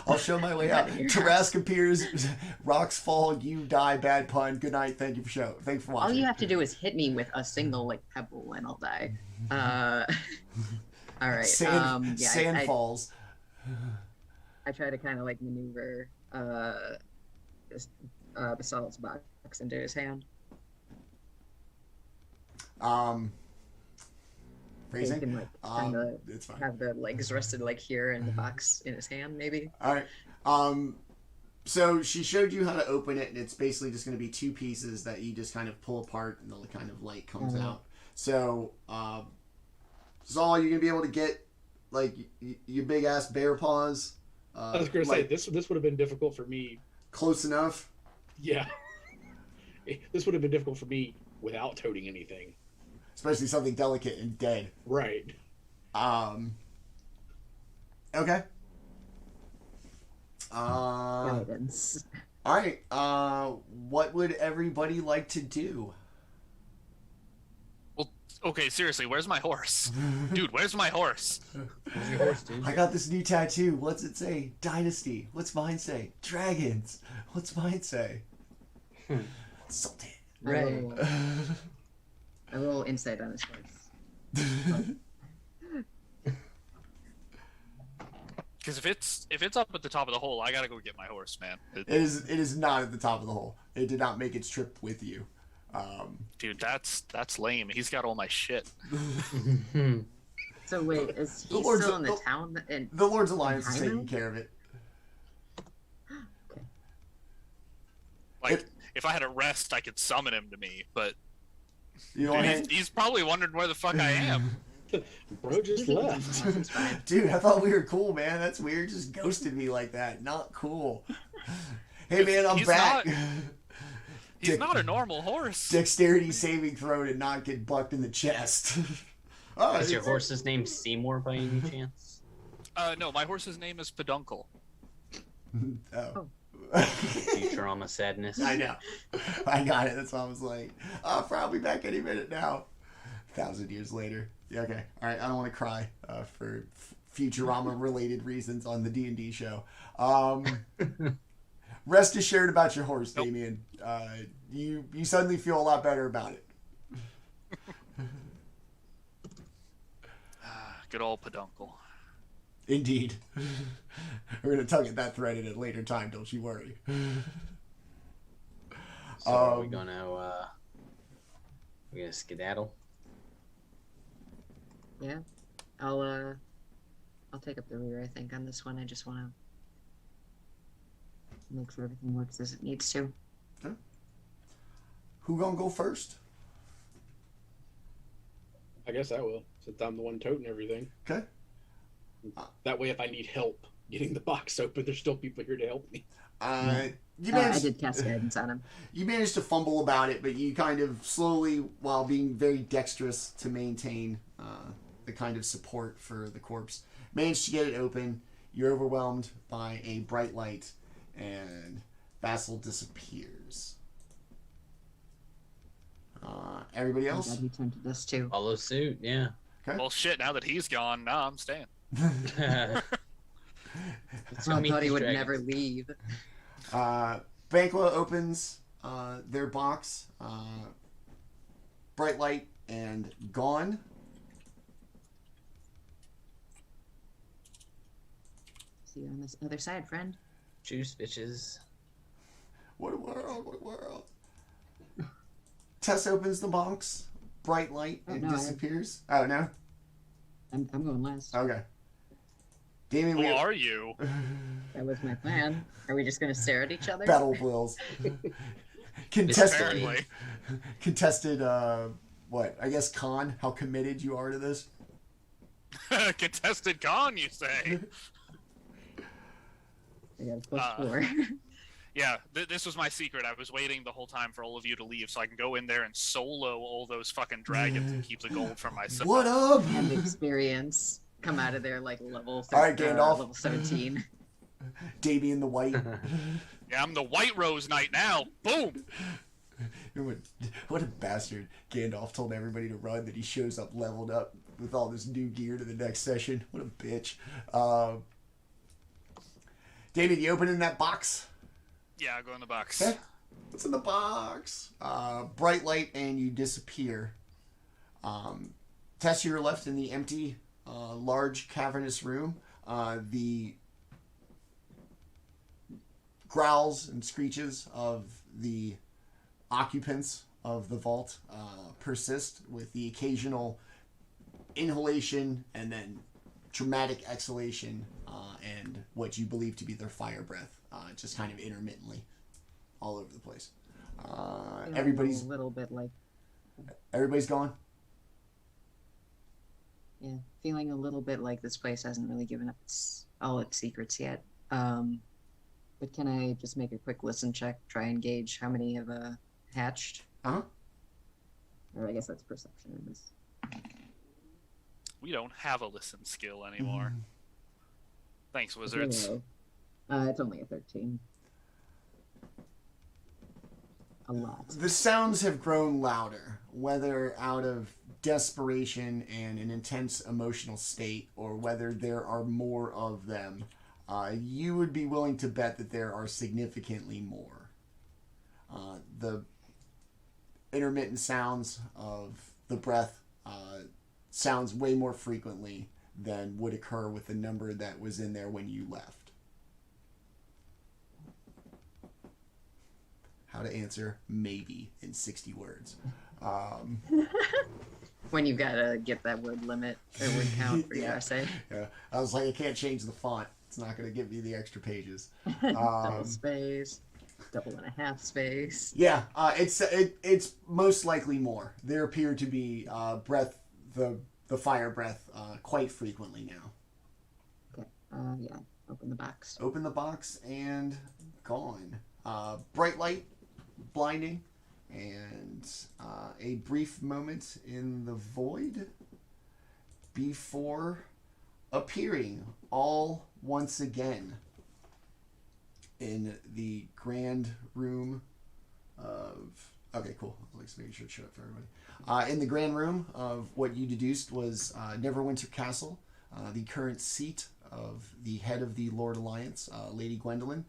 [SPEAKER 1] I'll show my way out. Tarask appears, rocks fall, you die. Bad pun. Good night. Thank you for Thanks for watching.
[SPEAKER 6] All you have to do is hit me with a single like pebble and I'll die. All right.
[SPEAKER 1] Sand,
[SPEAKER 6] yeah,
[SPEAKER 1] sand
[SPEAKER 6] I
[SPEAKER 1] falls.
[SPEAKER 6] try to kind of like maneuver Basall's box into his hand. So he
[SPEAKER 1] Phrasing.
[SPEAKER 6] can like kind of
[SPEAKER 1] It's fine.
[SPEAKER 6] have the legs rested like here and the box in his hand, maybe.
[SPEAKER 1] All right. So she showed you how to open it, and it's basically just going to be two pieces that you just kind of pull apart, and the kind of light comes
[SPEAKER 6] Mhm.
[SPEAKER 1] out. So Basall, you gonna be able to get like your big ass bear paws?
[SPEAKER 2] I was gonna say this would have been difficult for me.
[SPEAKER 1] Close enough.
[SPEAKER 2] Yeah, this would have been difficult for me without toting anything.
[SPEAKER 1] Especially something delicate and dead.
[SPEAKER 2] Right.
[SPEAKER 1] Okay.
[SPEAKER 6] Guidance.
[SPEAKER 1] All right. What would everybody like to do?
[SPEAKER 4] Well, okay, seriously, where's my horse? Dude, where's my horse?
[SPEAKER 7] Where's your horse, dude?
[SPEAKER 1] I got this new tattoo. What's it say? Dynasty. What's mine say? Dragons. What's mine say? Sultan.
[SPEAKER 6] Right. I roll insight on his horse.
[SPEAKER 4] Because if it's up at the top of the hole, I gotta go get my horse, man.
[SPEAKER 1] It is not at the top of the hole. It did not make its trip with you.
[SPEAKER 4] Dude, that's lame. He's got all my shit.
[SPEAKER 6] So wait, is he
[SPEAKER 1] Lord's-
[SPEAKER 6] still in the town?
[SPEAKER 1] The Lord's Alliance is
[SPEAKER 6] Behind
[SPEAKER 1] taking
[SPEAKER 6] him?
[SPEAKER 1] care of it.
[SPEAKER 4] Like, if I had a rest, I could summon him to me, but
[SPEAKER 1] You know,
[SPEAKER 4] dude, he's probably wondering where the fuck I am.
[SPEAKER 2] Bro just left.
[SPEAKER 6] It's fine.
[SPEAKER 1] dude, I thought we were cool, man. That's weird. Just ghosted me like that. Not cool. Hey, man, I'm
[SPEAKER 4] He's
[SPEAKER 1] back.
[SPEAKER 4] He's not a normal horse.
[SPEAKER 1] Dexterity saving throw to not get bucked in the chest. Oh,
[SPEAKER 7] Is your horse's name Seymour by any chance?
[SPEAKER 4] No, my horse's name is Peduncle.
[SPEAKER 1] Oh.
[SPEAKER 7] Futurama sadness.
[SPEAKER 1] I know. I got it. That's why I was like, I'll probably be back any minute now. 1,000 years later. Yeah, okay. All right. I don't want to cry for Futurama-related reasons on the D&D show. Rest assured about your horse,
[SPEAKER 4] Nope.
[SPEAKER 1] Daemion. You suddenly feel a lot better about it.
[SPEAKER 4] Good old Peduncle.
[SPEAKER 1] Indeed. We're going to tug at that thread at a later time, don't you worry.
[SPEAKER 7] So are we gonna skedaddle?
[SPEAKER 6] Yeah, I'll take up the rear. I think on this one, I just want to make sure everything works as it needs to.
[SPEAKER 1] Who gonna go first?
[SPEAKER 2] I guess I will, since I'm the one toting everything.
[SPEAKER 1] Okay.
[SPEAKER 2] That way, if I need help getting the box open, there's still people here to help me.
[SPEAKER 1] You
[SPEAKER 6] I
[SPEAKER 1] managed,
[SPEAKER 6] did cast guidance on him.
[SPEAKER 1] you managed to fumble about it, but you kind of slowly, while being very dexterous to maintain the kind of support for the corpse, managed to get it open. You're overwhelmed by a bright light, and Basall disappears. Everybody
[SPEAKER 6] I'm
[SPEAKER 1] else?
[SPEAKER 6] glad he turned to this too.
[SPEAKER 7] Follow suit, yeah.
[SPEAKER 4] Well, shit, now that he's gone, nah, I'm staying.
[SPEAKER 7] Let's go
[SPEAKER 6] I
[SPEAKER 7] meet
[SPEAKER 6] thought he
[SPEAKER 7] these
[SPEAKER 6] would
[SPEAKER 7] dragons.
[SPEAKER 6] never leave.
[SPEAKER 1] Banquo opens their box. Bright light and gone.
[SPEAKER 6] See you on this other side, friend.
[SPEAKER 7] Juice bitches.
[SPEAKER 1] What a world! What a world! Tess opens the box. Bright light and
[SPEAKER 6] Oh, no,
[SPEAKER 1] disappears. Oh no.
[SPEAKER 6] I'm going last.
[SPEAKER 1] Okay. Daemion,
[SPEAKER 4] Who are you?
[SPEAKER 6] That was my plan. Are we just gonna stare at each other?
[SPEAKER 1] battle wills. Contested.
[SPEAKER 4] Apparently.
[SPEAKER 1] Contested. What? I guess con. How committed you are to this?
[SPEAKER 4] Contested con, you say?
[SPEAKER 6] I got a plus
[SPEAKER 4] Uh,
[SPEAKER 6] 4.
[SPEAKER 4] Yeah, this was my secret. I was waiting the whole time for all of you to leave so I can go in there and solo all those fucking dragons and keep the gold for myself.
[SPEAKER 1] What up?
[SPEAKER 6] And experience. Come out of there like level
[SPEAKER 1] All right, Gandalf.
[SPEAKER 6] level 17.
[SPEAKER 1] Daemion the White.
[SPEAKER 4] Yeah, I'm the White Rose Knight now. Boom!
[SPEAKER 1] What a bastard. Gandalf told everybody to run, that he shows up leveled up with all this new gear to the next session. What a bitch. David, you opening that box?
[SPEAKER 4] Yeah, I'll go in the box.
[SPEAKER 1] Okay. What's in the box? Bright light and you disappear. Tess, you're left in the empty, large, cavernous room. The growls and screeches of the occupants of the vault persist, with the occasional inhalation and then dramatic exhalation and what you believe to be their fire breath, just kind of intermittently all over the place. Everybody's
[SPEAKER 6] a little bit like
[SPEAKER 1] gone.
[SPEAKER 6] Yeah, feeling a little bit like this place hasn't really given up all its secrets yet. But can I just make a quick listen check, try and gauge how many have hatched?
[SPEAKER 1] Uh-huh.
[SPEAKER 6] Or I guess that's perception in this.
[SPEAKER 4] We don't have a listen skill anymore. Thanks, wizards.
[SPEAKER 6] It's only a 13. A lot.
[SPEAKER 1] The sounds have grown louder, whether out of desperation and an intense emotional state, or whether there are more of them. You would be willing to bet that there are significantly more. The intermittent sounds of the breath sounds way more frequently than would occur with the number that was in there when you left. How to answer maybe in 60 words.
[SPEAKER 6] When you gotta get that word limit or word count for your essay.
[SPEAKER 1] Yeah, I was like, I can't change the font. It's not going to give me the extra pages.
[SPEAKER 6] Double space, double and a half space.
[SPEAKER 1] Yeah, it's most likely more. There appear to be the fire breath quite frequently now.
[SPEAKER 6] Okay. Yeah. Open the box.
[SPEAKER 1] Open the box and gone. Bright light, blinding, and a brief moment in the void before appearing all once again in the grand room of... Okay, cool. Let's make sure it showed up for everybody. In the grand room of what you deduced was Neverwinter Castle, the current seat of the head of the Lord Alliance, Lady Gwendolyn.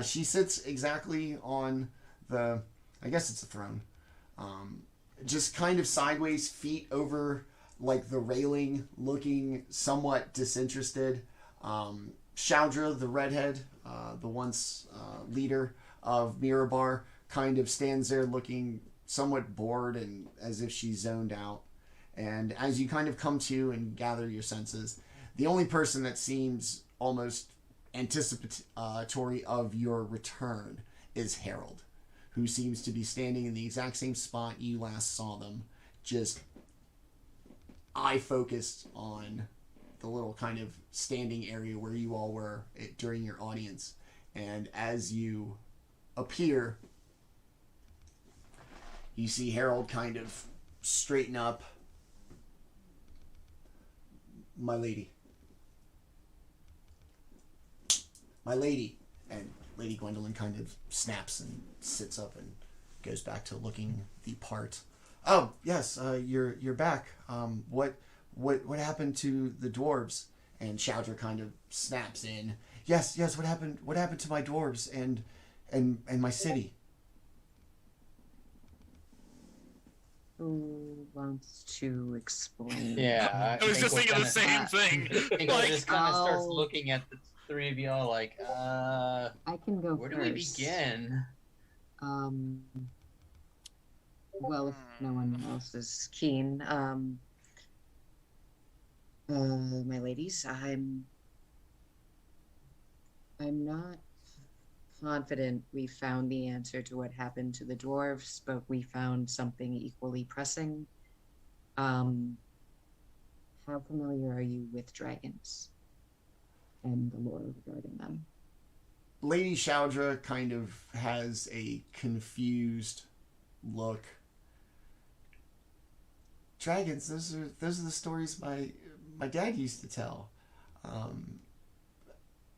[SPEAKER 1] She sits exactly on the... I guess it's a throne. Just kind of sideways, feet over like the railing, looking somewhat disinterested. Shaudra, the redhead, the once leader of Mirabar, kind of stands there looking somewhat bored and as if she's zoned out. And as you kind of come to and gather your senses, the only person that seems almost anticipatory of your return is Harold, who seems to be standing in the exact same spot you last saw them, just eye focused on the little kind of standing area where you all were during your audience. And as you appear, you see Harold kind of straighten up. My lady. My lady. And Lady Gwendolyn kind of snaps and sits up and goes back to looking the part. Oh, yes, you're back. What happened to the dwarves? And Shaudra kind of snaps in. Yes, what happened to my dwarves and my city?
[SPEAKER 6] Who wants to explain?
[SPEAKER 7] Yeah,
[SPEAKER 4] I was just thinking the same thing.
[SPEAKER 7] He just kind of starts looking at the three of y'all like,
[SPEAKER 6] I can go
[SPEAKER 7] where
[SPEAKER 6] first.
[SPEAKER 7] do we begin?
[SPEAKER 6] Well, if no one else is keen, my ladies, I'm not confident we found the answer to what happened to the dwarves, but we found something equally pressing. How familiar are you with dragons and the lore regarding them?
[SPEAKER 1] Lady Shaudra kind of has a confused look. Dragons, those are the stories my dad used to tell.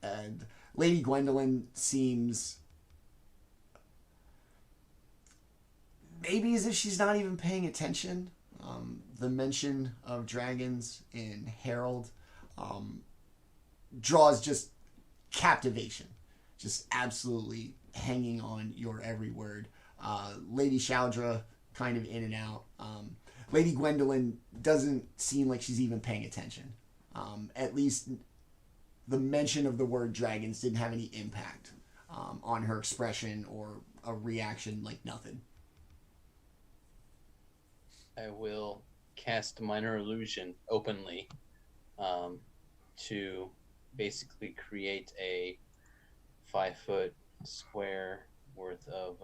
[SPEAKER 1] And Lady Gwendolyn seems maybe as if she's not even paying attention. The mention of dragons in Herald draws just captivation, just absolutely hanging on your every word. Lady Shaudra kind of in and out. Lady Gwendolyn doesn't seem like she's even paying attention. At least the mention of the word dragons didn't have any impact on her expression or a reaction, like nothing.
[SPEAKER 7] I will cast Minor Illusion openly to basically create a 5-foot square worth of...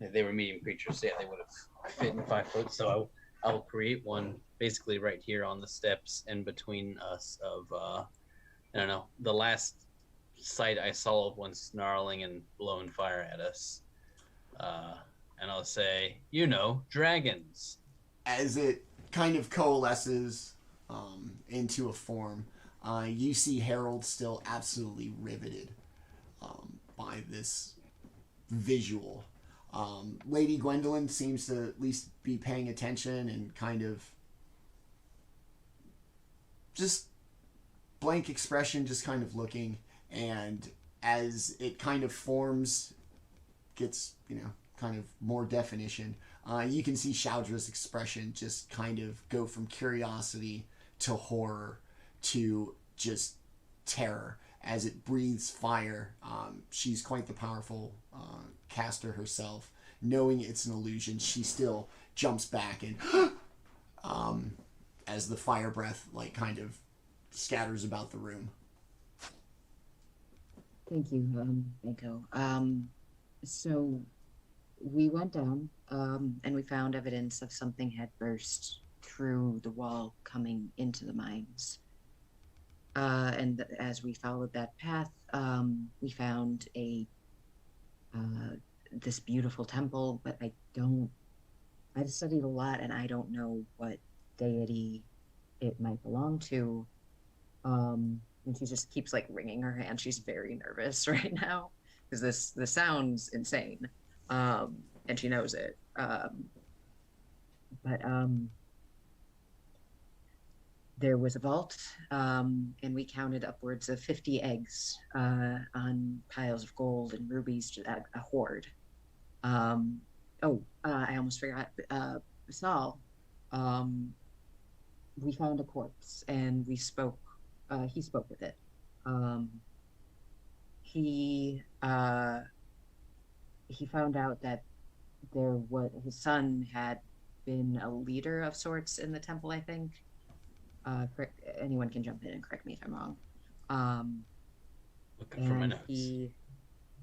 [SPEAKER 7] they were medium creatures, so yeah, they would have fit in 5 foot. So
[SPEAKER 3] I'll create one basically right here on the steps in between us of I don't know, the last sight I saw of one snarling and blowing fire at us. And I'll say, dragons.
[SPEAKER 1] As it kind of coalesces into a form, you see Harold still absolutely riveted by this visual. Lady Gwendolyn seems to at least be paying attention and kind of just blank expression, just kind of looking. And as it kind of forms, gets, kind of more definition, you can see Shaundra's expression just kind of go from curiosity to horror to just terror as it breathes fire. She's quite the powerful caster herself. Knowing it's an illusion, she still jumps back and as the fire breath kind of scatters about the room.
[SPEAKER 6] Thank you, Banquo. So we went down and we found evidence of something had burst through the wall coming into the mines. And as we followed that path, we found this beautiful temple, but I've studied a lot and I don't know what deity it might belong to. And she just keeps wringing her hand. She's very nervous right now because this sounds insane. And she knows it. But there was a vault, and we counted upwards of 50 eggs on piles of gold and rubies, a hoard. I almost forgot. Basall, we found a corpse, and he spoke with it. He found out that his son had been a leader of sorts in the temple, I think. Anyone can jump in and correct me if I'm wrong.
[SPEAKER 3] Looking for my notes.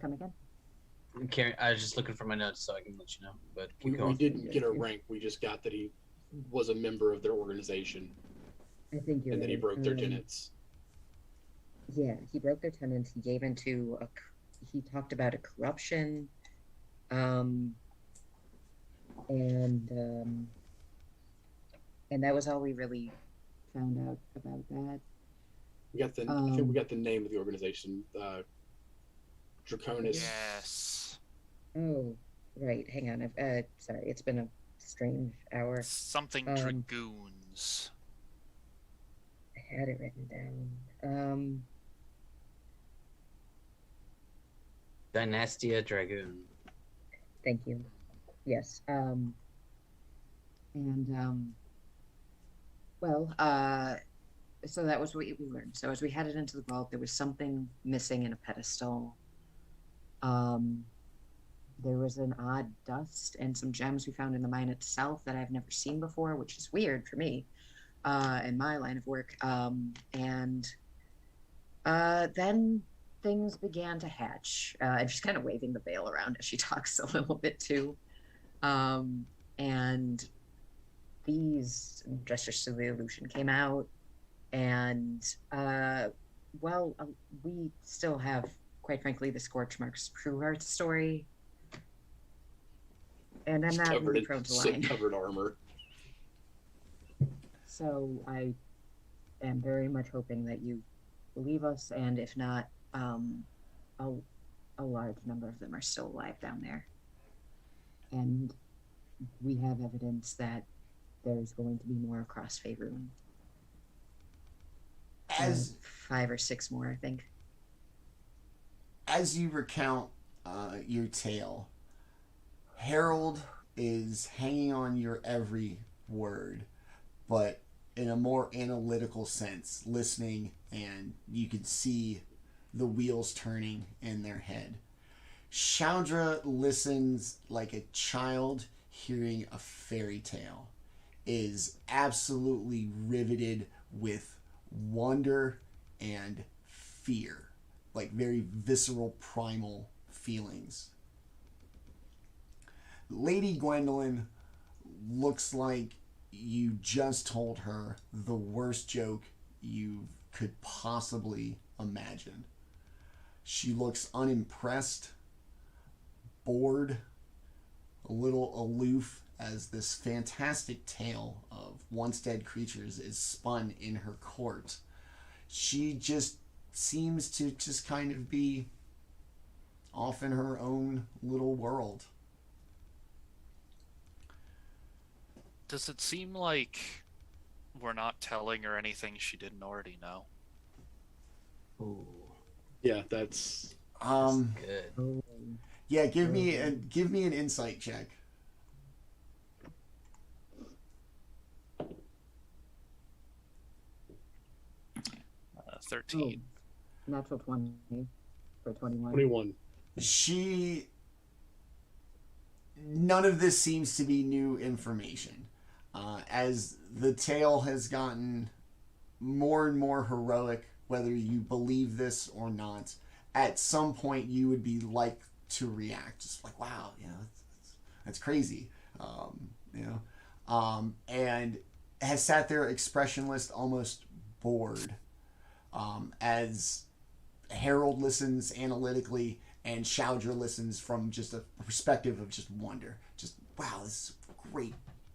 [SPEAKER 6] Come again?
[SPEAKER 3] I was just looking for my notes so I can let you know. But
[SPEAKER 2] we didn't get a rank. We just got that he was a member of their organization.
[SPEAKER 6] I think you're
[SPEAKER 2] and
[SPEAKER 6] right.
[SPEAKER 2] then he broke their tenets.
[SPEAKER 6] Yeah, he broke their tenets. He gave into he talked about a corruption, and that was all we really found out about that.
[SPEAKER 2] I think we got the name of the organization. Draconis.
[SPEAKER 4] Yes.
[SPEAKER 6] Oh, right. Hang on. Sorry, it's been a strange hour.
[SPEAKER 4] Something Dragoons.
[SPEAKER 6] I had it written down.
[SPEAKER 3] Dynasty Dragoon.
[SPEAKER 6] Thank you. Yes. So that was what we learned. So as we headed into the vault, there was something missing in a pedestal. There was an odd dust and some gems we found in the mine itself that I've never seen before, which is weird for me in my line of work. And then things began to hatch. And she's kind of waving the veil around as she talks a little bit too. And these gestures to the illusion came out. And, we still have, quite frankly, the scorch marks to prove our story. And I'm not really prone to lying.
[SPEAKER 2] Covered armor.
[SPEAKER 6] So I am very much hoping that you believe us, and if not, a large number of them are still alive down there. And we have evidence that there's going to be more across Faerun.
[SPEAKER 1] As
[SPEAKER 6] 5 or 6 more, I think.
[SPEAKER 1] As you recount your tale, Harold is hanging on your every word, but in a more analytical sense, listening, and you could see the wheels turning in their head. Shaundra listens like a child hearing a fairy tale, is absolutely riveted with wonder and fear, like very visceral, primal feelings. Lady Gwendolyn looks like you just told her the worst joke you could possibly imagine. She looks unimpressed, bored, a little aloof as this fantastic tale of once dead creatures is spun in her court. She just seems to just kind of be off in her own little world.
[SPEAKER 4] Does it seem like we're not telling her anything she didn't already know?
[SPEAKER 7] Ooh,
[SPEAKER 2] Yeah, that's
[SPEAKER 7] good.
[SPEAKER 6] Oh,
[SPEAKER 1] Yeah, give me an insight check.
[SPEAKER 4] 13.
[SPEAKER 6] natural 20 for 21.
[SPEAKER 2] 21.
[SPEAKER 1] None of this seems to be new information. As the tale has gotten more and more heroic, whether you believe this or not, at some point you would be like to react, just like, wow, that's crazy, and has sat there expressionless, almost bored, as Harold listens analytically and Shoudra listens from just a perspective of just wonder. Just, wow, this is a great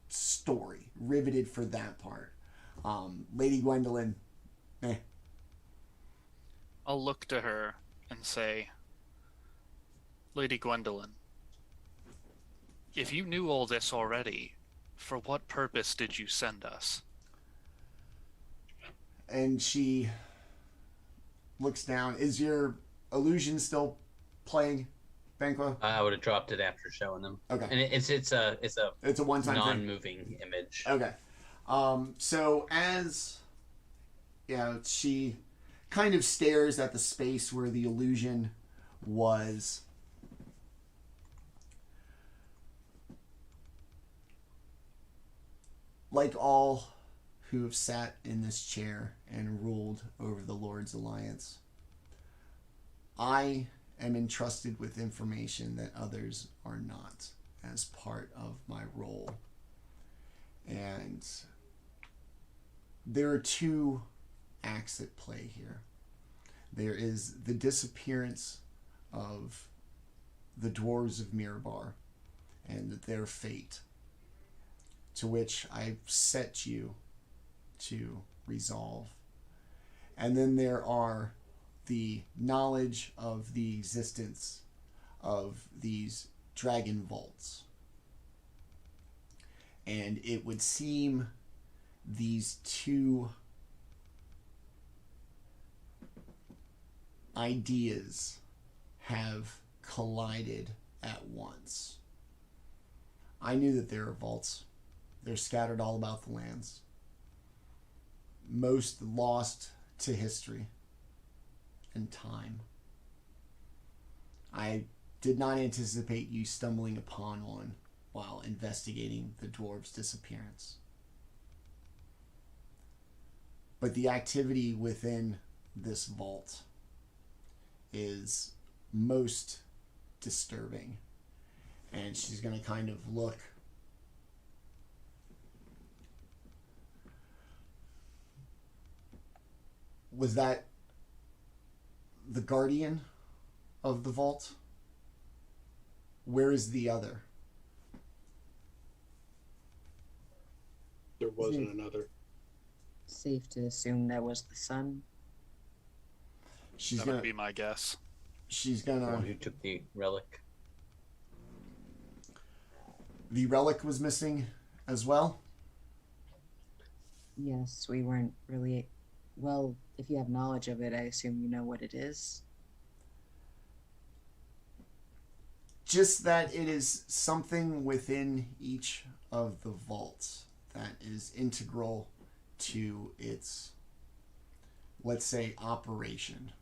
[SPEAKER 1] story. Riveted for that part. Lady Gwendolyn,
[SPEAKER 4] I'll look to her and say, Lady Gwendolyn, if you knew all this already, for what purpose did you send us?
[SPEAKER 1] and she looks down. Is your illusion still playing, Banquo?
[SPEAKER 3] I would have dropped it after showing them.
[SPEAKER 1] Okay.
[SPEAKER 3] And it's a
[SPEAKER 1] It's a one-time thing.
[SPEAKER 3] non-moving image.
[SPEAKER 1] Okay. So as she kind of stares at the space where the illusion was. Like all who have sat in this chair and ruled over the Lord's Alliance, I am entrusted with information that others are not as part of my role. And there are two acts at play here. There is the disappearance of the dwarves of Mirabar and their fate, to which I've set you to resolve. And then there are the knowledge of the existence of these dragon vaults. And it would seem these two ideas have collided at once. I knew that there are vaults. They're scattered all about the lands. Most lost to history and time. I did not anticipate you stumbling upon one while investigating the dwarves' disappearance. But the activity within this vault is most disturbing. And she's going to kind of look. Was that the guardian of the vault? Where is the other?
[SPEAKER 2] There wasn't another.
[SPEAKER 6] Safe to assume that was the sun.
[SPEAKER 1] She's
[SPEAKER 4] That
[SPEAKER 1] gonna
[SPEAKER 4] would be my guess.
[SPEAKER 1] She's
[SPEAKER 3] The
[SPEAKER 1] gonna.
[SPEAKER 3] one who took the relic.
[SPEAKER 1] The relic was missing as well.
[SPEAKER 6] Yes, we weren't really. Well, if you have knowledge of it, I assume you know what it is.
[SPEAKER 1] Just that it is something within each of the vaults that is integral to its, let's say, operation.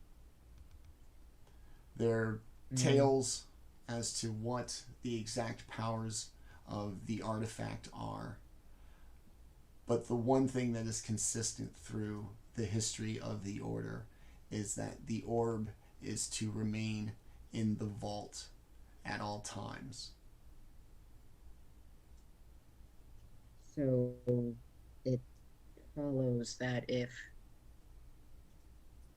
[SPEAKER 1] There are tales as to what the exact powers of the artifact are. But the one thing that is consistent through the history of the Order is that the orb is to remain in the vault at all times.
[SPEAKER 6] So it follows that if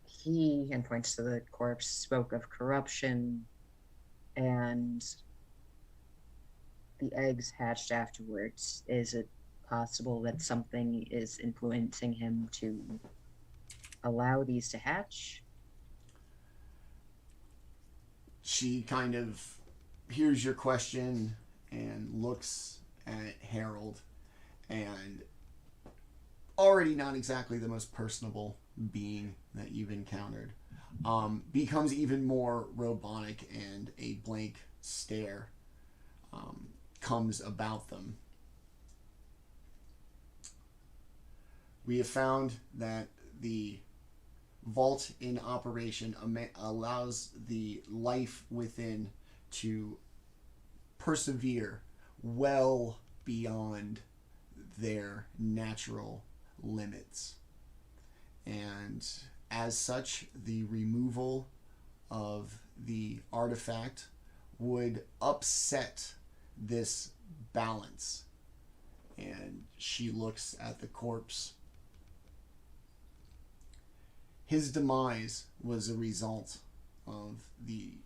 [SPEAKER 6] he, and points to the corpse, spoke of corruption and the eggs hatched afterwards, is it possible that something is influencing him to allow these to hatch?
[SPEAKER 1] She kind of hears your question and looks at Harold, and already not exactly the most personable being that you've encountered, becomes even more robotic, and a blank stare comes about them. We have found that the vault in operation allows the life within to persevere well beyond their natural limits. And as such, the removal of the artifact would upset this balance. And she looks at the corpse. His demise was a result of the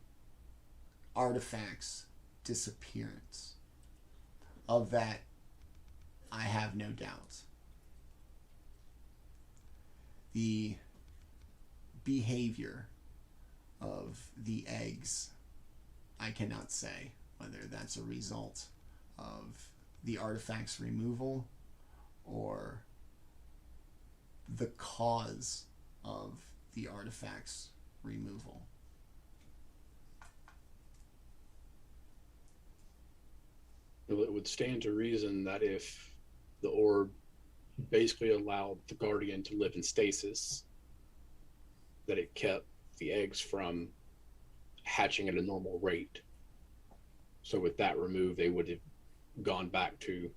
[SPEAKER 1] artifact's disappearance. Of that, I have no doubt. The behavior of the eggs, I cannot say whether that's a result of the artifact's removal or the cause of the artifact's removal.
[SPEAKER 2] It would stand to reason that if the orb basically allowed the guardian to live in stasis, that it kept the eggs from hatching at a normal rate. So with that removed, they would have gone back to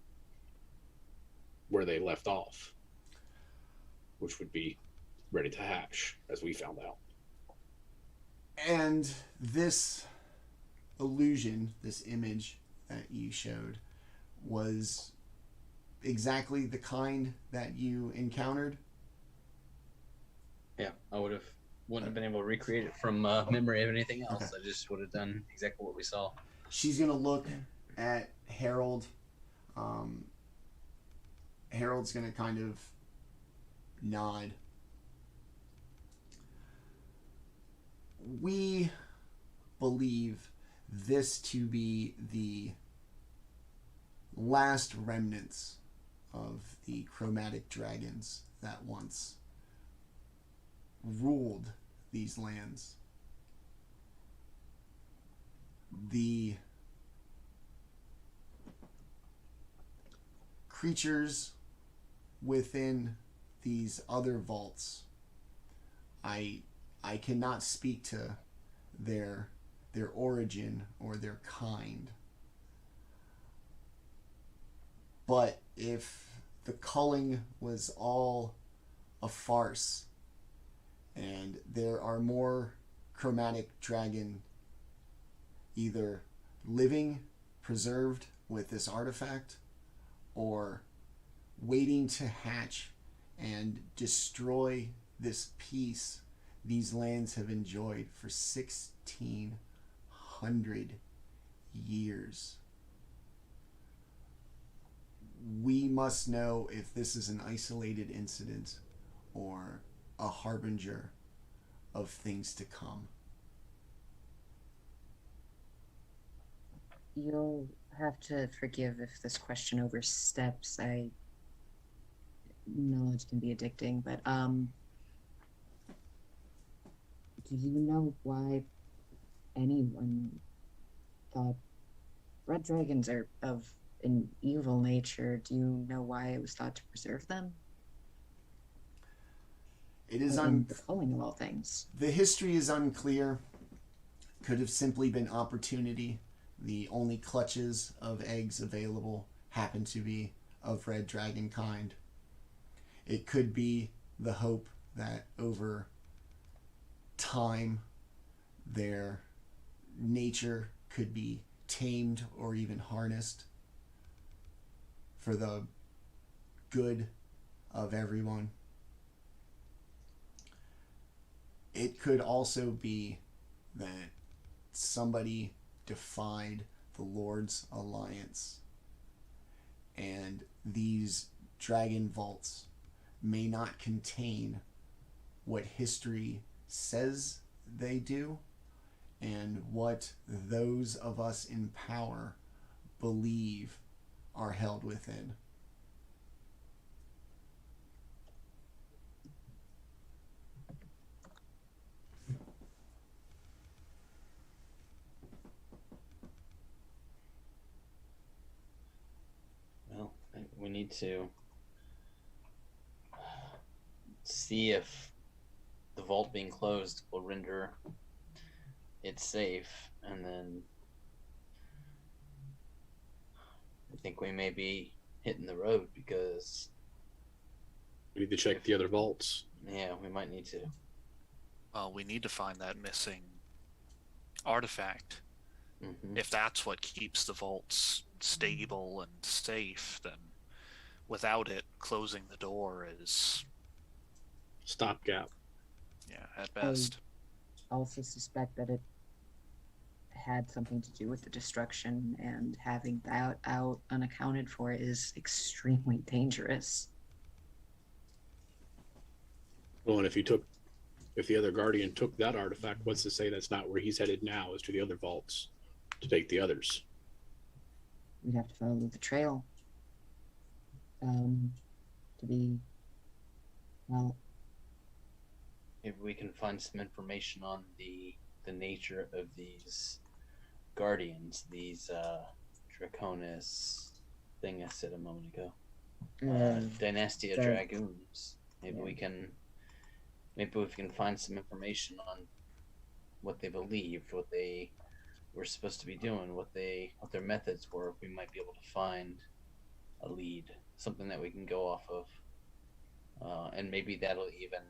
[SPEAKER 2] where they left off, which would be ready to hatch, as we found out.
[SPEAKER 1] And this illusion, this image that you showed, was exactly the kind that you encountered?
[SPEAKER 3] Yeah, I wouldn't have been able to recreate it from memory of anything else. Okay. I just would have done exactly what we saw.
[SPEAKER 1] She's gonna look at Harold. Harold's gonna kind of nod. We believe this to be the last remnants of the chromatic dragons that once ruled these lands. The creatures within these other vaults, I cannot speak to their origin or their kind. But if the culling was all a farce and there are more chromatic dragon either living, preserved with this artifact, or waiting to hatch and destroy this peace these lands have enjoyed for 1,600 years. We must know if this is an isolated incident or a harbinger of things to come.
[SPEAKER 6] You'll have to forgive if this question oversteps. Knowledge can be addicting, but do you know why anyone thought red dragons are of an evil nature? Do you know why it was thought to preserve them?
[SPEAKER 1] It is
[SPEAKER 6] the culling of all things.
[SPEAKER 1] The history is unclear. Could have simply been opportunity. The only clutches of eggs available happen to be of red dragon kind. It could be the hope that over time their nature could be tamed or even harnessed for the good of everyone. It could also be that somebody defied the Lord's alliance, and these dragon vaults may not contain what history says they do and what those of us in power believe are held within.
[SPEAKER 7] Well, we need to see if the vault being closed will render it safe, and then I think we may be hitting the road, because
[SPEAKER 2] We need to check the other vaults.
[SPEAKER 7] yeah, we might need to.
[SPEAKER 4] Well, we need to find that missing artifact.
[SPEAKER 7] Mm-hmm.
[SPEAKER 4] If that's what keeps the vaults stable and safe, then without it, closing the door is,
[SPEAKER 2] Stopgap.
[SPEAKER 4] yeah, at best.
[SPEAKER 6] I also suspect that it had something to do with the destruction, and having that out unaccounted for is extremely dangerous.
[SPEAKER 2] Well, and if the other guardian took that artifact, what's to say that's not where he's headed now, is to the other vaults to take the others?
[SPEAKER 6] We'd have to follow the trail. To be, well,
[SPEAKER 7] Maybe we can find some information on the nature of these guardians, these Draconis thing I said a moment ago. Dynasty
[SPEAKER 6] the-
[SPEAKER 7] Dragoons. Maybe
[SPEAKER 6] yeah.
[SPEAKER 7] we can find some information on what they believed, what they were supposed to be doing, what their methods were. We might be able to find a lead, something that we can go off of, and maybe that'll even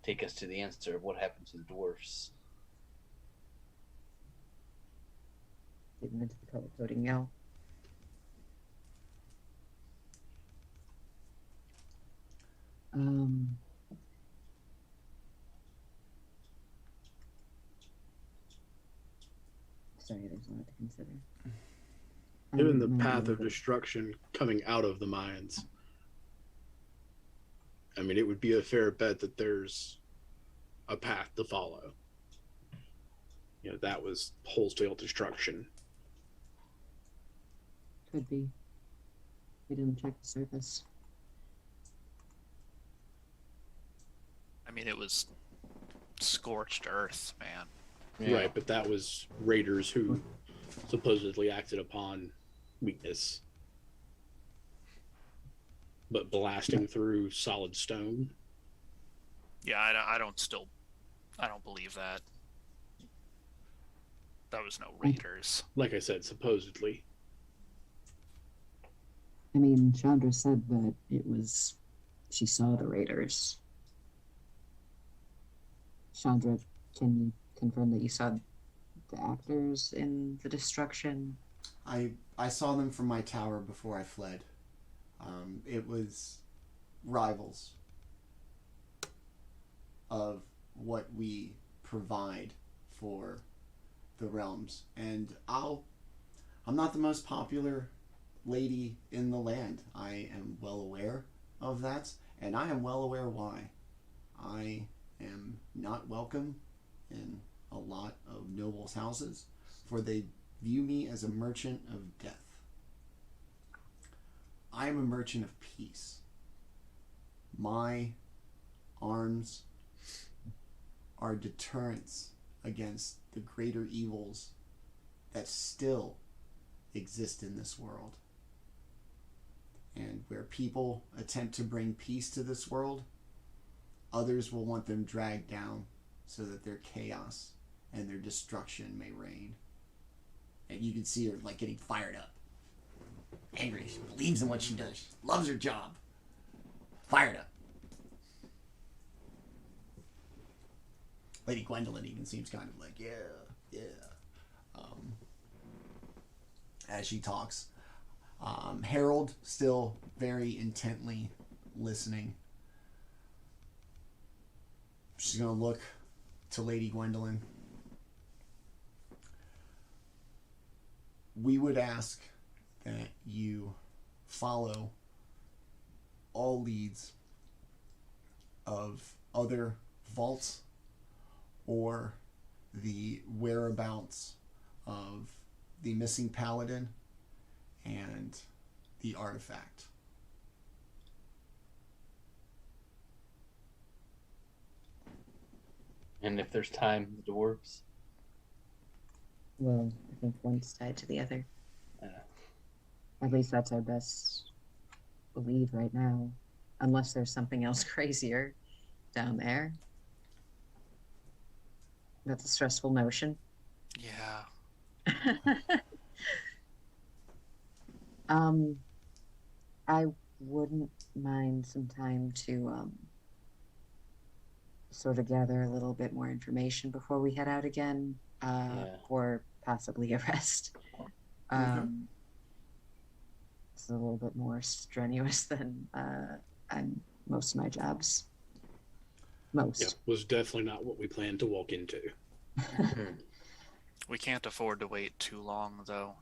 [SPEAKER 7] take us to the answer of what happened to the dwarfs.
[SPEAKER 6] getting into the color coding now. Sorry, there's a lot to consider.
[SPEAKER 2] Given the path of destruction coming out of the mines, I mean, it would be a fair bet that there's a path to follow. You know, that was wholesale destruction.
[SPEAKER 6] Could be. We didn't check the surface.
[SPEAKER 4] I mean, it was scorched earth, man.
[SPEAKER 7] Yeah.
[SPEAKER 2] Right, but that was raiders who supposedly acted upon weakness. But blasting through solid stone?
[SPEAKER 4] Yeah, I don't believe that. That was no raiders.
[SPEAKER 2] Like I said, supposedly.
[SPEAKER 6] I mean, Chandra said that she saw the raiders. Chandra, can you confirm that you saw the actors in the destruction?
[SPEAKER 1] I saw them from my tower before I fled. It was rivals of what we provide for the realms, and I'm not the most popular lady in the land. I am well aware of that, and I am well aware why. I am not welcome in a lot of nobles' houses, for they view me as a merchant of death. I am a merchant of peace. My arms are deterrents against the greater evils that still exist in this world. And where people attempt to bring peace to this world, others will want them dragged down so that their chaos and their destruction may reign. And you can see her like getting fired up. Angry. She believes in what she does. She loves her job. Fired up. Lady Gwendolyn even seems kind of like, yeah. As she talks. Harold still very intently listening. She's going to look to Lady Gwendolyn. We would ask that you follow all leads of other vaults or the whereabouts of the missing paladin and the artifact.
[SPEAKER 7] And if there's time, the dwarves.
[SPEAKER 6] Well, I think one's tied to the other. At least that's our best lead right now. Unless there's something else crazier down there. That's a stressful notion.
[SPEAKER 4] Yeah.
[SPEAKER 6] I wouldn't mind some time to sort of gather a little bit more information before we head out again, or possibly a rest. It's a little bit more strenuous than most of my jobs.
[SPEAKER 2] Yeah, was definitely not what we planned to walk into.
[SPEAKER 4] We can't afford to wait too long, though.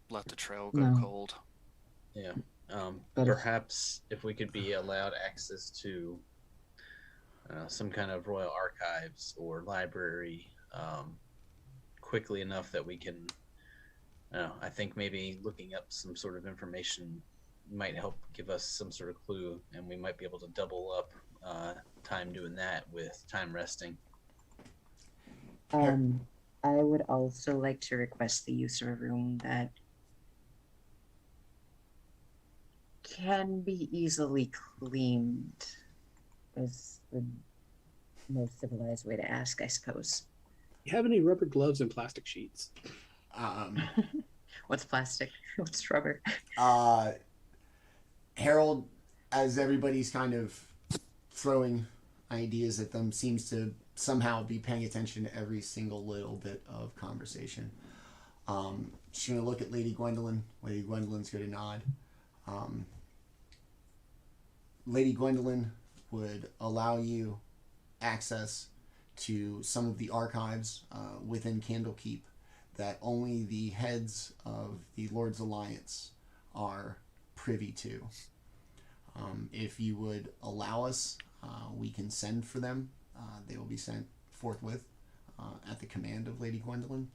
[SPEAKER 4] Let the trail go cold.
[SPEAKER 3] Yeah. Perhaps if we could be allowed access to some kind of royal archives or library quickly enough that we can, I think maybe looking up some sort of information might help give us some sort of clue, and we might be able to double up time doing that with time resting.
[SPEAKER 6] I would also like to request the use of a room that can be easily cleaned, is the most civilized way to ask, I suppose.
[SPEAKER 2] You have any rubber gloves and plastic sheets?
[SPEAKER 6] What's plastic? What's rubber?
[SPEAKER 1] Harold, as everybody's kind of throwing ideas at them, seems to somehow be paying attention to every single little bit of conversation. She's going to look at Lady Gwendolyn. Lady Gwendolyn's going to nod. Lady Gwendolyn would allow you access to some of the archives within Candlekeep that only the heads of the Lord's Alliance are privy to. If you would allow us, we can send for them. They will be sent forthwith at the command of Lady Gwendolyn.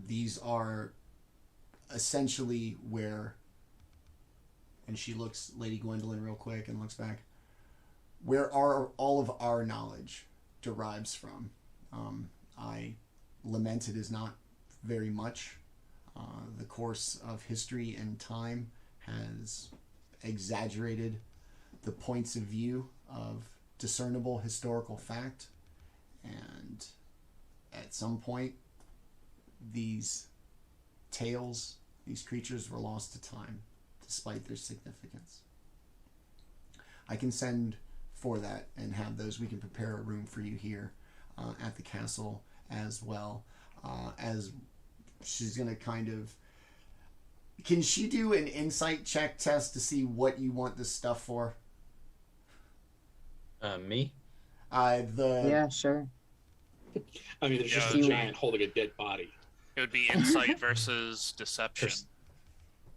[SPEAKER 1] These are essentially where, and she looks Lady Gwendolyn real quick and looks back, where all of our knowledge derives from. I lament it is not very much. The course of history and time has exaggerated the points of view of discernible historical fact, and at some point these tales, these creatures were lost to time despite their significance. I can send for that and have those. We can prepare a room for you here at the castle as well. As she's going to kind of... Can she do an insight check test to see what you want this stuff for?
[SPEAKER 3] Me?
[SPEAKER 6] Yeah, sure.
[SPEAKER 2] I mean, there's just a giant holding a dead body.
[SPEAKER 4] It would be insight versus deception.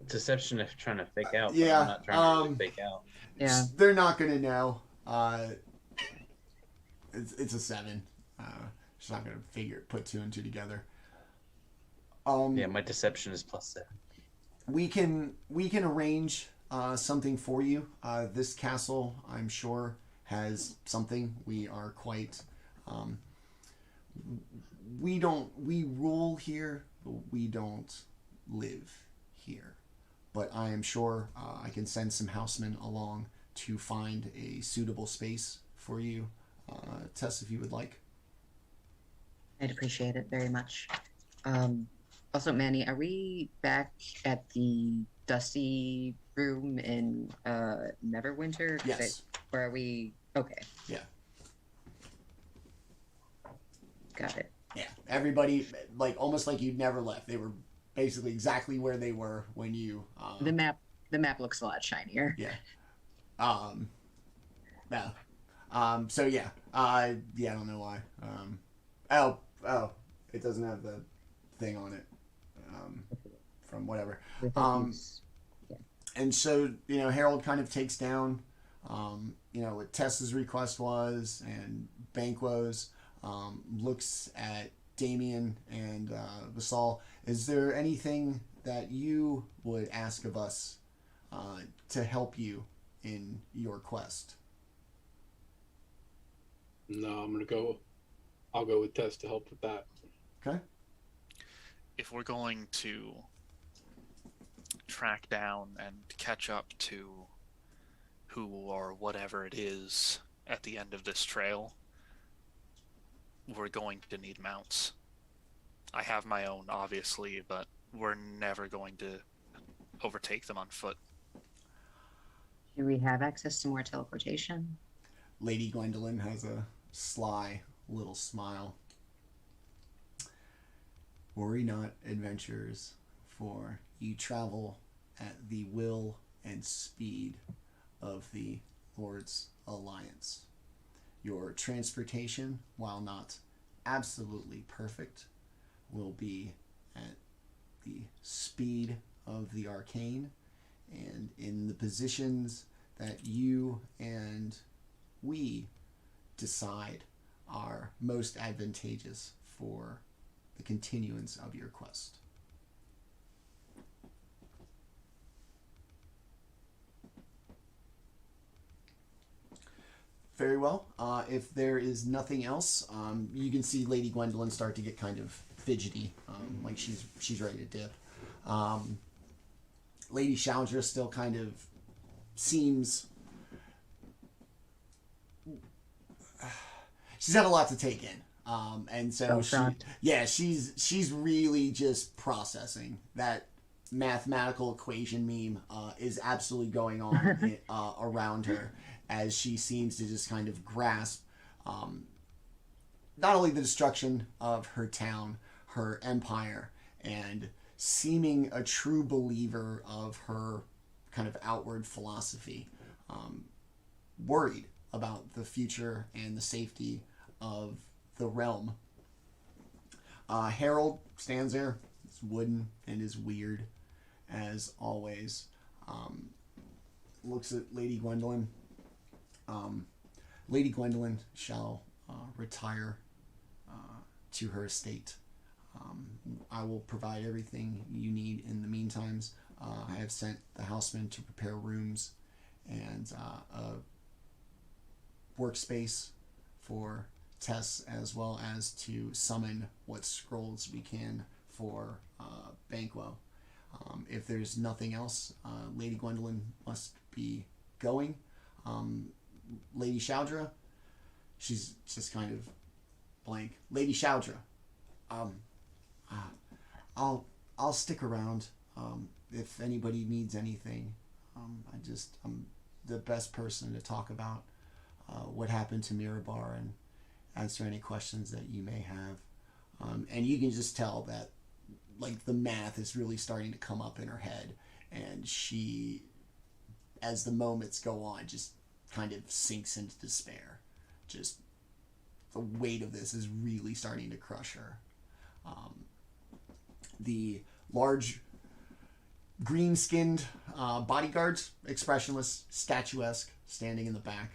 [SPEAKER 3] Deception if trying to fake out.
[SPEAKER 1] Yeah,
[SPEAKER 3] I'm not trying to really fake out.
[SPEAKER 6] Yeah.
[SPEAKER 1] They're not going to know. It's a 7. She's not going to put 2 and 2 together.
[SPEAKER 3] Yeah, my deception is +7.
[SPEAKER 1] We can arrange something for you. This castle, I'm sure, has something. We are quite... we rule here, but we don't live here. But I am sure I can send some housemen along to find a suitable space for you. Tess, if you would like.
[SPEAKER 6] I'd appreciate it very much. Also, Manny, are we back at the dusty room in Neverwinter?
[SPEAKER 1] Yes.
[SPEAKER 6] Or are we... Okay.
[SPEAKER 1] Yeah.
[SPEAKER 6] Got it.
[SPEAKER 1] Yeah. Everybody, like, almost like you'd never left. They were basically exactly where they were when you.
[SPEAKER 5] The map looks a lot shinier.
[SPEAKER 1] Yeah. No. So yeah. Yeah, I don't know why. Oh, it doesn't have the thing on it. From whatever. And so, Harold kind of takes down, what Tess's request was and Banquo's, looks at Daemion and Basall. Is there anything that you would ask of us to help you in your quest?
[SPEAKER 2] No, I'll go with Tess to help with that.
[SPEAKER 1] Okay.
[SPEAKER 4] If we're going to track down and catch up to who or whatever it is at the end of this trail, we're going to need mounts. I have my own, obviously, but we're never going to overtake them on foot.
[SPEAKER 5] Do we have access to more teleportation?
[SPEAKER 1] Lady Gwendolyn has a sly little smile. Worry not, adventurers, for you travel at the will and speed of the Lord's Alliance. Your transportation, while not absolutely perfect, will be at the speed of the arcane and in the positions that you and we decide are most advantageous for the continuance of your quest. Very well. If there is nothing else, you can see Lady Gwendolyn start to get kind of fidgety, like she's ready to dip. Lady Shaudra still kind of seems... she's had a lot to take in. And so she's really just processing. That mathematical equation meme is absolutely going on around her, as she seems to just kind of grasp not only the destruction of her town, her empire, and seeming a true believer of her kind of outward philosophy, worried about the future and the safety of the realm. Harold stands there. It's wooden and is weird, as always. Looks at Lady Gwendolyn. Lady Gwendolyn shall retire to her estate. I will provide everything you need in the meantimes. I have sent the housemen to prepare rooms and a workspace for Tess, as well as to summon what scrolls we can for Banquo. If there's nothing else, Lady Gwendolyn must be going. Lady Shaudra, she's just kind of blank. Lady Shaudra, I'll stick around if anybody needs anything. I'm the best person to talk about what happened to Mirabar and answer any questions that you may have. And you can just tell that, like, the math is really starting to come up in her head, and she, as the moments go on, just kind of sinks into despair. Just the weight of this is really starting to crush her. The large green-skinned bodyguards, expressionless, statuesque, standing in the back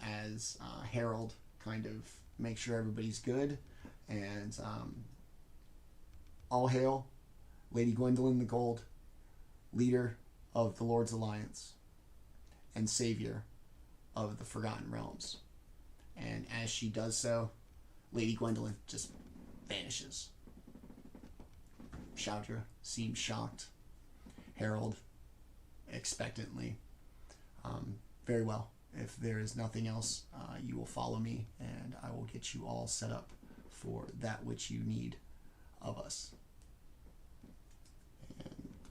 [SPEAKER 1] as Harold kind of makes sure everybody's good. And all hail Lady Gwendolyn the Gold, leader of the Lord's Alliance and savior of the Forgotten Realms. And as she does so, Lady Gwendolyn just vanishes. Shaudra seems shocked. Harold expectantly. Very well. If there is nothing else, you will follow me, and I will get you all set up for that which you need of us.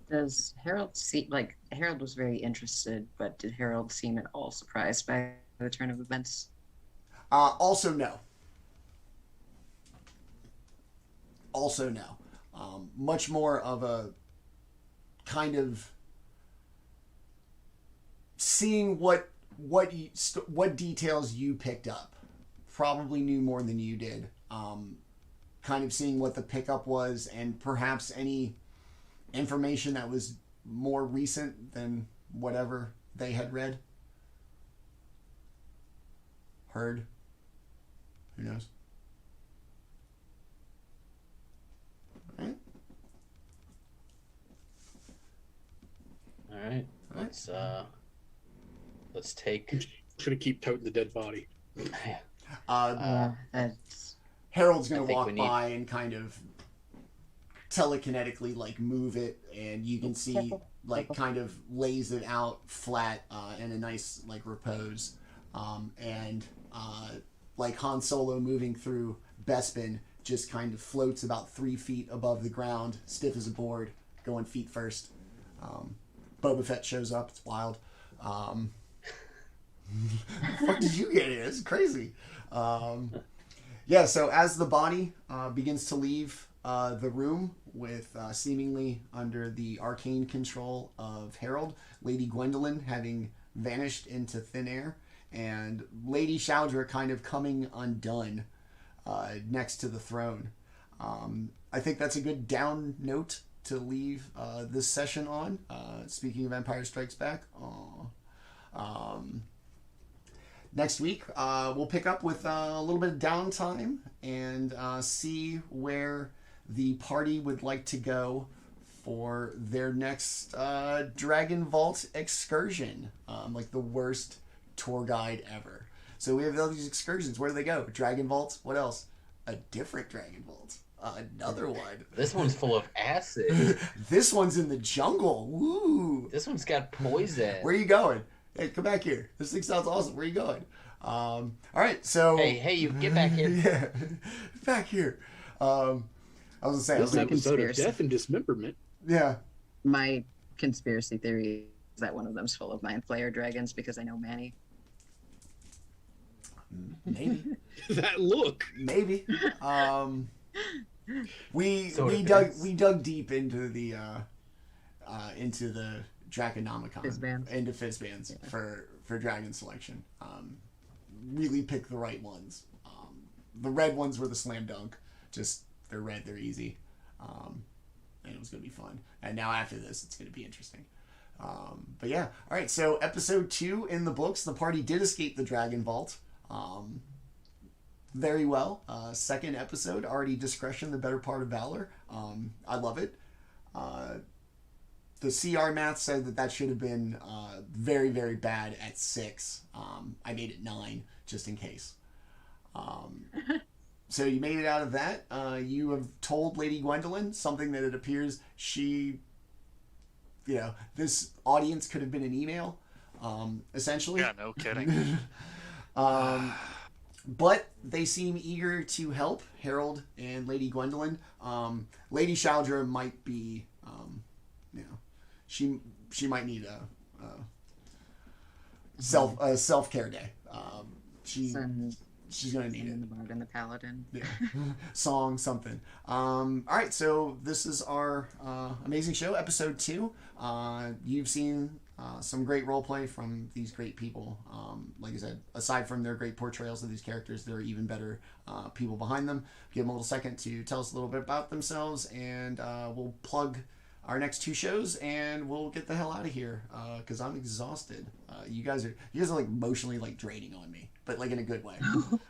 [SPEAKER 5] Does Harold see, like, Harold was very interested, but did Harold seem at all surprised by the turn of events?
[SPEAKER 1] Also no. Also no. much more of a kind of seeing what details you picked up. Probably knew more than you did. Kind of seeing what the pickup was, and perhaps any information that was more recent than whatever they had read, heard. Who knows? All
[SPEAKER 7] right. Let's take.
[SPEAKER 2] Should have keep toting the dead body.
[SPEAKER 6] That's
[SPEAKER 1] Harold's gonna walk by and kind of telekinetically like move it, and you can see like kind of lays it out flat in a nice like repose, and like Han Solo moving through Bespin just kind of floats about 3 feet above the ground, stiff as a board, going feet first. Boba Fett shows up. It's wild. What did you get here? It's crazy. Yeah, so as the body begins to leave the room with seemingly under the arcane control of Harold, Lady Gwendolyn having vanished into thin air, and Lady Shaudra kind of coming undone next to the throne. I think that's a good down note to leave this session on. Speaking of Empire Strikes Back. Next week, we'll pick up with a little bit of downtime and see where the party would like to go for their next Dragon Vault excursion. Like the worst tour guide ever. So we have all these excursions. Where do they go? Dragon Vault. What else? A different Dragon Vault. Another one.
[SPEAKER 7] This one's full of acid.
[SPEAKER 1] This one's in the jungle. Woo!
[SPEAKER 7] This one's got poison.
[SPEAKER 1] Where are you going? Hey, come back here. This thing sounds awesome. Where are you going? All right, so...
[SPEAKER 7] Hey, you get back here.
[SPEAKER 1] Yeah, back here. I was going to say...
[SPEAKER 2] This episode of Death and Dismemberment.
[SPEAKER 1] Yeah.
[SPEAKER 6] my conspiracy theory is that one of them's full of mind flayer dragons because I know Manny.
[SPEAKER 1] Maybe.
[SPEAKER 2] That look.
[SPEAKER 1] Maybe. We
[SPEAKER 7] depends.
[SPEAKER 1] dug deep into the Draconomicon,
[SPEAKER 6] Fizzbands.
[SPEAKER 1] into Fizzbands for dragon selection. Really pick the right ones. The red ones were the slam dunk. Just they're red, they're easy, and it was gonna be fun. And now after this, it's gonna be interesting. But yeah, all right. So episode 2 in the books. The party did escape the Dragon Vault. Very well. Second episode, already Discretion, the better part of valor. I love it. The CR math said that should have been very, very bad at 6. I made it 9 just in case. So you made it out of that. You have told Lady Gwendolyn something that it appears she, this audience could have been an email, essentially.
[SPEAKER 4] Yeah, no kidding.
[SPEAKER 1] But they seem eager to help Harold and Lady Gwendolyn. Lady Shaudra might be, she might need a self-care day. She's gonna need it.
[SPEAKER 6] The Bard and the Paladin.
[SPEAKER 1] Yeah. Song, something. All right, so this is our amazing show, episode 2. You've seen some great roleplay from these great people. Like I said, aside from their great portrayals of these characters, there are even better people behind them. Give them a little second to tell us a little bit about themselves, and we'll plug our next 2 shows, and we'll get the hell out of here because I'm exhausted. You guys are like emotionally like draining on me, but like in a good way.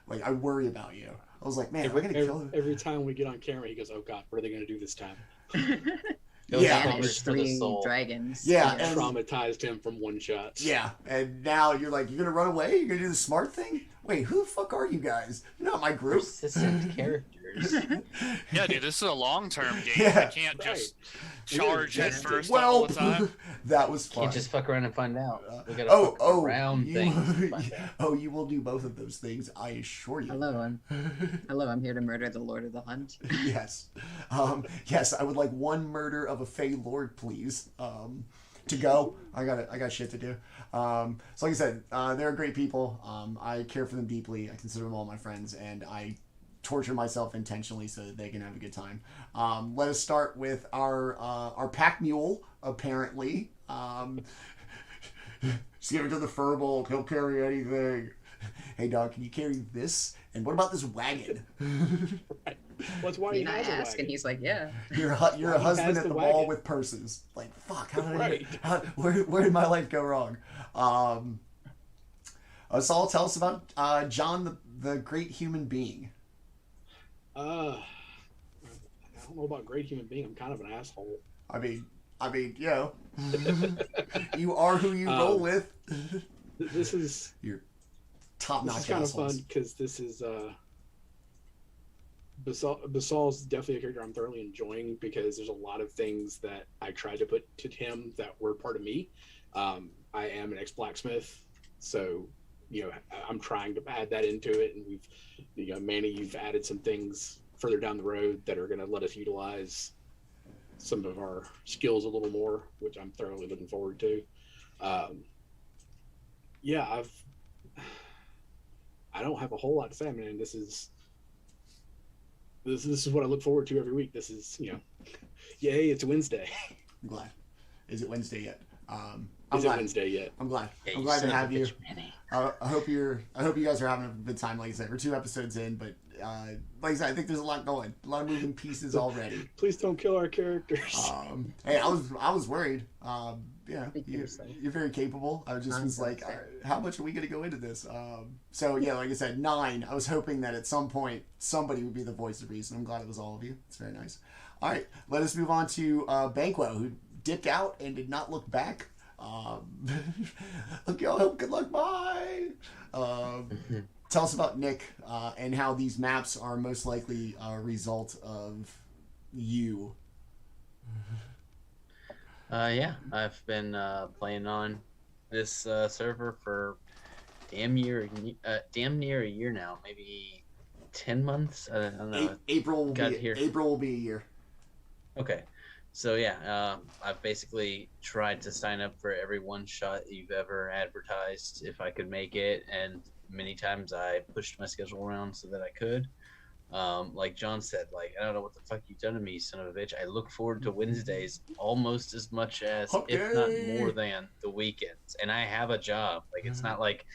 [SPEAKER 1] Like I worry about you. I was like, man, am I gonna kill him?
[SPEAKER 2] Every time we get on camera, he goes, "Oh God, what are they gonna do this time?"
[SPEAKER 1] Yeah.
[SPEAKER 6] Banished 3 dragons.
[SPEAKER 1] Yeah,
[SPEAKER 2] I
[SPEAKER 1] and-
[SPEAKER 2] traumatized him from one shots.
[SPEAKER 1] Yeah, and now you're like, you're gonna run away? You're gonna do the smart thing? Wait, who the fuck are you guys? You're not my group.
[SPEAKER 7] Persistent characters.
[SPEAKER 4] Yeah, dude, this is a long-term game.
[SPEAKER 1] Yeah.
[SPEAKER 4] I can't just charge head
[SPEAKER 2] Yes.
[SPEAKER 4] first
[SPEAKER 1] Well,
[SPEAKER 4] all the time.
[SPEAKER 1] that was fun.
[SPEAKER 7] Can't just fuck around and find out. We gotta
[SPEAKER 1] Oh,
[SPEAKER 7] fuck
[SPEAKER 1] oh,
[SPEAKER 7] around
[SPEAKER 1] you,
[SPEAKER 7] things to find out.
[SPEAKER 1] oh, you will do both of those things, I assure you.
[SPEAKER 6] Hello, I'm here to murder the Lord of the Hunt.
[SPEAKER 1] Yes. Yes, I would like 1 murder of a Fey Lord, please. To go. I got shit to do. So like I said, they're great people. I care for them deeply. I consider them all my friends, and I torture myself intentionally so that they can have a good time. Let us start with our pack mule, apparently. Just give it to the furbolg. He'll carry anything. Hey, dog, can you carry this? And what about this wagon?
[SPEAKER 2] Right. That's why he
[SPEAKER 5] And I
[SPEAKER 2] has a
[SPEAKER 5] ask,
[SPEAKER 2] wagon.
[SPEAKER 5] and he's like, yeah.
[SPEAKER 1] You're a husband
[SPEAKER 2] has
[SPEAKER 1] at
[SPEAKER 2] the
[SPEAKER 1] the
[SPEAKER 2] wagon.
[SPEAKER 1] mall with purses. Like, fuck, how did
[SPEAKER 2] Right.
[SPEAKER 1] where did my life go wrong? Saul, tell us about John, the great human being.
[SPEAKER 2] I don't know about great human being. I'm kind of an asshole.
[SPEAKER 1] I mean, you know, you are who you roll with.
[SPEAKER 2] This is
[SPEAKER 1] You're top-notch
[SPEAKER 2] this is kind
[SPEAKER 1] assholes.
[SPEAKER 2] of fun because this is Basall's definitely a character I'm thoroughly enjoying because there's a lot of things that I tried to put to him that were part of me. I am an ex-blacksmith, so I'm trying to add that into it, and Manny, you've added some things further down the road that are going to let us utilize some of our skills a little more, which I'm thoroughly looking forward to. I don't have a whole lot to say. I mean, this is what I look forward to every week. This is, yay, it's Wednesday.
[SPEAKER 1] I'm glad. Is it Wednesday yet? I'm
[SPEAKER 2] Is it
[SPEAKER 1] glad.
[SPEAKER 2] Wednesday yet?
[SPEAKER 1] I'm glad.
[SPEAKER 3] Yeah,
[SPEAKER 1] I'm
[SPEAKER 3] you
[SPEAKER 1] glad to
[SPEAKER 3] son of a
[SPEAKER 1] have you.
[SPEAKER 3] bitch, Manny.
[SPEAKER 1] I hope you guys are having a good time. Like I said, we're 2 episodes in, but like I said, I think there's a lot going, a lot of moving pieces already.
[SPEAKER 2] Please don't kill our characters.
[SPEAKER 1] Hey, I was worried.
[SPEAKER 5] Speak for yourself.
[SPEAKER 1] You're very capable. I just was like, how much are we gonna go into this? So yeah, like I said, 9. I was hoping that at some point somebody would be the voice of reason. I'm glad it was all of you. It's very nice. All right, let us move on to Banquo, who dipped out and did not look back. Look, y'all, good luck, bye. Tell us about Nick and how these maps are most likely a result of you.
[SPEAKER 7] Yeah, I've been playing on this server for damn near a year now, maybe 10 months. I don't know.
[SPEAKER 1] April will
[SPEAKER 7] Got
[SPEAKER 1] be
[SPEAKER 7] here.
[SPEAKER 1] April will be a year.
[SPEAKER 7] Okay, so yeah, I've basically tried to sign up for every one shot you've ever advertised if I could make it, and many times I pushed my schedule around so that I could. Like John said, like, I don't know what the fuck you've done to me, son of a bitch. I look forward to Wednesdays almost as much as, if not more than, the weekends. And I have a job. Like, it's not like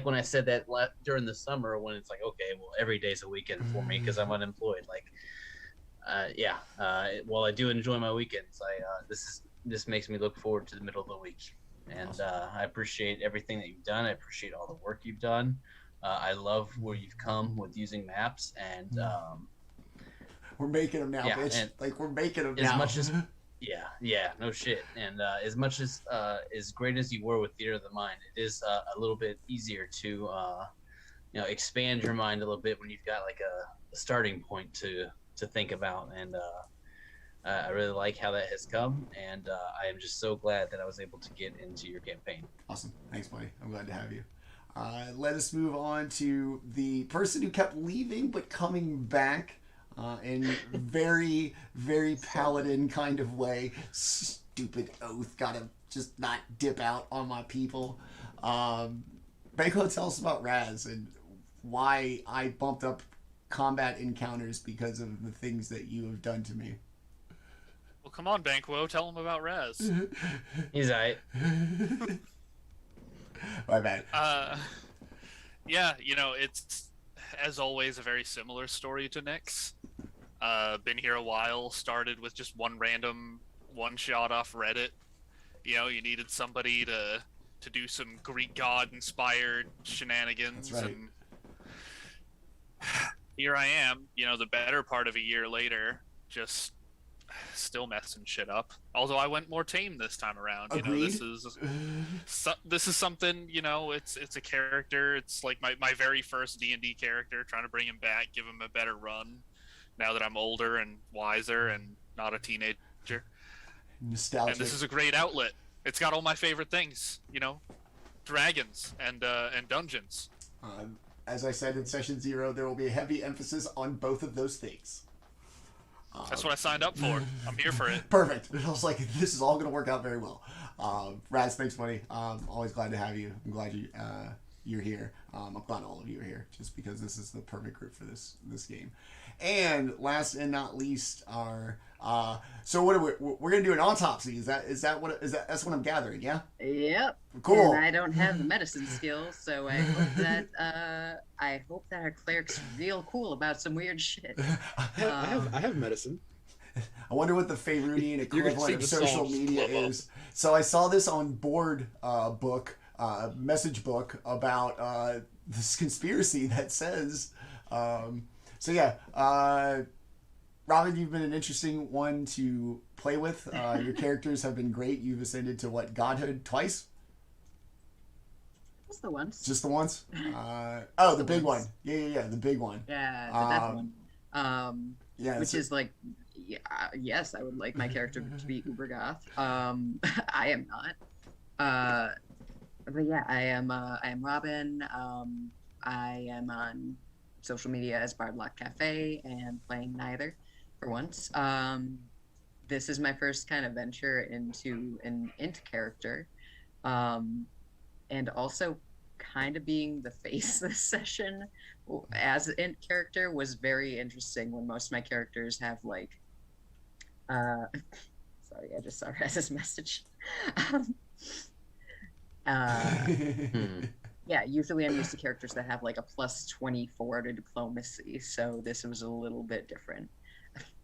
[SPEAKER 7] when I said that during the summer when it's like, okay, well, every day's a weekend for me because I'm unemployed. Like, while I do enjoy my weekends, this makes me look forward to the middle of the week. And I appreciate everything that you've done. I appreciate all the work you've done. I love where you've come with using maps, and
[SPEAKER 1] We're making them now,
[SPEAKER 7] Yeah,
[SPEAKER 1] bitch.
[SPEAKER 7] and
[SPEAKER 1] Like, we're making them
[SPEAKER 7] as
[SPEAKER 1] now.
[SPEAKER 7] much as yeah, no shit. And as much as great as you were with Theater of the Mind, it is a little bit easier to expand your mind a little bit when you've got like a starting point to think about. And I really like how that has come, and I am just so glad that I was able to get into your campaign.
[SPEAKER 1] Awesome. Thanks, buddy. I'm glad to have you. Let us move on to the person who kept leaving but coming back in very, very paladin kind of way. Stupid oath. Gotta just not dip out on my people. Banquo, tell us about Raz and why I bumped up combat encounters because of the things that you have done to me.
[SPEAKER 4] Well, come on, Banquo, tell him about Raz.
[SPEAKER 7] He's alright.
[SPEAKER 1] My bad.
[SPEAKER 4] Yeah, it's, as always, a very similar story to Nick's. Been here a while, started with just one random one-shot off Reddit. You needed somebody to do some Greek god-inspired shenanigans.
[SPEAKER 1] That's right.
[SPEAKER 4] And here I am, the better part of a year later, just still messing shit up. Although I went more tame this time around.
[SPEAKER 1] Agreed.
[SPEAKER 4] This is something, it's a character. It's like my very first D&D character, trying to bring him back, give him a better run now that I'm older and wiser and not a teenager.
[SPEAKER 1] Nostalgic.
[SPEAKER 4] And this is a great outlet. It's got all my favorite things, dragons and dungeons.
[SPEAKER 1] As I said in session 0, there will be a heavy emphasis on both of those things.
[SPEAKER 4] That's what I signed up for. I'm here for it.
[SPEAKER 1] Perfect. I was like, this is all going to work out very well. Raz, thanks, buddy. Always glad to have you. I'm glad you're here. I'm glad all of you are here, just because this is the perfect group for this game. And last and not least, our so what are we're gonna do an autopsy? That's what I'm gathering? Yeah.
[SPEAKER 5] Yep.
[SPEAKER 1] Cool.
[SPEAKER 5] And I don't have the medicine skills, so I hope that our cleric's real cool about some weird shit.
[SPEAKER 2] I have medicine.
[SPEAKER 1] I wonder what the Faerunian equivalent of social media is. So I saw this on board message book about this conspiracy that says. Robin, you've been an interesting one to play with. Your characters have been great. You've ascended to godhood twice?
[SPEAKER 5] Just the once.
[SPEAKER 1] Just the once? The big one. Yeah, the big one.
[SPEAKER 5] Yeah, the death one. Which is like, yes, I would like my character to be uber goth. I am not. But yeah, I am Robin. I am on social media as Bardlock Cafe and playing neither for once. This is my first kind of venture into an int character, and also kind of being the face this session as an int character was very interesting when most of my characters have like sorry, I just saw Raz's message. Yeah, usually I'm used to characters that have like a plus 24 to diplomacy, so this was a little bit different.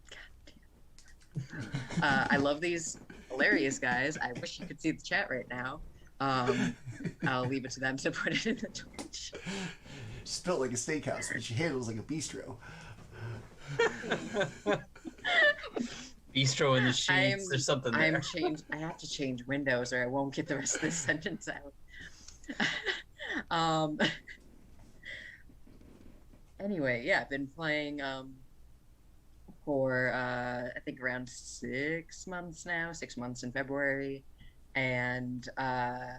[SPEAKER 5] God damn. I love these hilarious guys. I wish you could see the chat right now. I'll leave it to them to put it in the Twitch.
[SPEAKER 1] She's built like a steakhouse, but she handles like a bistro.
[SPEAKER 3] Bistro in the sheets. There's something there.
[SPEAKER 5] I have to change windows or I won't get the rest of this sentence out. Anyway, yeah, I've been playing for I think around 6 months now, 6 months in February, and I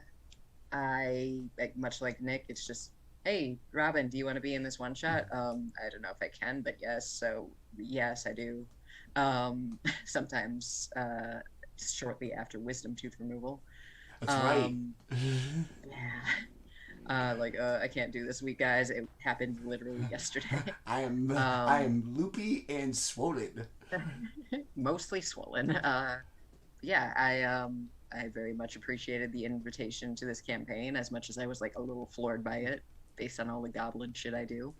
[SPEAKER 5] much like Nick, it's just, hey Robin, do you want to be in this one shot? I don't know if I can, but yes, so yes I do. Sometimes shortly after wisdom tooth removal.
[SPEAKER 1] That's right.
[SPEAKER 5] Yeah. I can't do this week, guys. It happened literally yesterday.
[SPEAKER 1] I am loopy and swollen.
[SPEAKER 5] Mostly swollen. Yeah, I very much appreciated the invitation to this campaign, as much as I was like a little floored by it, based on all the goblin shit I do.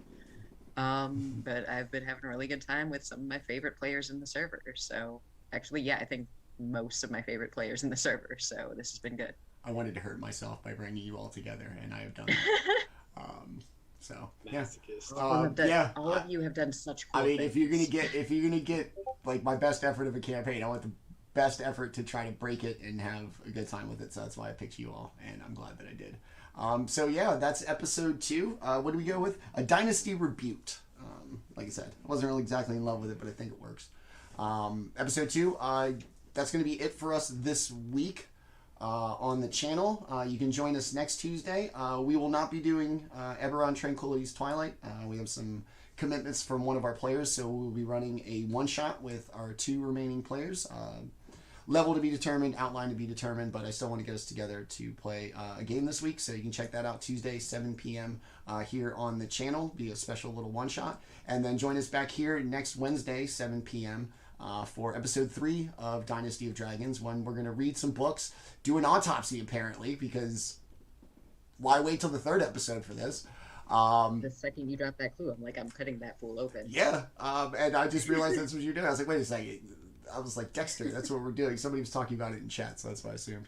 [SPEAKER 5] But I've been having a really good time with some of my favorite players in the server. So actually, yeah, I think most of my favorite players in the server. So this has been good.
[SPEAKER 1] I wanted to hurt myself by bringing you all together, and I have done that. So yeah,
[SPEAKER 5] all of you have done such cool
[SPEAKER 1] I mean,
[SPEAKER 5] things.
[SPEAKER 1] if you're gonna get like my best effort of a campaign, I want the best effort to try to break it and have a good time with it. So that's why I picked you all, and I'm glad that I did. So yeah, that's episode 2. What do we go with? A Dynasty Rebuked. Like I said, I wasn't really exactly in love with it, but I think it works. Episode 2. That's going to be it for us this week on the channel. You can join us next Tuesday. We will not be doing Eberron Tranquility's Twilight. We have some commitments from one of our players, so we'll be running a one-shot with our 2 remaining players. Level to be determined, outline to be determined, but I still want to get us together to play a game this week, so you can check that out Tuesday, 7 p.m. Here on the channel. Be a special little one-shot. And then join us back here next Wednesday, 7 p.m. For episode 3 of Dynasty of Dragons, when we're going to read some books, do an autopsy apparently, because why wait till the 3rd episode for this?
[SPEAKER 5] The second you drop that clue, I'm like, I'm cutting that fool open.
[SPEAKER 1] Yeah, and I just realized that's what you're doing. I was like, wait a second. I was like, Dexter, that's what we're doing. Somebody was talking about it in chat, so that's what I assumed.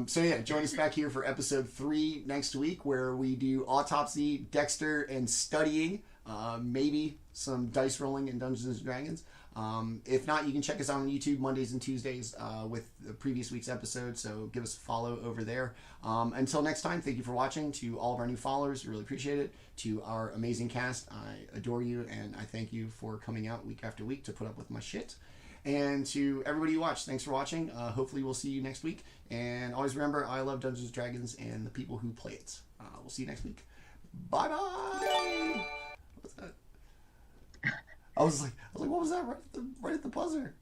[SPEAKER 1] So yeah, join us back here for episode 3 next week, where we do autopsy, Dexter, and studying. Maybe some dice rolling in Dungeons & Dragons. If not, you can check us out on YouTube Mondays and Tuesdays with the previous week's episode, so give us a follow over there. Until next time, thank you for watching. To all of our new followers, really appreciate it. To our amazing cast, I adore you, and I thank you for coming out week after week to put up with my shit. And to everybody who watched, thanks for watching. Hopefully we'll see you next week. And always remember, I love Dungeons & Dragons and the people who play it. We'll see you next week. Bye-bye! What was that? I was like, what was that right at the buzzer?